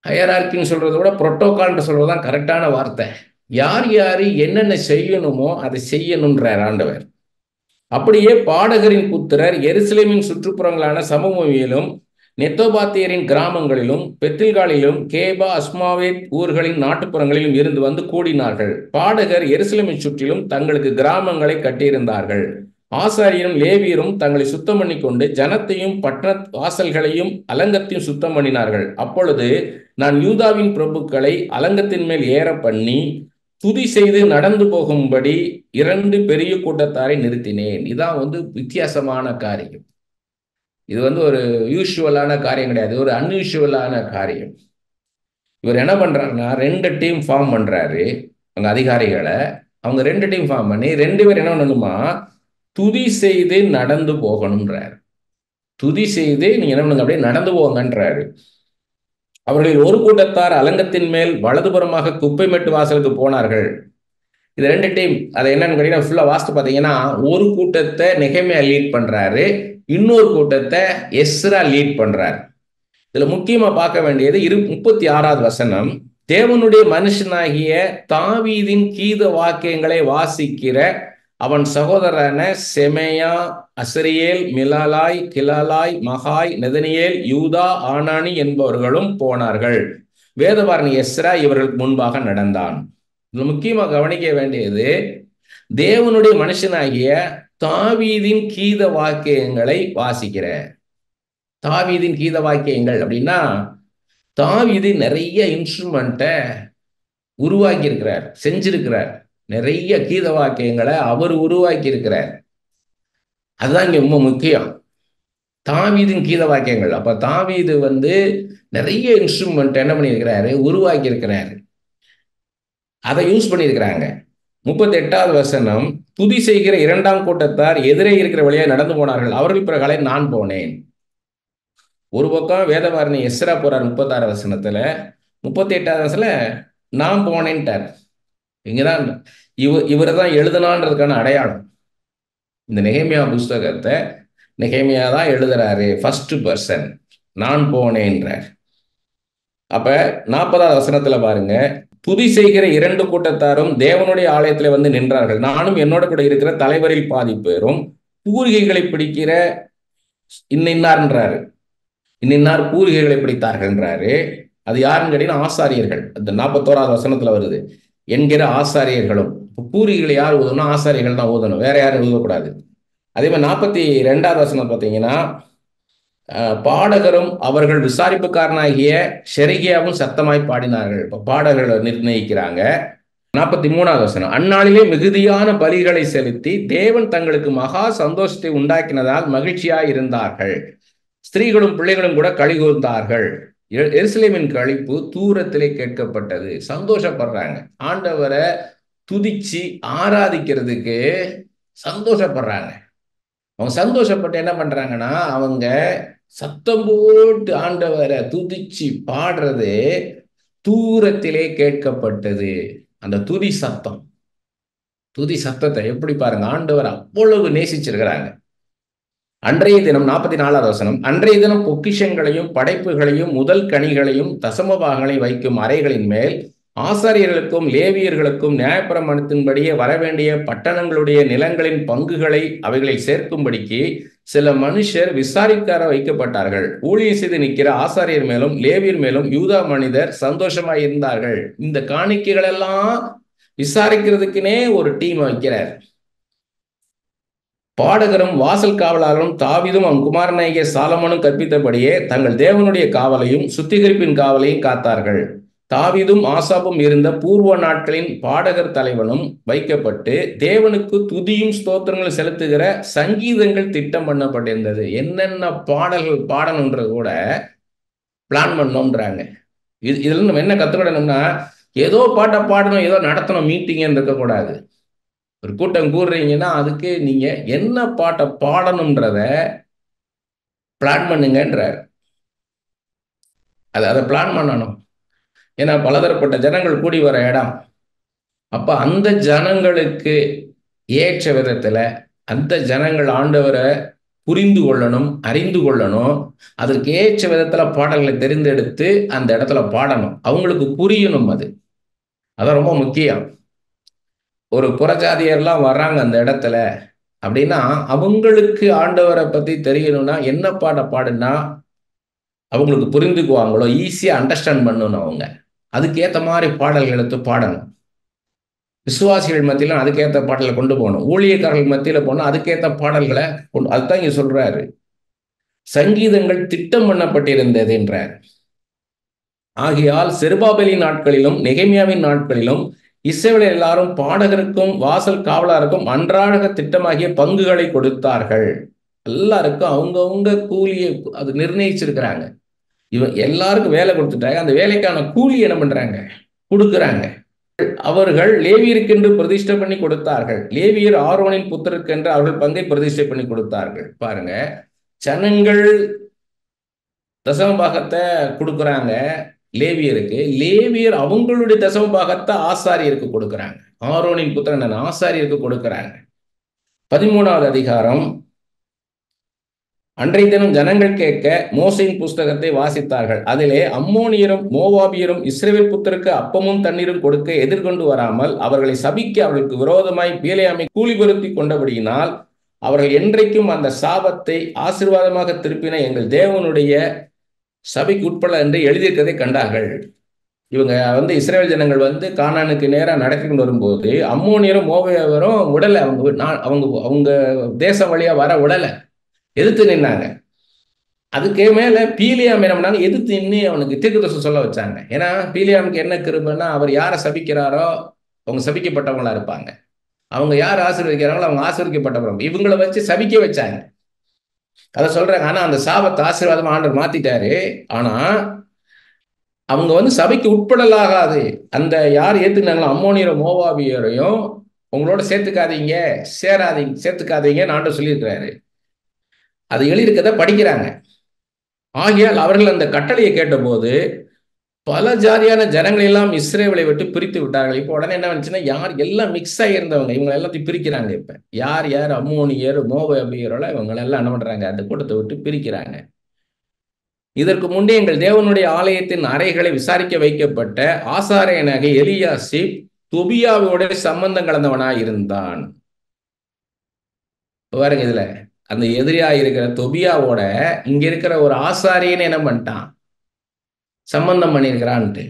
ஹையரார்க்கின்னு சொல்றதை விட புரோட்டோகால்னு சொல்றதுதான் கரெக்டான வார்த்தை. யார் யாரு என்னென்ன செய்யணுமோ அதை செய்யணும்ன்றார் ஆண்டவர். அப்படியே பாடகரின் புத்திரர் எருசலேமின் சுற்றுப்புறங்களான சமபூமியிலும் நெத்தோபாத்தியரின் கிராமங்களிலும் பெத்தில்காலிலும் கேபா அஸ்மாவேத் ஊர்களின் நாட்டுப்புறங்களிலும் இருந்து வந்து கூடினார்கள். பாடகர் எருசலேமை சுற்றிலும் தங்களுக்கு கிராமங்களை கட்டியிருந்தார்கள். ஆசாரியரும் லேவியரும் தங்களை சுத்தம் பண்ணி கொண்டு ஜனத்தையும் பட்டண வாசல்களையும் அலங்கத்தையும் சுத்தம் பண்ணினார்கள். அப்பொழுது நான் யூதாவின் பிரபுக்களை அலங்கத்தின் மேல் ஏற பண்ணி துதி செய்து நடந்து போகும்படி 2 பெரிய கூட்டத்தாரை நிறுத்தினேன். இதான் வித்தியாசமான காரியம். இது ஒரு யூஷுவலான காரியம் கிடையாது, ஒரு அன்யூஷுவலான காரியம். இவர் என்ன பண்றாருன்னா 2 டீம் ஃபார்ம் பண்றாரு. அவங்க அதிகாரிகளை அவங்க 2 டீம் ஃபார்ம் பண்ணி 2 பேர் என்ன பண்ணணுமா, துதி செய்து நடந்து போகணும்ன்றாரு. துதி செய்து நீங்க என்ன பண்ணுங்க, அப்படியே நடந்து போங்கன்றாரு. அவர்களில் ஒரு கூட்டத்தார் அலங்கத்தின் மேல் வலதுபுறமாக குப்பை மெட்டு வாசலுக்கு போனார்கள். இது 2 டீம். அதை என்னன்னு கேட்டீங்கன்னா ஃபுல்லா வாஸ்து பார்த்தீங்கன்னா, ஒரு கூட்டத்தை நெகேமியா லீட் பண்றாரு, இன்னொரு கூட்டத்தை எஸ்ரா லீட் பண்றாரு. இதுல முக்கியமா பார்க்க வேண்டியது 36வது வசனம். தேவனுடைய மனுஷனாகிய தாவீதின் கீத வாக்கியங்களை வாசிக்கிற அவன் சகோதரன செமையா, அசரியேல், மிலாலாய், கிலாலாய், மகாய், நெதனியேல், யூதா, ஆனானி என்பவர்களும் போனார்கள். வேதபாரணி எஸ்ரா இவர்களுக்கு முன்பாக நடந்தான். இதுல முக்கியமா கவனிக்க வேண்டியது, தேவனுடைய மனுஷனாகிய தாவீதின் கீத வாக்கியங்களை வாசிக்கிற. தாவீதின் கீத வாக்கியங்கள் அப்படின்னா, தாவீது நிறைய இன்ஸ்ட்ருமெண்ட்டை உருவாக்கி இருக்கிறார், செஞ்சிருக்கிறார். நிறைய கீத வாக்கியங்களை அவர் உருவாக்கி இருக்கிறார். அதுதான் இங்க ரொம்ப முக்கியம், தாவீதின் கீத வாக்கியங்கள். அப்ப தாவீது நிறைய இன்ஸ்ட்ருமெண்ட் என்ன பண்ணியிருக்கிறாரு, உருவாக்கி இருக்கிறாரு. அதை யூஸ் பண்ணியிருக்கிறாங்க. 38வது வசனம். துதி செய்கிற 2ஆம் கூட்டத்தார் எதிரே இருக்கிற வழியா நடந்து போனார்கள். அவர்கள் பிறகாலே நான் போனேன். ஒரு பக்கம் வேதபாரணி எஸ்ரா போறார் 36 வசனத்துல, 38வது வசனத்துல நான் போனேன்ட்டார். இங்கதான் இவரை தான் எழுதுனான்றதுக்கான அடையாளம். இந்த நெகேமியா புஸ்தகத்தை நெகேமியா தான் எழுதுறாரு, ஃபர்ஸ்ட் பர்சன், நான் போனேன்றார். அப்ப 40வது வசனத்துல பாருங்க, துதி செய்கிற 2 கூட்டத்தாரும் தேவனுடைய ஆலயத்துல நின்றார்கள். நானும் என்னோட கூட இருக்கிற தலைவரில் பாதி பேரும் பூரிகைகளை பிடிக்கிற இன்னார்ன்றாரு. இன்னார் பூரிகைகளை பிடித்தார்கள்ன்றாரு. அது யாருன்னு கேட்டீங்கன்னா ஆசாரியர்கள். அந்த 41வது வசனத்துல வருது, என்கிற ஆசாரியர்களும். பூரிகளை யார் ஊதணும், ஆசாரியர்கள் தான் ஊதணும், வேற யாரும் ஊதக்கூடாது. அதே மாதிரி 42வது வசனம் பார்த்தீங்கன்னா, பாடகரும் அவர்கள் விசாரிப்புக்காரனாகிய ஷெரிகியாவும் சத்தமாய் பாடினார்கள். இப்போ பாடகர்கள் நிர்ணயிக்கிறாங்க. 43வது வசனம். அந்நாளிலே மிகுதியான பலிகளை செலுத்தி தேவன் தங்களுக்கு மகா சந்தோஷத்தை உண்டாக்கினதால் மகிழ்ச்சியாய் இருந்தார்கள். ஸ்திரீகளும் பிள்ளைகளும் கூட களி கூர்ந்தார்கள். எருசலேமின் களிப்பு தூரத்திலே கேட்கப்பட்டது. சந்தோஷப்படுறாங்க. ஆண்டவரை துதிச்சு ஆராதிக்கிறதுக்கு சந்தோஷப்படுறாங்க. அவங்க சந்தோஷப்பட்டு என்ன பண்றாங்கன்னா, அவங்க சத்தம் போட்டு ஆண்டவரை துதிச்சு பாடுறது தூரத்திலே கேட்கப்பட்டது. அந்த துதி சத்தத்தை எப்படி பாருங்க, ஆண்டவர் அவ்வளவு நேசிச்சிருக்கிறாங்க. அன்றைய தினம் 44வது வசனம். அன்றைய தினம் பொக்கிஷங்களையும் படைப்புகளையும் முதல் கனிகளையும் தசமபாகங்களையும் வைக்கும் அறைகளின் மேல் ஆசாரியர்களுக்கும் லேவியர்களுக்கும் நியாயப்பிரமாணத்தின்படியே வரவேண்டிய பட்டணங்களுடைய நிலங்களின் பங்குகளை அவைகளில் சேர்க்கும்படிக்கு சில மனுஷர் விசாரிக்கார வைக்கப்பட்டார்கள். ஊழியம் செய்து நிற்கிற ஆசாரியர் மேலும் லேவியர் மேலும் யூதா மனிதர் சந்தோஷமாய் இருந்தார்கள். இந்த காணிக்கைகள் எல்லாம் விசாரிக்கிறதுக்குனே ஒரு டீம் வைக்கிறார். பாடகரும் வாசல் காவலாளரும் தாவீதும் அவன் குமாரனாகிய சாலமோனும் கற்பித்தபடியே தங்கள் தேவனுடைய காவலையும் சுத்திகரிப்பின் காவலையும் காத்தார்கள். தாவீதும் ஆசாப்பும் இருந்த பூர்வ நாட்களின் பாடகர் தலைவனும் வைக்கப்பட்டு தேவனுக்கு துதியும் ஸ்தோத்திரங்களும் செலுத்துகிற சங்கீதங்கள் திட்டம் பண்ணப்பட்டிருந்தது. என்னென்ன பாடல்கள் பாடணுன்றது கூட பிளான் பண்ணோம்ன்றாங்க. இதுல நம்ம என்ன கத்துக்கிடணும்னா, ஏதோ பாட்டை பாடணும், ஏதோ நடத்தணும், மீட்டிங்னு இருக்கக்கூடாது. ஒரு கூட்டம் கூடுறீங்கன்னா அதுக்கு நீங்க என்ன பாட்டை பாடணும்ன்றத பிளான் பண்ணுங்கன்றார். அதை பிளான் பண்ணணும். ஏன்னா பலதரப்பட்ட ஜனங்கள் கூடி வர இடம். அப்ப அந்த ஜனங்களுக்கு ஏற்ற விதத்துல அந்த ஜனங்கள் ஆண்டவரை புரிந்து கொள்ளணும், அறிந்து கொள்ளணும். அதற்கு ஏற்ற விதத்துல பாடல்களை தெரிந்தெடுத்து அந்த இடத்துல பாடணும். அவங்களுக்கு புரியணும். அதான் ரொம்ப முக்கியம். ஒரு புறஜாதியர்லாம் வர்றாங்க அந்த இடத்துல அப்படின்னா, அவங்களுக்கு ஆண்டவரை பத்தி தெரியணும்னா என்ன பாட பாடுனா அவங்களுக்கு புரிந்துக்குவாங்களோ, ஈஸியா அண்டர்ஸ்டாண்ட் பண்ணணும். அவங்க அதுக்கேற்ற மாதிரி பாடல்கள் எடுத்து பாடணும். விசுவாசிகள் மத்தியிலும் அதுக்கேற்ற பாடலை கொண்டு போகணும். ஊழியக்காரர்கள் மத்தியில போனா அதுக்கேற்ற பாடல்களை கொண்டு, அதுதான் இங்க சொல்றாரு. சங்கீதங்கள் திட்டம் பண்ணப்பட்டிருந்தது என்றார். ஆகையால் செருபாபேலின் நாட்களிலும் நெகேமியாவின் நாட்களிலும் இஸ்ரவேலர் எல்லாரும் பாடகருக்கும் வாசல் காவலாருக்கும் அன்றாட திட்டமாகிய பங்குகளை கொடுத்தார்கள். எல்லாருக்கும் அவங்கவுங்க கூலியை அது நிர்ணயிச்சிருக்கிறாங்க. இவன் எல்லாருக்கும் வேலை கொடுத்துட்டாங்க. அந்த வேலைக்கான கூலி என்ன பண்றாங்க, கொடுக்குறாங்க. அவர்கள் லேவியருக்கென்று பிரதிஷ்டை பண்ணி கொடுத்தார்கள். லேவியர் ஆரோனின் புத்தருக்கென்று அவர்கள் பங்கை பிரதிஷ்டை பண்ணி கொடுத்தார்கள். பாருங்க, ஜனங்கள் தசம பாகத்தை கொடுக்குறாங்க லேவியருக்கு. லேவியர் அவங்களுடைய தசம பாகத்தை ஆசாரியருக்கு கொடுக்குறாங்க. ஆரோனின் புத்திரன் ஆசாரியருக்கு கொடுக்குறாங்க. 13வது அதிகாரம். அன்றைய தினம் ஜனங்கள் கேட்க மோசையின் புஸ்தகத்தை வாசித்தார்கள். அதிலே அம்மோனியரும் மோவாபியரும் இஸ்ரவேல் புத்தருக்கு அப்பமும் தண்ணீரும் கொடுக்க எதிர்கொண்டு வராமல் அவர்களை சபிக்க அவர்களுக்கு விரோதமாய் பிலேயாமை கூலி பொருத்தி கொண்டபடியினால் அவர்கள் என்றைக்கும் அந்த சாபத்தை ஆசீர்வாதமாக திருப்பின எங்கள் தேவனுடைய சபைக்கு உட்பட என்று எழுதியிருக்கதை கண்டார்கள். இவங்க இஸ்ரேல் ஜனங்கள் கானானுக்கு நேராக நடத்தி கொண்டு வரும்போது அம்மோனியரும் மோவாபியரும் விடலை. அவங்க தேசம் வழியா வர விடலை, எதிர்த்து நின்னாங்க. அதுக்கு மேல பீலியாம் என்ன பண்ணாங்க, எதிர்த்து நின்று அவனுக்கு தீர்க்கதரிசனம் சொல்ல வச்சாங்க. ஏன்னா பீலியாமுக்கு என்ன கிருபைன்னா, அவர் யாரை சபிக்கிறாரோ அவங்க சபிக்கப்பட்டவங்களா இருப்பாங்க, அவங்க யார் ஆசீர்வதிக்கிறாங்களோ அவங்க ஆசீர்வதிக்கப்பட்டவங்க. இவங்களை வச்சு சபிக்க வச்சாங்க. அதை சொல்றாங்க. ஆனா அந்த சாபத்தை ஆசீர்வாதமா ஆண்டவர் மாத்திட்டாரு. ஆனா அவங்க சபைக்கு உட்படலாகாது. அந்த யார் ஏத்துனாங்களோ அம்மோனியரும் மோவாபியரையும் உங்களோட சேர்த்துக்காதீங்க, சேர்த்துக்காதீங்கன்னு ஆண்டவர் சொல்லியிருக்கிறாரு. அது எழுதியிருக்கதை படிக்கிறாங்க. ஆகையால் அவர்கள் அந்த கட்டளையை கேட்டபோது பல ஜாதியான ஜனங்கள் எல்லாம் இஸ்ரேலை விட்டு பிரித்து விட்டார்கள். இப்போ உடனே என்ன வந்துச்சுன்னா, யார் எல்லாம் மிக்ஸ் ஆகியிருந்தவங்க இவங்க எல்லாத்தையும் பிரிக்கிறாங்க. இப்ப யார் யார் அம்மோனியர் மோவாபியரோட இவங்க எல்லாம் என்ன பண்றாங்க, அந்த கூட்டத்தை விட்டு பிரிக்கிறாங்க. இதற்கு முன்னே எங்கள் தேவனுடைய ஆலயத்தின் அறைகளை விசாரிக்க வைக்கப்பட்ட ஆசாரியனாகிய எலியாசிப் தொபியாவோட சம்பந்தம் கலந்தவனாய் இருந்தான். பாருங்க, இதுல அந்த எதிரியா இருக்கிற தொபியாவோட இங்க இருக்கிற ஒரு ஆசாரியன்னு என்ன பண்ணிட்டான், சம்பந்தம் பண்ணியிருக்கிறான்ட்டு.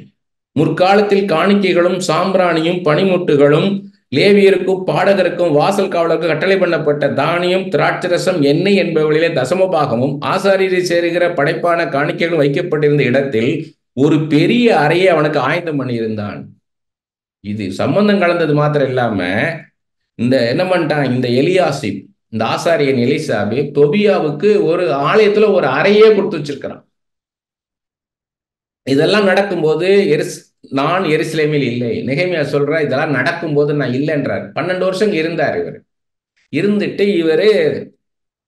முற்காலத்தில் காணிக்கைகளும் சாம்பிராணியும் பனிமுட்டுகளும் லேவியருக்கும் பாடகருக்கும் வாசல் காவலருக்கும் கட்டளை பண்ணப்பட்ட தானியம், திராட்சரசம், எண்ணெய் என்பவர்களிலே தசமபாகமும் ஆசாரியரை சேருகிற படைப்பான காணிக்கைகளும் வைக்கப்பட்டிருந்த இடத்தில் ஒரு பெரிய அறையை அவனுக்கு ஆயத்தம் பண்ணியிருந்தான். இது சம்பந்தம் கலந்தது மாத்திரம் இல்லாம இந்த என்ன பண்ணிட்டான், இந்த எலியாசிப், இந்த ஆசாரியன் எலிசாபி தொபியாவுக்கு ஒரு ஆலயத்துல ஒரு அறையே கொடுத்து வச்சிருக்கிறான். இதெல்லாம் நடக்கும்போது நான் எருசலேமில் இல்லை. நெகேமியா சொல்ற இதெல்லாம் நடக்கும்போது நான் இல்லைன்றார். 12 வருஷம் இருந்தார். இவர் இருந்துட்டு இவரு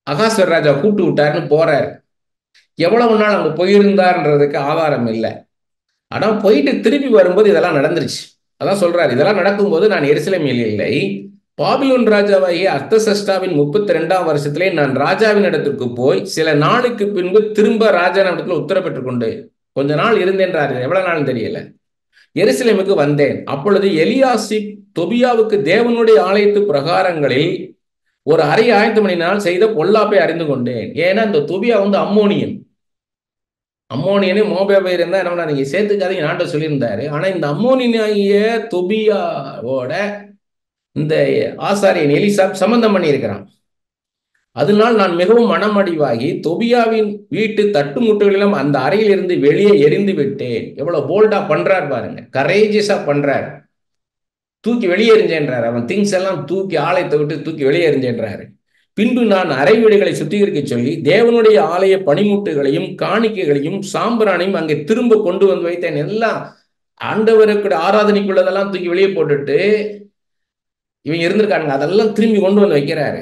அகாஸ்வர் ராஜா கூட்டு விட்டாருன்னு போறாரு. எவ்வளவு நாள் அங்க போயிருந்தார்ன்றதுக்கு ஆதாரம் இல்லை. ஆனா போயிட்டு திருப்பி வரும்போது இதெல்லாம் நடந்துருச்சு. அதான் சொல்றாரு, இதெல்லாம் நடக்கும்போது நான் எருசலேமில் இல்லை. பாபிலோன் ராஜாவாகிய அர்த்தசஷ்டாவின் 32ஆம் வருஷத்திலே நான் ராஜாவின் இடத்துக்கு போய் சில நாளுக்கு பின்பு திரும்ப ராஜா இடத்துல உத்தரவு பெற்றுக்கொண்டு கொஞ்ச நாள் இருந்தேன்றாரு. எவ்வளவு நாள் தெரியல. எருசலேமுக்கு வந்தேன். அப்பொழுது எலியாசிப் தொபியாவுக்கு தேவனுடைய ஆலயத்து பிரகாரங்களில் ஒரு அறை ஆயத்தம் பண்ணினால் செய்த பொல்லாப்பை அறிந்து கொண்டேன். ஏன்னா இந்த தொபியா அம்மோனியனு மோபாபை இருந்தா என்ன நீங்க சேர்த்துக்காதீங்க ஆண்டவர் சொல்லியிருந்தாரு. ஆனா இந்த அம்மோனிய தொபியாவோட இந்த ஆசாரியன் எலிசாப் சம்பந்தம் பண்ணி இருக்கிறான். அதனால் நான் மிகவும் மனமடிவாகி தொபியாவின் வீட்டு தட்டு முட்டுகளிலும் அந்த அறையில் இருந்து வெளியே எரிந்து விட்டேன். எவ்வளவு போல்டா பண்றார் பாருங்க, கரேஜியஸா பண்றார். தூக்கி வெளியே எறிஞ்சேன்றார். அவன் திங்ஸ் எல்லாம் தூக்கி ஆலயத்தை விட்டு தூக்கி வெளியே எறிஞ்சேன்றாரு. பின்பு நான் அறை வீடுகளை சுத்திகரிக்க சொல்லி தேவனுடைய ஆலய பனிமுட்டுகளையும் காணிக்கைகளையும் சாம்பிரானையும் அங்கே திரும்ப கொண்டு வந்து வைத்தேன். எல்லாம் ஆண்டவருக்கு ஆராதனைக்குள்ளதெல்லாம் தூக்கி வெளியே போட்டுட்டு இவங்க இருந்திருக்காங்க, அதெல்லாம் திரும்பி கொண்டு வந்து வைக்கிறாரு,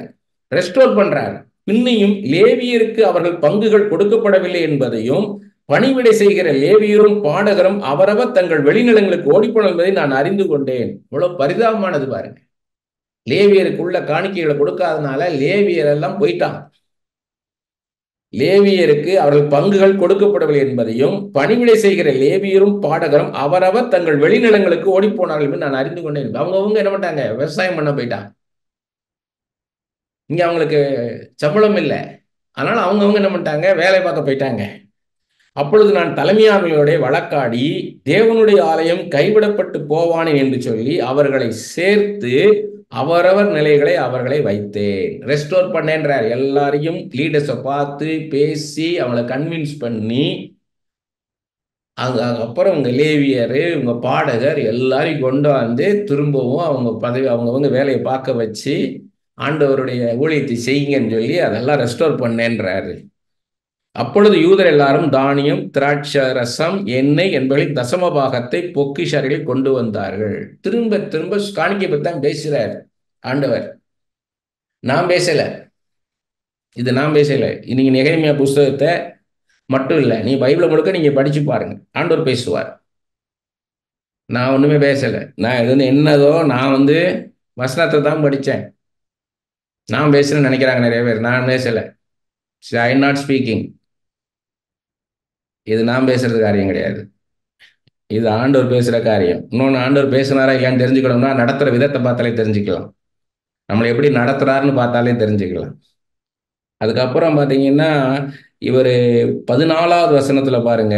ரெஸ்டோர் பண்றாரு. பின்னையும் லேவியருக்கு அவர்கள் பங்குகள் கொடுக்கப்படவில்லை என்பதையும் பணிவிடை செய்கிற லேவியரும் பாடகரும் அவரவர் தங்கள் வெளிநிலங்களுக்கு ஓடிப்போன என்பதை நான் அறிந்து கொண்டேன். இவ்வளவு பரிதாபமானது பாருங்க. லேவியருக்குள்ள காணிக்கைகளை கொடுக்காதனால லேவியர் எல்லாம் போயிட்டான். லேவியருக்கு அவர்கள் பங்குகள் கொடுக்கப்படவில்லை என்பதையும் பணிவிடை செய்கிற லேவியரும் பாடகரும் அவரவர் தங்கள் வெளிநிலங்களுக்கு ஓடி போனார்கள் என்று நான் அறிந்து கொண்டேன். அவங்கவுங்க என்ன பண்ணிட்டாங்க, விவசாயம் பண்ண போயிட்டாங்க. இங்க அவங்களுக்கு சம்பளம் இல்லை, அதனால அவங்கவுங்க என்ன பண்ணிட்டாங்க, வேலை பார்க்க போயிட்டாங்க. அப்பொழுது நான் தலைமையாளர்களோட வழக்காடி தேவனுடைய ஆலயம் கைவிடப்பட்டு போவானேன் என்று சொல்லி அவர்களை சேர்த்து அவரவர் நிலைகளை அவர்களை வைத்தேன். ரெஸ்டோர் பண்ணேன்றார். எல்லாரையும் லீடர்ஸை பார்த்து பேசி அவங்களை கன்வின்ஸ் பண்ணி அப்புறம் உங்க லேவியரு உங்க பாடகர் எல்லாரையும் கொண்டு வந்து திரும்பவும் அவங்க பதவி அவங்கவுங்க வேலையை பார்க்க வச்சு ஆண்டவருடைய ஊழியத்தை செய்யுங்கன்னு சொல்லி அதெல்லாம் ரெஸ்டோர் பண்ணேன்றாரு. அப்பொழுது யூதர் எல்லாரும் தானியம், திராட்சரசம், எண்ணெய் என்பவர்களின் தசமபாகத்தை பொக்கிஷாரிகளை கொண்டு வந்தார்கள். திரும்ப திரும்ப காணிக்கை பற்றி தான் பேசுறார் ஆண்டவர். நான் பேசல, இது நான் பேசல. இன்னைக்கு நெகேமியா புஸ்தகத்தை மட்டும் இல்லை, நீ பைபிளை முழுக்க நீங்க படிச்சு பாருங்க, ஆண்டவர் பேசுவார். நான் ஒண்ணுமே பேசல. நான் இது என்னதோ நான் வசனத்தை தான் படித்தேன். நான் பேசுறேன்னு நினைக்கிறாங்க நிறைய பேர். நான் பேசல. I am not speaking. இது நான் பேசுறது காரியம் கிடையாது, இது ஆண்டவர் பேசுற காரியம். இன்னொன்று, ஆண்டவர் பேசுனாரா இல்லையான்னு தெரிஞ்சுக்கணும்னா நடத்துற விதத்தை பார்த்தாலே தெரிஞ்சுக்கலாம், நம்மளை எப்படி நடத்துறாருன்னு பார்த்தாலே தெரிஞ்சுக்கலாம். அதுக்கப்புறம் பார்த்தீங்கன்னா இவர் 14வது வசனத்துல பாருங்க,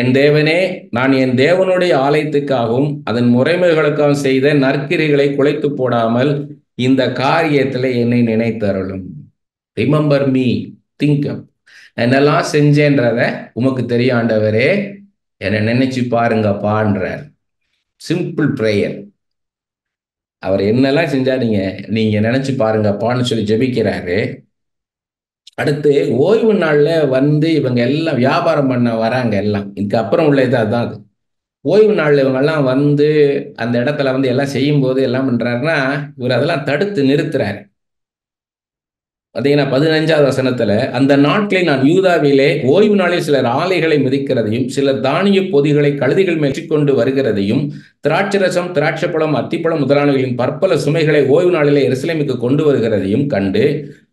என் தேவனே, நான் என் தேவனுடைய ஆலயத்துக்காகவும் அதன் முறைமைகளுக்காகவும் செய்த நற்கிரிகளை குலைத்து போடாமல் இந்த காரியத்துல என்னை நினைத்தருளும். Remember me, think. என்னெல்லாம் செஞ்சேன்றத உமக்கு தெரியும் ஆண்டவரே, என்னை நினைச்சு பாருங்கப்பான்றார். Simple prayer. அவர் என்னெல்லாம் செஞ்சா நீங்க நினைச்சு பாருங்கப்பான்னு சொல்லி ஜெபிக்கிறாரு. அடுத்து ஓய்வு நாள்ல இவங்க எல்லாம் வியாபாரம் பண்ண வராங்க. எல்லாம் இதுக்கு அப்புறம் உள்ள இது அதுதான். அது ஓய்வு நாள்ல இவங்க எல்லாம் அந்த இடத்துல எல்லாம் செய்யும் போது எல்லாம் பண்றாருன்னா இவர் அதெல்லாம் தடுத்து நிறுத்துறாரு. பார்த்தீங்கன்னா 15வது வசனத்துல, அந்த நாட்களில் நான் யூதாவிலே ஓய்வு நாளில் சிலர் ஆலைகளை மிதிக்கிறதையும் சிலர் தானிய பொதிகளை கழுதைகள் மேற்கொண்டு வருகிறதையும் திராட்சரசம், திராட்சப்பழம், அத்திப்பழம் முதலானவர்களின் பற்பல சுமைகளை ஓய்வு நாளிலே எருசலேமுக்கு கொண்டு வருகிறதையும் கண்டு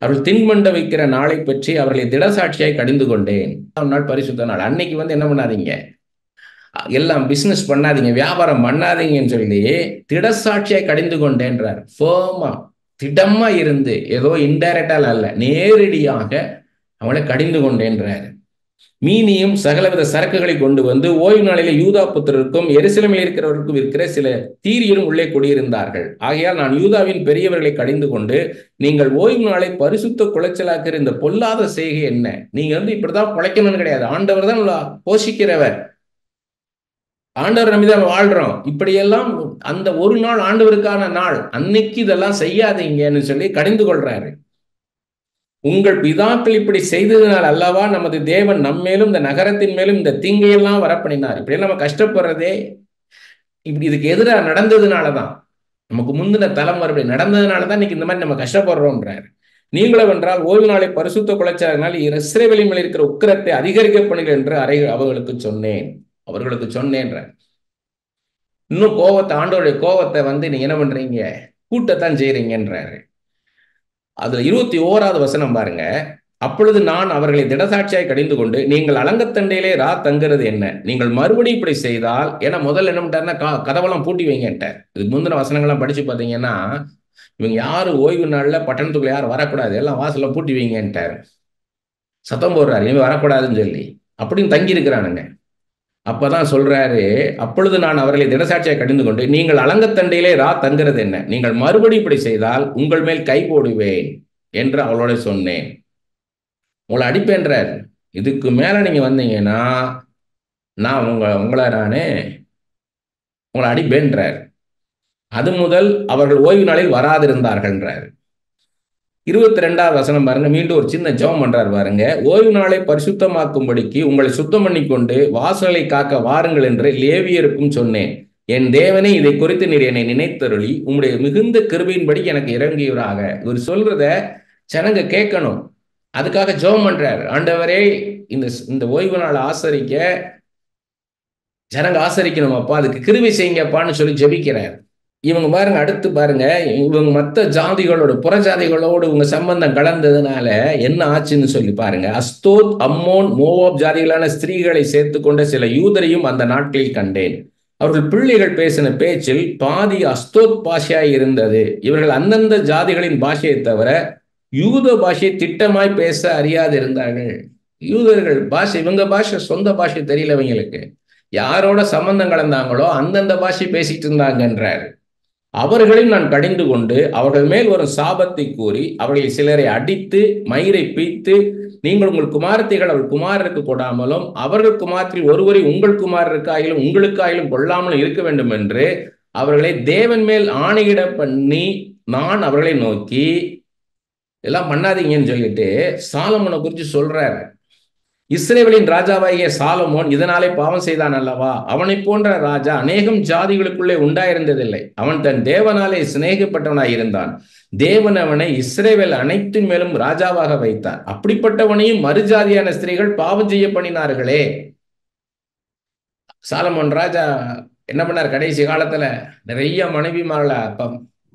அவர்கள் தின்பண்ட வைக்கிற நாளை பற்றி அவர்களை திடசாட்சியாய் கடிந்து கொண்டேன். நாள் பரிசுத்த நாள். அன்னைக்கு என்ன பண்ணாதீங்க, எல்லாம் பிசினஸ் பண்ணாதீங்க, வியாபாரம் பண்ணாதீங்கன்னு சொல்லி திடசாட்சியாய் கடிந்து கொண்டேன்றார். ஃபேமா, திடமா இருந்து, ஏதோ இன்டைரக்டால அல்ல, நேரடியாக அவளை கடிந்து கொண்டேன்றாரு. மீனியும் சகலவித சரக்குகளை கொண்டு வந்து ஓய்வு நாளிலே யூதா புத்திரருக்கும் எருசலேமில் இருக்கிறவருக்கும் இருக்கிற சில தீரியரும் உள்ளே குடியிருந்தார்கள். ஆகையால் நான் யூதாவின் பெரியவர்களை கடிந்து கொண்டு, நீங்கள் ஓய்வு நாளை பரிசுத்த குலைச்சலாக்குற இந்த பொல்லாத செய்கை என்ன? நீங்க இப்படிதான் பிழைக்கணும்னு கிடையாது. ஆண்டவர் தான் போஷிக்கிறவர். ஆண்டவர் நம்பிதான் வாழ்றோம். இப்படியெல்லாம் அந்த ஒரு நாள் ஆண்டவருக்கான நாள், அன்னைக்கு இதெல்லாம் செய்யாதீங்கன்னு சொல்லி கடிந்து கொள்றாரு. உங்கள் பிதாக்கள் இப்படி செய்ததினால் அல்லவா நமது தேவன் நம்மேலும் இந்த நகரத்தின் மேலும் இந்த தீங்கையெல்லாம் வரப்பண்ணினார். இப்படி நம்ம கஷ்டப்படுறதே இப்படி இதுக்கு எதிராக நடந்ததுனாலதான், நமக்கு முந்தின தலைமுறை நடந்ததுனாலதான் இன்னைக்கு இந்த மாதிரி நம்ம கஷ்டப்படுறோம்ன்றாரு. நீங்களும் என்றால் ஓய்வு நாளை பரிசுத்த குலைச்சலினால் இஸ்ரவேலின் மேல் இருக்கிற உக்கிரத்தை அதிகரிக்க பண்ணுங்கள் என்று அவர்களுக்கு சொன்னேன்ற. இன்னும் கோவத்தை, ஆண்டவருடைய கோவத்தை நீங்க என்ன பண்றீங்க? கூட்டத்தான் செய்யறீங்கன்றாரு. அதுல 21வது வசனம் பாருங்க. அப்பொழுது நான் அவர்களை திடசாட்சியாய் கடிந்து கொண்டு, நீங்கள் அலங்கத்தண்டையிலே தங்குறது என்ன? நீங்கள் மறுபடியும் இப்படி செய்தால், ஏன்னா முதல்ல என்ன பண்ணிட்டாருன்னா கதவெல்லாம் பூட்டி வைங்கன்ட்டார். இதுக்கு முந்தின வசனங்கள்லாம் படிச்சு பார்த்தீங்கன்னா, இவங்க யாரும் ஓய்வு நாள்ல பட்டணத்துக்குள்ள யாரும் வரக்கூடாது, எல்லாம் வாசல்ல பூட்டி வைங்கன்ட்டார். சத்தம் போடுறாரு, இவங்க வரக்கூடாதுன்னு சொல்லி. அப்படின்னு தங்கி இருக்கிறானுங்க. அப்பதான் சொல்றாரு, அப்பொழுது நான் அவர்களை திடசாட்சியை கடிந்து கொண்டு, நீங்கள் அலங்கத்தண்டையிலே தங்குறது என்ன? நீங்கள் மறுபடி இப்படி செய்தால் உங்கள் மேல் கை போடுவேன் என்று அவளோட சொன்னேன். உங்களை அடிப்பேன்றார். இதுக்கு மேல நீங்க வந்தீங்கன்னா நான் உங்களை அடிப்பேன்றார். அது முதல் அவர்கள் ஓய்வு நாளில் வராதிருந்தார்கள்ன்றார். 22வது வசனம் பாருங்க. மீண்டும் ஒரு சின்ன ஜெபம் பண்றாரு பாருங்க. ஓய்வு நாளை பரிசுத்தமாக்கும்படிக்கு உங்களை சுத்தம் பண்ணி கொண்டு வாசலை காக்க வாருங்கள் என்று லேவியருக்கும் சொன்னேன். என் தேவனே, இதை குறித்து நீர் என்னை நினைத்தருளி உங்களுடைய மிகுந்த கிருபையின்படி எனக்கு இறங்கியவராக. இவர் சொல்றத ஜனங்க கேட்கணும். அதுக்காக ஜெபம் பண்றார். ஆண்டவரே, இந்த ஓய்வு நாள் ஆசரிக்க ஜனங்க ஆசரிக்கணும் அப்பா, அதுக்கு கிருபை செய்யுங்கப்பான்னு சொல்லி ஜெபிக்கிறார். இவங்க பாருங்க, அடுத்து பாருங்க, இவங்க மற்ற ஜாதிகளோட புறஜாதிகளோடு இவங்க சம்பந்தம் கலந்ததுனால என்ன ஆச்சுன்னு சொல்லி பாருங்க. அஸ்தோத், அம்மோன், மோவாப் ஜாதிகளான ஸ்திரீகளை சேர்த்து கொண்ட சில யூதரையும் அந்த நாட்களில் கண்டேன். அவர்கள் பிள்ளைகள் பேசின பேச்சில் பாதி அஸ்தோத் பாஷையாய் இருந்தது. இவர்கள் அந்தந்த ஜாதிகளின் பாஷையை தவிர யூத பாஷையை திட்டமாய் பேச அறியாது இருந்தார்கள். யூதர்கள் பாஷை, இவங்க பாஷை, சொந்த பாஷை தெரியல இவங்களுக்கு. யாரோட சம்பந்தம் கலந்தாங்களோ அந்தந்த பாஷை பேசிட்டு இருந்தாங்கன்றார். அவர்களையும் நான் கடிந்து கொண்டு அவர்கள் மேல் வரும் சாபத்தை கூறி அவர்களை சிலரை அடித்து மயிரை பீத்து, நீங்கள் உங்கள் குமாரத்திகள் அவள் குமாரருக்கு கொடாமலும் அவர்கள் குமாரத்தில் ஒருவரை உங்கள் குமாரருக்காயிலும் உங்களுக்காயிலும் கொள்ளாமலும் இருக்க வேண்டும் என்று அவர்களை தேவன் மேல் ஆணையிட பண்ணி, நான் அவர்களை நோக்கி எல்லாம் பண்ணாதீங்கன்னு சொல்லிட்டு சாலமோனை குறித்து சொல்றாரு. இஸ்ரவேலின் ராஜாவாகிய சாலமோன் இதனாலே பாவம் செய்தான் அல்லவா? அவனை போன்ற ராஜா அநேகம் ஜாதிகளுக்குள்ளே உண்டாயிருந்ததில்லை. அவன் தன் தேவனாலே சிநேகிப்பட்டவனாய் இருந்தான். தேவன் அவனை இஸ்ரவேல் அனைத்தின் மேலும் ராஜாவாக வைத்தார். அப்படிப்பட்டவனையும் மறுஜாதியான ஸ்திரீகள் பாவம் செய்ய பண்ணினார்களே. சாலமோன் ராஜா என்ன பண்ணார்? கடைசி காலத்துல நிறைய மனைவிமார்களை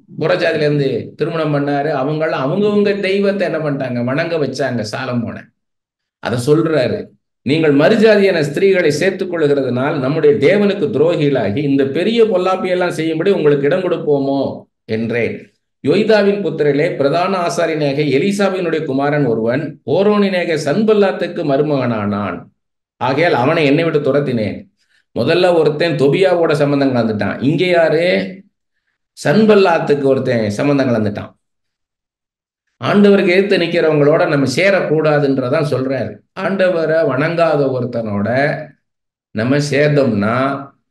புறஜாதியில இருந்து திருமணம் பண்ணாரு. அவங்களாம் அவங்கவுங்க தெய்வத்தை என்ன பண்ணிட்டாங்க? வணங்க வச்சாங்க சாலமோனை. அதை சொல்றாரு. நீங்கள் மறுஜாதியான ஸ்திரீகளை சேர்த்துக் கொள்கிறதுனால் நம்முடைய தேவனுக்கு துரோகிகளாகி இந்த பெரிய பொல்லாப்பியெல்லாம் செய்யும்படி உங்களுக்கு இடம் கொடுப்போமோ என்றேன். யோய்தாவின் புத்திரிலே பிரதான ஆசாரியனாக எலிசாவினுடைய குமாரன் ஒருவன் ஓரோனினாக சன்பல்லாத்துக்கு மருமகனானான். ஆகையால் அவனை என்னை விட்டு துரத்தினேன். முதல்ல ஒருத்தன் தொபியாவோட சம்பந்தம் கலந்துட்டான். இங்கே யாரு? சன்பல்லாத்துக்கு ஒருத்தன் சம்பந்தம் கலந்துட்டான். ஆண்டவருக்கு எதிர்த்து நிற்கிறவங்களோட நம்ம சேரக்கூடாதுன்றதான் சொல்றாரு. ஆண்டவரை வணங்காத ஒருத்தனோட நம்ம சேர்ந்தோம்னா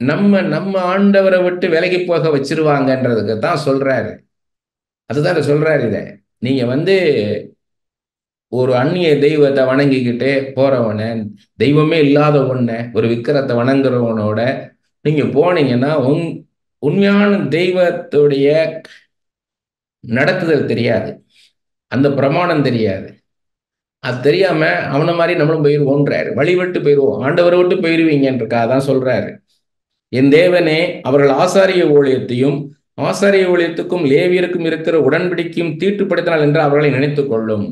நம்ம ஆண்டவரை விட்டு விலகி போக வச்சிருவாங்கன்றதுக்கு தான் சொல்றாரு. அதுதான் சொல்றாரு. இதை நீங்க ஒரு அந்நிய தெய்வத்தை வணங்கிக்கிட்டே போறவன, தெய்வமே இல்லாத ஒன்ன, ஒரு விக்கிரத்தை வணங்குறவனோட நீங்க போனீங்கன்னா உண்மையான தெய்வத்துடைய நடத்துதல் தெரியாது, அந்த பிரமாணம் தெரியாது. அது தெரியாம அவனை மாதிரி நம்மளும் போயிருவோன்றாரு. வழி விட்டு போயிடுவோம், ஆண்டவரை விட்டு போயிருவீங்கன்றக்காக சொல்றாரு. என் தேவனே, அவர்கள் ஆசாரிய ஊழியத்தையும் ஆசாரிய ஊழியத்துக்கும் லேவியருக்கும் இருக்கிற உடன்படிக்கையும் தீட்டுப்படுத்தினால் என்று அவர்களை நினைத்துக் கொள்ளும்.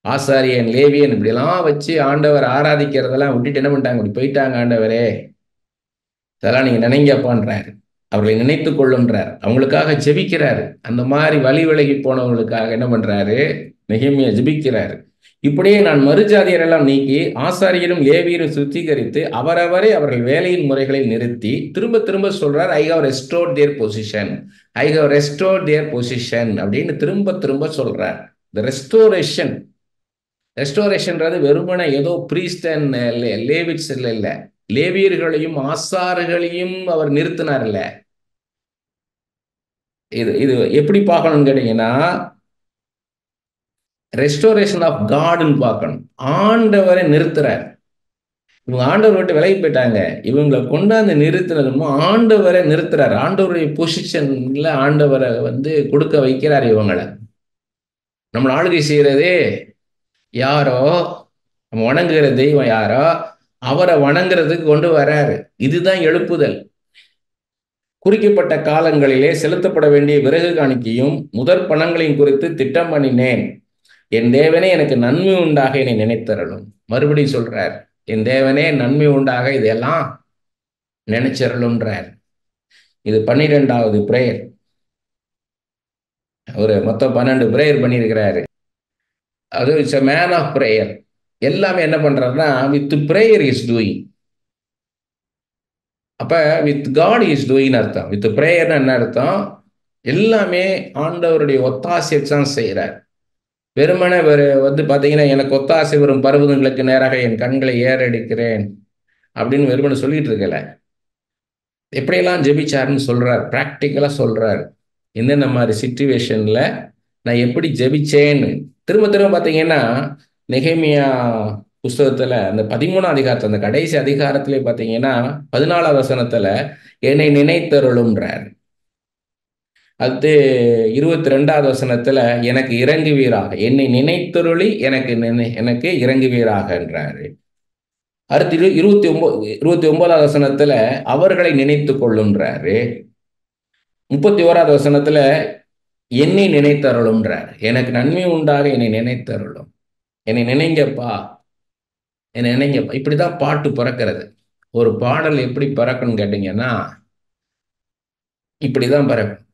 ஆசாரியன் லேவியன் இப்படிலாம் வச்சு ஆண்டவர் ஆராதிக்கிறதெல்லாம் விட்டுட்டு என்ன பண்ணிட்டாங்க? இப்படி போயிட்டாங்க. ஆண்டவரே, இதெல்லாம் நீங்க நினைங்கப்பான்றாரு. அவர்களை நினைத்துக் கொள்ளுன்றார். அவங்களுக்காக ஜெபிக்கிறாரு. அந்த மாதிரி வழி விலகி போனவங்களுக்காக என்ன பண்றாரு? நெகேமியா ஜெபிக்கிறார். இப்படியே நான் மறுஜாதியரெல்லாம் நீக்கி ஆசாரியரும் லேவியரும் சுத்திகரித்து அவரவரை அவர்கள் வேலையின் முறைகளை நிறுத்தி திரும்ப திரும்ப சொல்றார், I have restored their position, I have restored their position அப்படின்னு திரும்ப திரும்ப சொல்றார். இந்த ரெஸ்டோரேஷன், ரெஸ்டோரேஷன்றது வெறுமனே ஏதோ பிரீஸ்ட் அண்ட் லேவிட்ஸ் இல்லை, லேவியர்களையும் ஆசார்களையும் அவர் நிறுத்தினார்ல. இது இது எப்படி பார்க்கணும்னு கேட்டீங்கன்னா, ரெஸ்டோரேஷன் ஆஃப் காட்னு பார்க்கணும். ஆண்டவரை நிறுத்துறார். இவங்க ஆண்டவர் விட்டு விலகி போயிட்டாங்க, இவங்களை கொண்டாந்து நிறுத்தினதும் ஆண்டவரை நிறுத்துறாரு. ஆண்டவருடைய பொசிஷன்ல ஆண்டவரை கொடுக்க வைக்கிறார். இவங்களை நம்மளை ஆளுகை செய்யறதே யாரோ, நம்ம வணங்குகிற தெய்வம் யாரோ அவரை வணங்குறதுக்கு கொண்டு வராரு. இதுதான் எழுப்புதல். குறிக்கப்பட்ட காலங்களிலே செலுத்தப்பட வேண்டிய விறகு காணிக்கையும் முதற் பணங்களையும் குறித்து திட்டம் பண்ணினேன். என் தேவனே எனக்கு நன்மை உண்டாக என்னை நினைத்தரலும். மறுபடியும் சொல்றார், என் தேவனே நன்மை உண்டாக இதெல்லாம் நினைச்சரலும்ன்றார். இது 12வது பிரேயர். ஒரு மொத்தம் 12 பிரேயர் பண்ணியிருக்கிறாரு. அது it's a man of prayer. எல்லாமே என்ன பண்றாருன்னா வித் பிரேயர் இஸ் டூயிங். அப்ப வித் காட் இஸ் டூயிங் அர்த்தம். வித் பிரேயர்னு என்ன அர்த்தம்? எல்லாமே ஆண்டவருடைய ஒத்தாசை தான் செய்யறார். வெறுமனே பார்த்தீங்கன்னா, எனக்கு ஒத்தாசை வரும் பர்வதங்களுக்கு நேராக என் கண்களை ஏறடிக்கிறேன் அப்படின்னு வெறுமனே சொல்லிட்டு இருக்கல. எப்படியெல்லாம் ஜெபிச்சாருன்னு சொல்றார், பிராக்டிக்கலா சொல்றாரு. என்னென்ன மாதிரி சிச்சுவேஷன்ல நான் எப்படி ஜெபிச்சேன்னு திரும்ப திரும்ப பார்த்தீங்கன்னா, நெகேமியா புஸ்தகத்துல அந்த 13ஆம் அதிகாரத்துல அந்த கடைசி அதிகாரத்திலே பார்த்தீங்கன்னா 14வது வசனத்துல என்னை நினைத்தருளும்ன்றார். அது 22வது வசனத்துல எனக்கு இறங்குவீராக, என்னை நினைத்தருளி எனக்கு இறங்குவீராக என்றாரு. அடுத்து 29வது வசனத்துல அவர்களை நினைத்து கொள்ளுன்றாரு. 31வது வசனத்துல என்னை நினைத்தருளும்ன்றார். எனக்கு நன்மை உண்டாக என்னை நினைத்தருளும், என்னை நினைங்கப்பா, என்னை நினைங்கப்பா. இப்படிதான் பாட்டு பிறக்கிறது. ஒரு பாடல் எப்படி பிறக்கணும்னு கேட்டீங்கன்னா இப்படிதான் பிறக்கும்.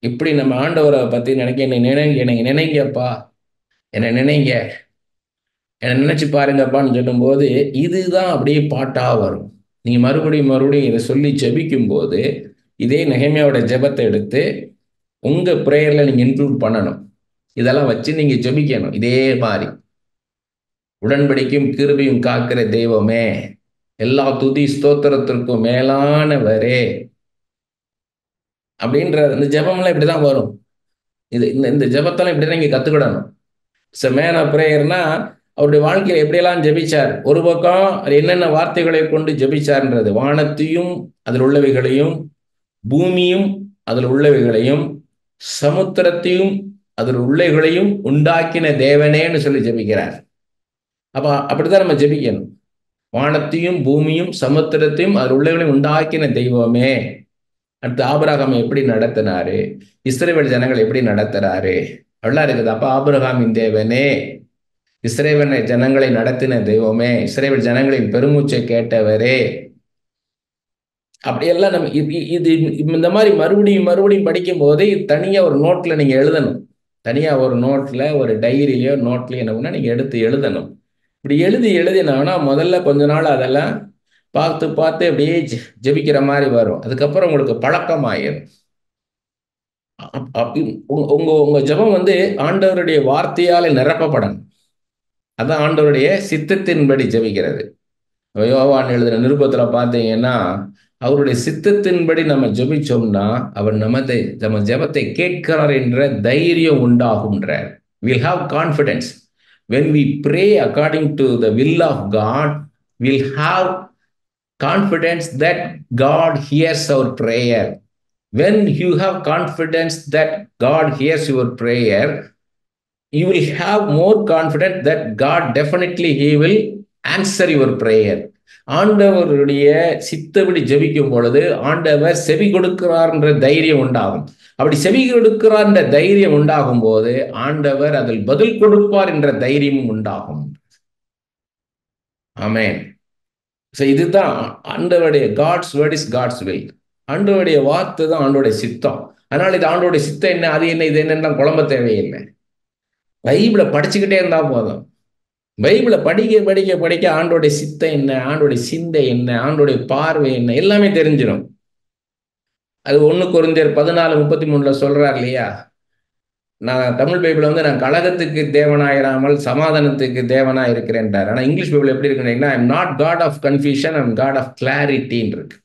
இப்படி நம்ம ஆண்டவரை பத்தி நினைக்க, என்னை நினைங்கப்பா, என்னை நினைங்க, என்னை நினைச்சு பாருங்கப்பான்னு சொல்லும்போது இதுதான் அப்படியே பாட்டா வரும். நீங்க மறுபடியும் மறுபடியும் இதை சொல்லி ஜெபிக்கும் போது இதே நெகேமியாவோட ஜெபத்தை எடுத்து உங்க பிரேயர்ல நீங்க இன்க்ளூட் பண்ணணும். இதெல்லாம் வச்சு நீங்க ஜெபிக்கணும். இதே மாதிரி உடன்படிக்கையும் கிருபையும் காக்கிற தெய்வமே, எல்லா துதி ஸ்தோத்திரத்திற்கும் மேலானவரே அப்படின்ற இந்த ஜெபம்லாம் இப்படிதான் வரும். இந்த ஜெபத்தெல்லாம் இப்படிதான் இங்க கத்துக்கிடணும். மேன் ஆஃப் பிரேயர்னா அவருடைய வாழ்க்கையில் எப்படியெல்லாம் ஜெபிச்சார். ஒரு பக்கம் என்னென்ன வார்த்தைகளை கொண்டு ஜெபிச்சார்ன்றது, வானத்தையும் அதில் உள்ளவைகளையும், பூமியும் அதில் உள்ளவைகளையும், சமுத்திரத்தையும் அதில் உள்ளவைகளையும் உண்டாக்கின தேவனேன்னு சொல்லி ஜெபிக்கிறார். அப்ப அப்படித்தான் நம்ம ஜெபிக்கணும். வானத்தையும் பூமியும் சமுத்திரத்தையும் அதில் உள்ளவைகளையும் உண்டாக்கின தெய்வமே. அடுத்து ஆபிரகாம் எப்படி நடத்தினாரு, இஸ்ரவேல் ஜனங்கள் எப்படி நடத்துறாரு அப்படிலாம் இருக்குது. அப்ப ஆபிரகாமின் தேவனே, இஸ்ரவேல் ஜனங்களை நடத்தின தெய்வமே, இஸ்ரவேல் ஜனங்களின் பெருமூச்சை கேட்டவரே, அப்படியெல்லாம் நம்ம இது இந்த மாதிரி மறுபடியும் மறுபடியும் படிக்கும் போது தனியா ஒரு நோட்ல நீங்க எழுதணும். தனியா ஒரு நோட்ல, ஒரு டைரியிலயோ நோட்லயோ என்ன பண்ணா நீங்க எடுத்து எழுதணும். இப்படி எழுதினா முதல்ல கொஞ்ச நாள் அதெல்லாம் பார்த்து பார்த்து அப்படியே ஜெபிக்கிற மாதிரி வரும். அதுக்கப்புறம் உங்களுக்கு பழக்கமாயிரும். உங்க ஜெபம் ஆண்டவருடைய வார்த்தையால நிரப்பப்படணும். அதான் ஆண்டவருடைய சித்தத்தின்படி ஜெபிக்கிறது. யோவான் எழுதுற நிருபத்துல பார்த்தீங்கன்னா அவருடைய சித்தத்தின்படி நம்ம ஜெபிச்சோம்னா அவர் நம்ம ஜெபத்தை கேட்கிறார் என்ற தைரியம் உண்டாகும்ன்றார். we'll have confidence when we pray according to the will of God. we'll have confidence that God hears our prayer. When you have confidence that God hears your prayer, you will have more confidence that God definitely he will answer your prayer. ஆண்டவருடைய சித்தப்படி ஜெபிக்கும் பொழுது ஆண்டவர் செவி கொடுக்கிறார் என்ற தைரியம் உண்டாகும். அப்படி செவி கொடுக்கிறார் என்ற தைரியம் உண்டாகும் போது ஆண்டவர் அதில் பதில் கொடுப்பார் என்ற தைரியமும் உண்டாகும். ஆமென். இதுதான் ஆண்டவருடைய God's word is God's will. ஆண்டவருடைய வார்த்தை தான் ஆண்டோடைய சித்தம். அதனால இது ஆண்டோடைய சித்தம் என்ன, அது என்ன, இது என்னன்னா குழம்ப தேவையில்லை. பைபிளை படிச்சுக்கிட்டே இருந்தா போதும். பைபிளை படிக்க படிக்க படிக்க ஆண்டோடைய சித்தம் என்ன, ஆண்டோடைய சிந்தை என்ன, ஆண்டோடைய பார்வை என்ன, எல்லாமே தெரிஞ்சிடும். அது 1 கொரிந்தியர் 14:33 சொல்றார் இல்லையா, நான் தமிழ் பைபிள் வந்து நான் கலகத்துக்கு தேவனாயிராமல் சமாதானத்துக்கு தேவனா இருக்கிறேன்றார். ஆனா இங்கிலீஷ் பைபிள் எப்படி இருக்குன்னா, I'm not God of confusion, I'm God of கிளாரிட்டின்னு இருக்கு.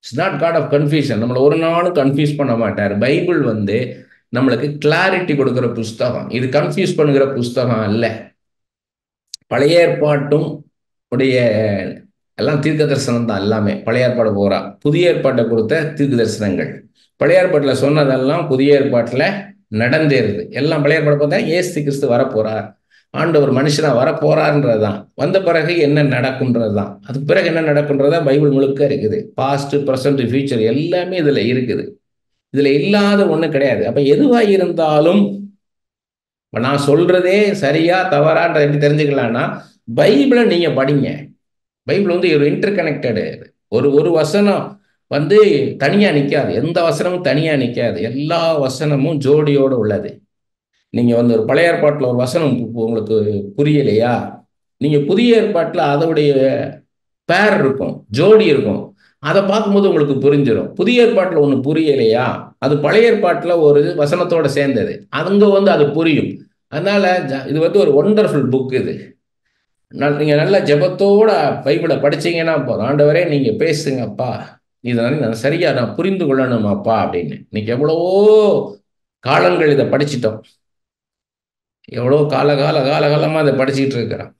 It's not God of confusion. நம்மளை ஒரு நாளும் கன்ஃபியூஸ் பண்ண மாட்டார். பைபிள் வந்து நம்மளுக்கு கிளாரிட்டி கொடுக்குற புஸ்தகம். இது கன்ஃபியூஸ் பண்ணுகிற புஸ்தகம் அல்ல. பழைய ஏற்பாட்டும் உடைய எல்லாம் தீர்க்க தரிசனம் தான். எல்லாமே பழைய ஏற்பாடு போறா, புதிய ஏற்பாட்டை கொடுத்த தீர்க்க தரிசனங்கள். பழைய ஏற்பாட்டில் சொன்னதெல்லாம் புதிய ஏற்பாட்டில் நடந்தேறுது. எல்லாம் பழைய ஏற்பாடு பார்த்தா ஏசு கிறிஸ்து வரப்போறார், ஆண்டவர் மனுஷனா வரப்போறாருன்றது தான். வந்த பிறகு என்ன நடக்கும்ன்றது தான். அதுக்கு பிறகு என்ன நடக்கும்ன்றதா பைபிள் முழுக்க இருக்குது. பாஸ்ட், ப்ரெசன்ட், ஃபியூச்சர் எல்லாமே இதுல இருக்குது. இதுல இல்லாத ஒண்ணு கிடையாது. அப்ப எதுவா இருந்தாலும் நான் சொல்றதே சரியா தவறான்ற எப்படி தெரிஞ்சுக்கலாம்னா, பைபிளை நீங்க படிங்க. பைபிள் வந்து ஒரு இன்டர் கனெக்டடு. ஒரு ஒரு வசனம் வந்து தனியா நிற்காது. எந்த வசனமும் தனியா நிற்காது. எல்லா வசனமும் ஜோடியோடு உள்ளது. நீங்க வந்து ஒரு பழைய ஏற்பாட்டில் ஒரு வசனம் உங்களுக்கு புரியலையா, நீங்க புதிய ஏற்பாட்டில் அதோடைய பேர் இருக்கும், ஜோடி இருக்கும். அதை பார்க்கும்போது உங்களுக்கு புரிஞ்சிடும். புதிய ஏற்பாட்டில் ஒன்று புரியலையா, அது பழைய ஏற்பாட்டில் ஒரு வசனத்தோட சேர்ந்தது, அங்க வந்து அது புரியும். அதனால இது வந்து ஒரு ஒண்டர்ஃபுல் புக் இது. நீங்க நல்ல ஜெபத்தோட பைபிளை படிச்சீங்கன்னா போதும். ஆண்டவரே நீங்க பேசுங்கப்பா, இதனால நான் சரியா நான் புரிந்து கொள்ளணுமாப்பா அப்படின்னு. இன்னைக்கு எவ்வளவோ காலங்கள் இதை படிச்சிட்டோம். எவ்வளோ காலகாலமா அதை படிச்சுட்டு இருக்கிறோம்.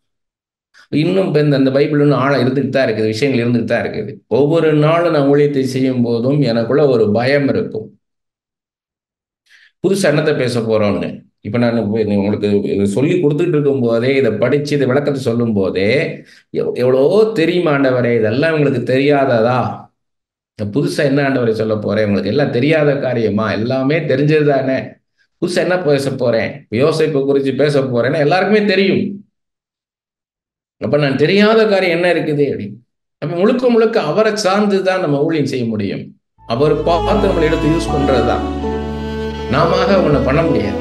இன்னும் இப்போ இந்த பைபிள் இன்னும் ஆழம் இருந்துகிட்டு தான் இருக்குது, விஷயங்கள் இருந்துகிட்டு தான் இருக்குது. ஒவ்வொரு நாளும் நான் ஊழியத்தை செய்யும் போதும் எனக்குள்ள ஒரு பயம் இருக்கும். புதுசா என்னத்தை பேச போறோம்னு. இப்ப நான் உங்களுக்கு சொல்லி கொடுத்துட்டு இருக்கும் போதே, இதை படிச்சு இதை விளக்கத்தை சொல்லும் போதே, எவ்வளோ தெரியுமா ஆண்டவரே, இதெல்லாம் உங்களுக்கு தெரியாததா, புதுசா என்ன ஆண்டவரை சொல்ல போறேன், உங்களுக்கு எல்லாம் தெரியாத காரியமா, எல்லாமே தெரிஞ்சது தானே, புதுசா என்ன பேச போறேன், யோசேப்பை குறித்து பேச போறேன்னா எல்லாருக்குமே தெரியும். அப்ப நான் தெரியாத காரியம் என்ன இருக்குது அப்படின்னு. நம்ம முழுக்க முழுக்க அவரை சார்ந்து தான் நம்ம ஊழியம் செய்ய முடியும். அவர் பார்த்து நம்மளை எடுத்து யூஸ் பண்றதுதான். நாம ஒண்ணு பண்ண முடியாது.